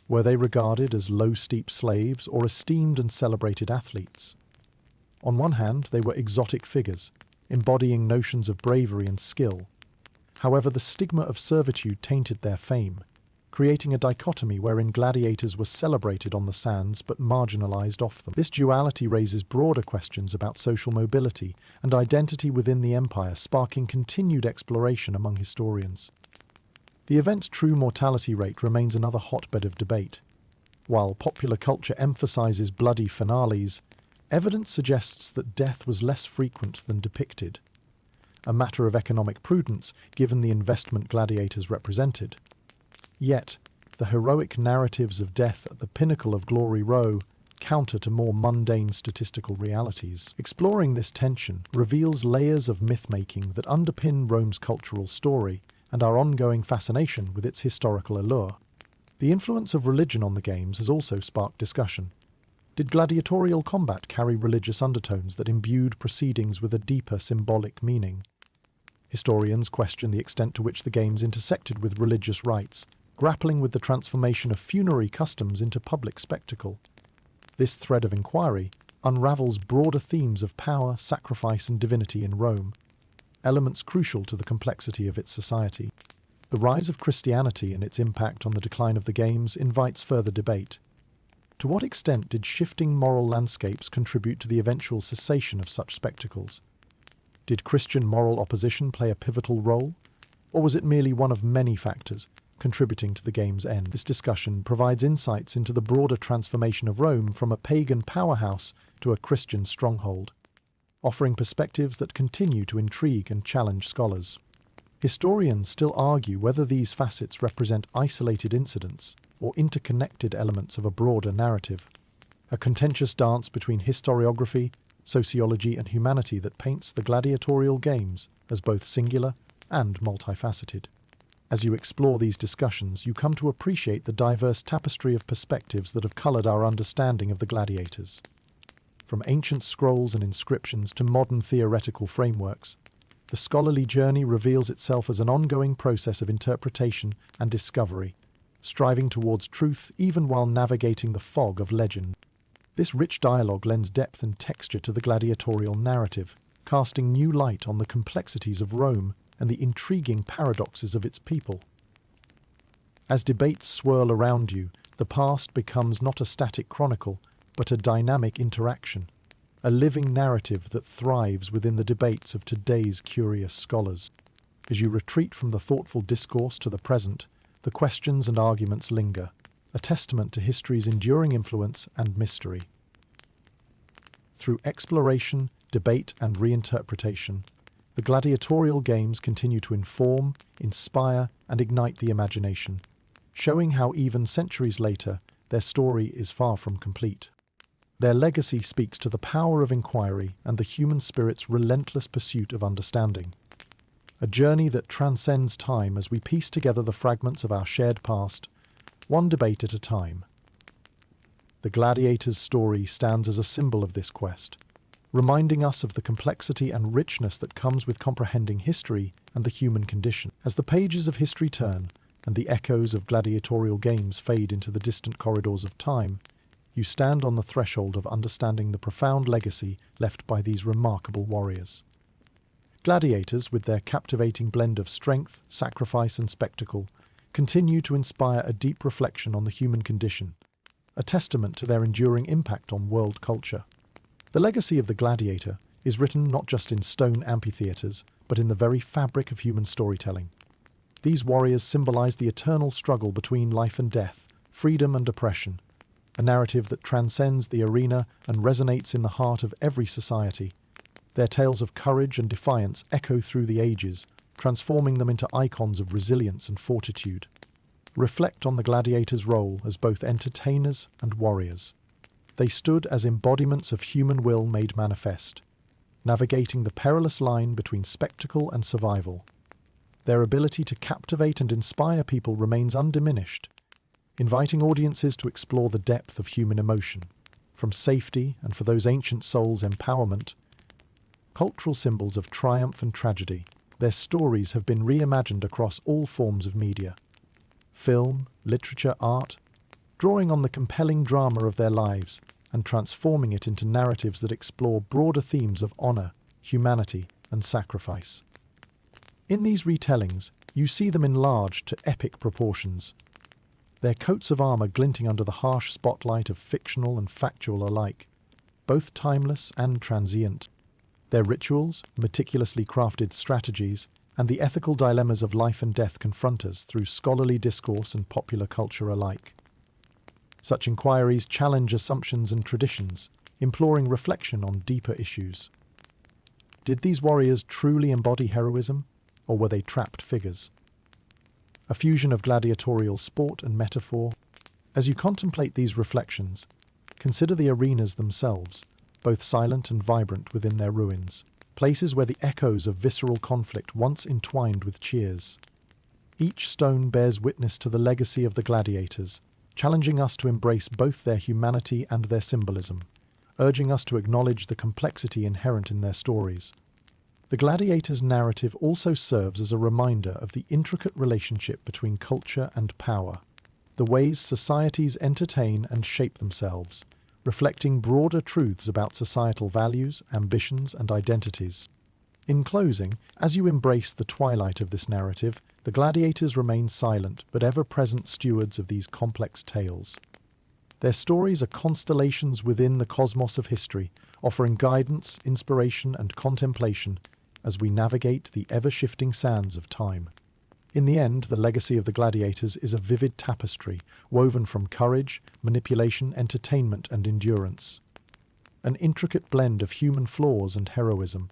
A: Were they regarded as low-steep slaves or esteemed and celebrated athletes? On one hand, they were exotic figures, embodying notions of bravery and skill. However, the stigma of servitude tainted their fame, creating a dichotomy wherein gladiators were celebrated on the sands but marginalized off them. This duality raises broader questions about social mobility and identity within the empire, sparking continued exploration among historians. The event's true mortality rate remains another hotbed of debate. While popular culture emphasizes bloody finales, evidence suggests that death was less frequent than depicted, a matter of economic prudence given the investment gladiators represented. Yet, the heroic narratives of death at the pinnacle of Glory Row counter to more mundane statistical realities. Exploring this tension reveals layers of myth-making that underpin Rome's cultural story and our ongoing fascination with its historical allure. The influence of religion on the games has also sparked discussion. Did gladiatorial combat carry religious undertones that imbued proceedings with a deeper symbolic meaning? Historians question the extent to which the games intersected with religious rites, grappling with the transformation of funerary customs into public spectacle. This thread of inquiry unravels broader themes of power, sacrifice, and divinity in Rome, elements crucial to the complexity of its society. The rise of Christianity and its impact on the decline of the games invites further debate. To what extent did shifting moral landscapes contribute to the eventual cessation of such spectacles? Did Christian moral opposition play a pivotal role, or was it merely one of many factors contributing to the game's end? This discussion provides insights into the broader transformation of Rome from a pagan powerhouse to a Christian stronghold, offering perspectives that continue to intrigue and challenge scholars. Historians still argue whether these facets represent isolated incidents or interconnected elements of a broader narrative, a contentious dance between historiography, sociology, and humanity that paints the gladiatorial games as both singular and multifaceted. As you explore these discussions, you come to appreciate the diverse tapestry of perspectives that have colored our understanding of the gladiators. From ancient scrolls and inscriptions to modern theoretical frameworks, the scholarly journey reveals itself as an ongoing process of interpretation and discovery, striving towards truth even while navigating the fog of legend. This rich dialogue lends depth and texture to the gladiatorial narrative, casting new light on the complexities of Rome and the intriguing paradoxes of its people. As debates swirl around you, the past becomes not a static chronicle, but a dynamic interaction, a living narrative that thrives within the debates of today's curious scholars. As you retreat from the thoughtful discourse to the present, the questions and arguments linger, a testament to history's enduring influence and mystery. Through exploration, debate, and reinterpretation, the gladiatorial games continue to inform, inspire, and ignite the imagination, showing how even centuries later, their story is far from complete. Their legacy speaks to the power of inquiry and the human spirit's relentless pursuit of understanding. A journey that transcends time as we piece together the fragments of our shared past, one debate at a time. The Gladiators' story stands as a symbol of this quest, reminding us of the complexity and richness that comes with comprehending history and the human condition. As the pages of history turn and the echoes of gladiatorial games fade into the distant corridors of time, you stand on the threshold of understanding the profound legacy left by these remarkable warriors. Gladiators, with their captivating blend of strength, sacrifice, and spectacle, continue to inspire a deep reflection on the human condition, a testament to their enduring impact on world culture. The legacy of the gladiator is written not just in stone amphitheatres, but in the very fabric of human storytelling. These warriors symbolize the eternal struggle between life and death, freedom and oppression, a narrative that transcends the arena and resonates in the heart of every society. Their tales of courage and defiance echo through the ages, transforming them into icons of resilience and fortitude. Reflect on the gladiators' role as both entertainers and warriors. They stood as embodiments of human will made manifest, navigating the perilous line between spectacle and survival. Their ability to captivate and inspire people remains undiminished, inviting audiences to explore the depth of human emotion, from safety and, for those ancient souls, empowerment. Cultural symbols of triumph and tragedy, their stories have been reimagined across all forms of media. Film, literature, art, drawing on the compelling drama of their lives and transforming it into narratives that explore broader themes of honor, humanity, and sacrifice. In these retellings, you see them enlarged to epic proportions, their coats of armor glinting under the harsh spotlight of fictional and factual alike, both timeless and transient. Their rituals, meticulously crafted strategies, and the ethical dilemmas of life and death confront us through scholarly discourse and popular culture alike. Such inquiries challenge assumptions and traditions, imploring reflection on deeper issues. Did these warriors truly embody heroism, or were they trapped figures? A fusion of gladiatorial sport and metaphor. As you contemplate these reflections, consider the arenas themselves, both silent and vibrant within their ruins, places where the echoes of visceral conflict once entwined with cheers. Each stone bears witness to the legacy of the gladiators, challenging us to embrace both their humanity and their symbolism, urging us to acknowledge the complexity inherent in their stories. The gladiators' narrative also serves as a reminder of the intricate relationship between culture and power, the ways societies entertain and shape themselves, reflecting broader truths about societal values, ambitions, and identities. In closing, as you embrace the twilight of this narrative, the gladiators remain silent but ever-present stewards of these complex tales. Their stories are constellations within the cosmos of history, offering guidance, inspiration, and contemplation as we navigate the ever-shifting sands of time. In the end, the legacy of the gladiators is a vivid tapestry, woven from courage, manipulation, entertainment, and endurance. An intricate blend of human flaws and heroism.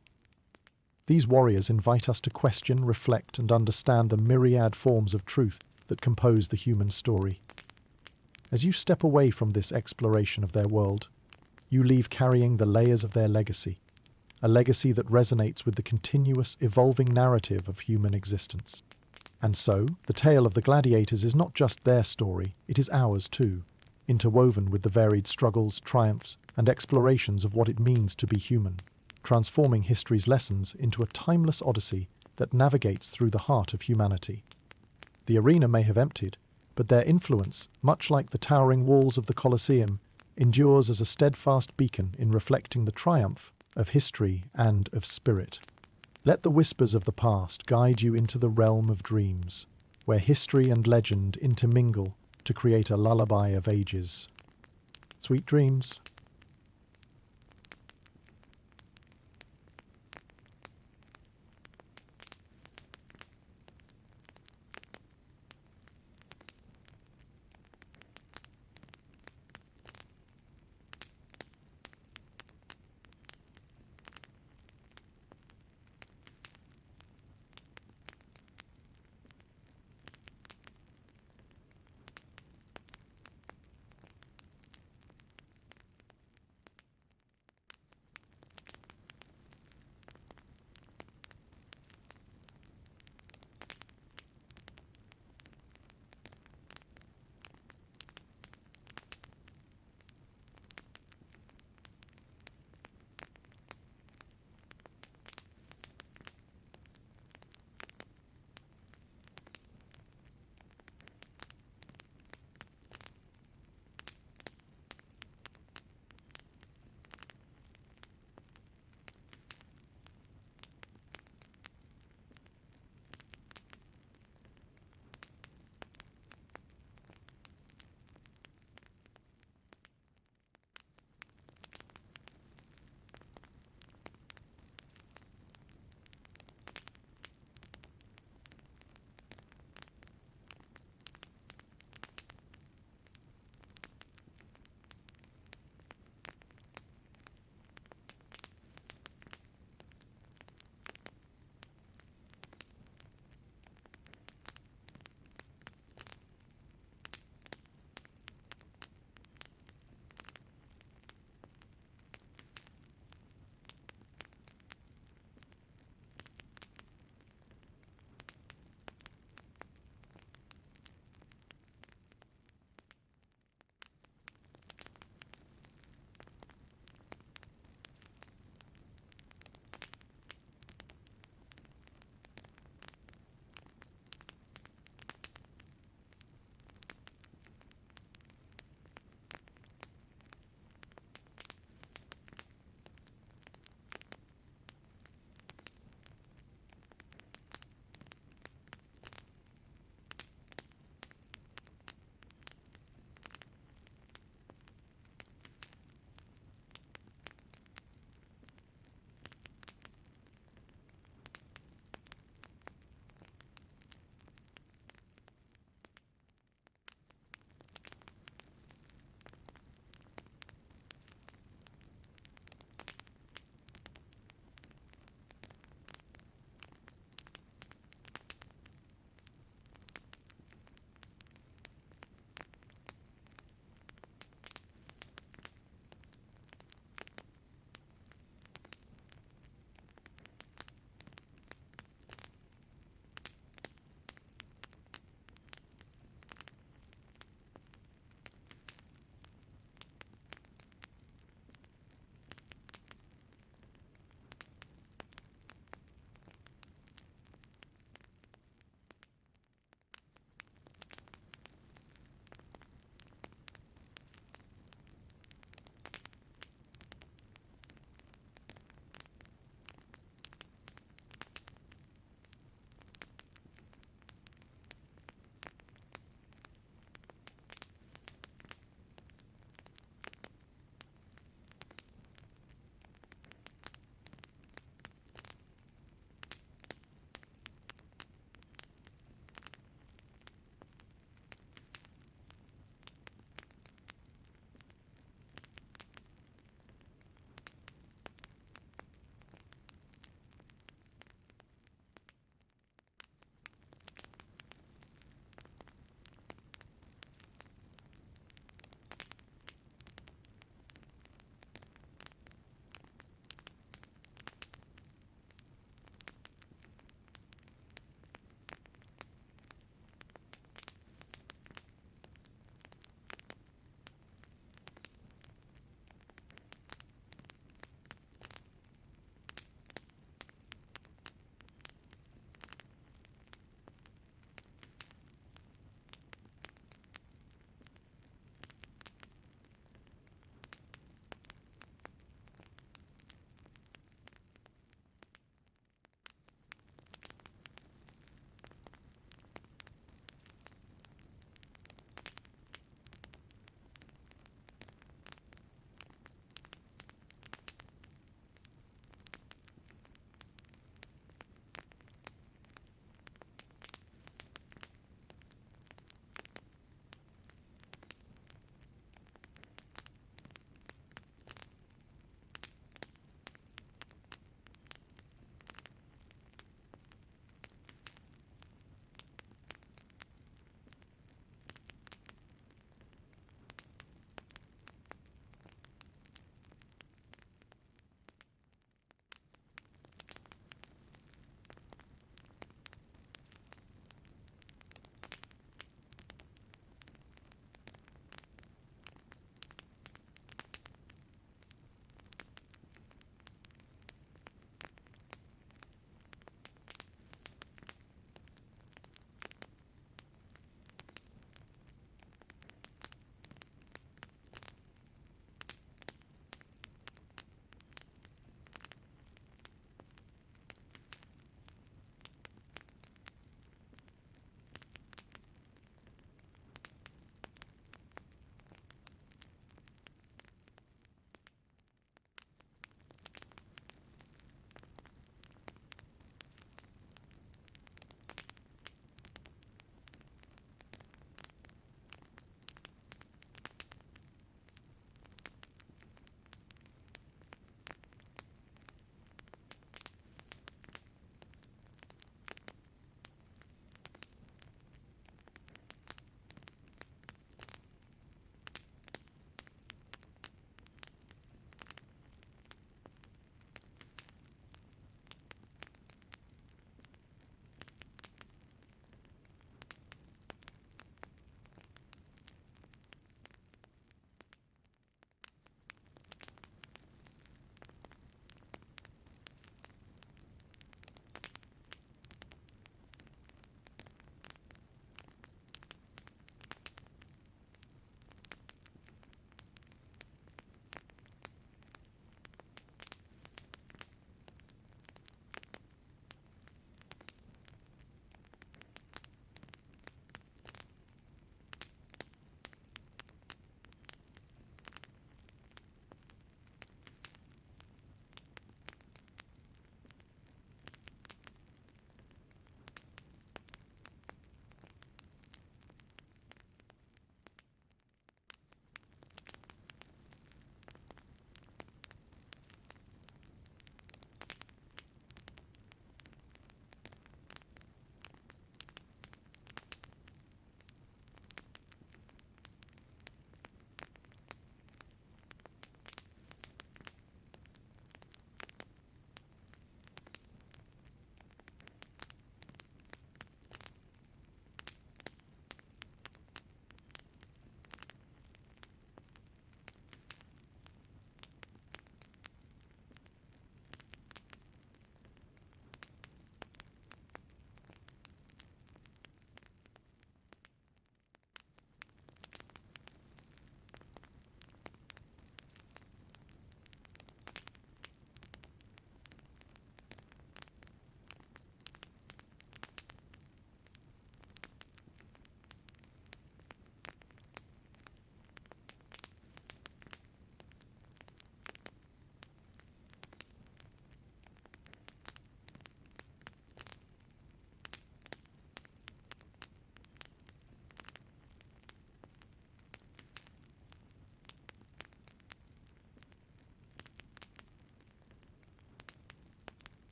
A: These warriors invite us to question, reflect, and understand the myriad forms of truth that compose the human story. As you step away from this exploration of their world, you leave carrying the layers of their legacy, a legacy that resonates with the continuous, evolving narrative of human existence. And so, the tale of the gladiators is not just their story, it is ours too, interwoven with the varied struggles, triumphs, and explorations of what it means to be human, transforming history's lessons into a timeless odyssey that navigates through the heart of humanity. The arena may have emptied, but their influence, much like the towering walls of the Colosseum, endures as a steadfast beacon in reflecting the triumph of history and of spirit. Let the whispers of the past guide you into the realm of dreams, where history and legend intermingle to create a lullaby of ages. Sweet dreams.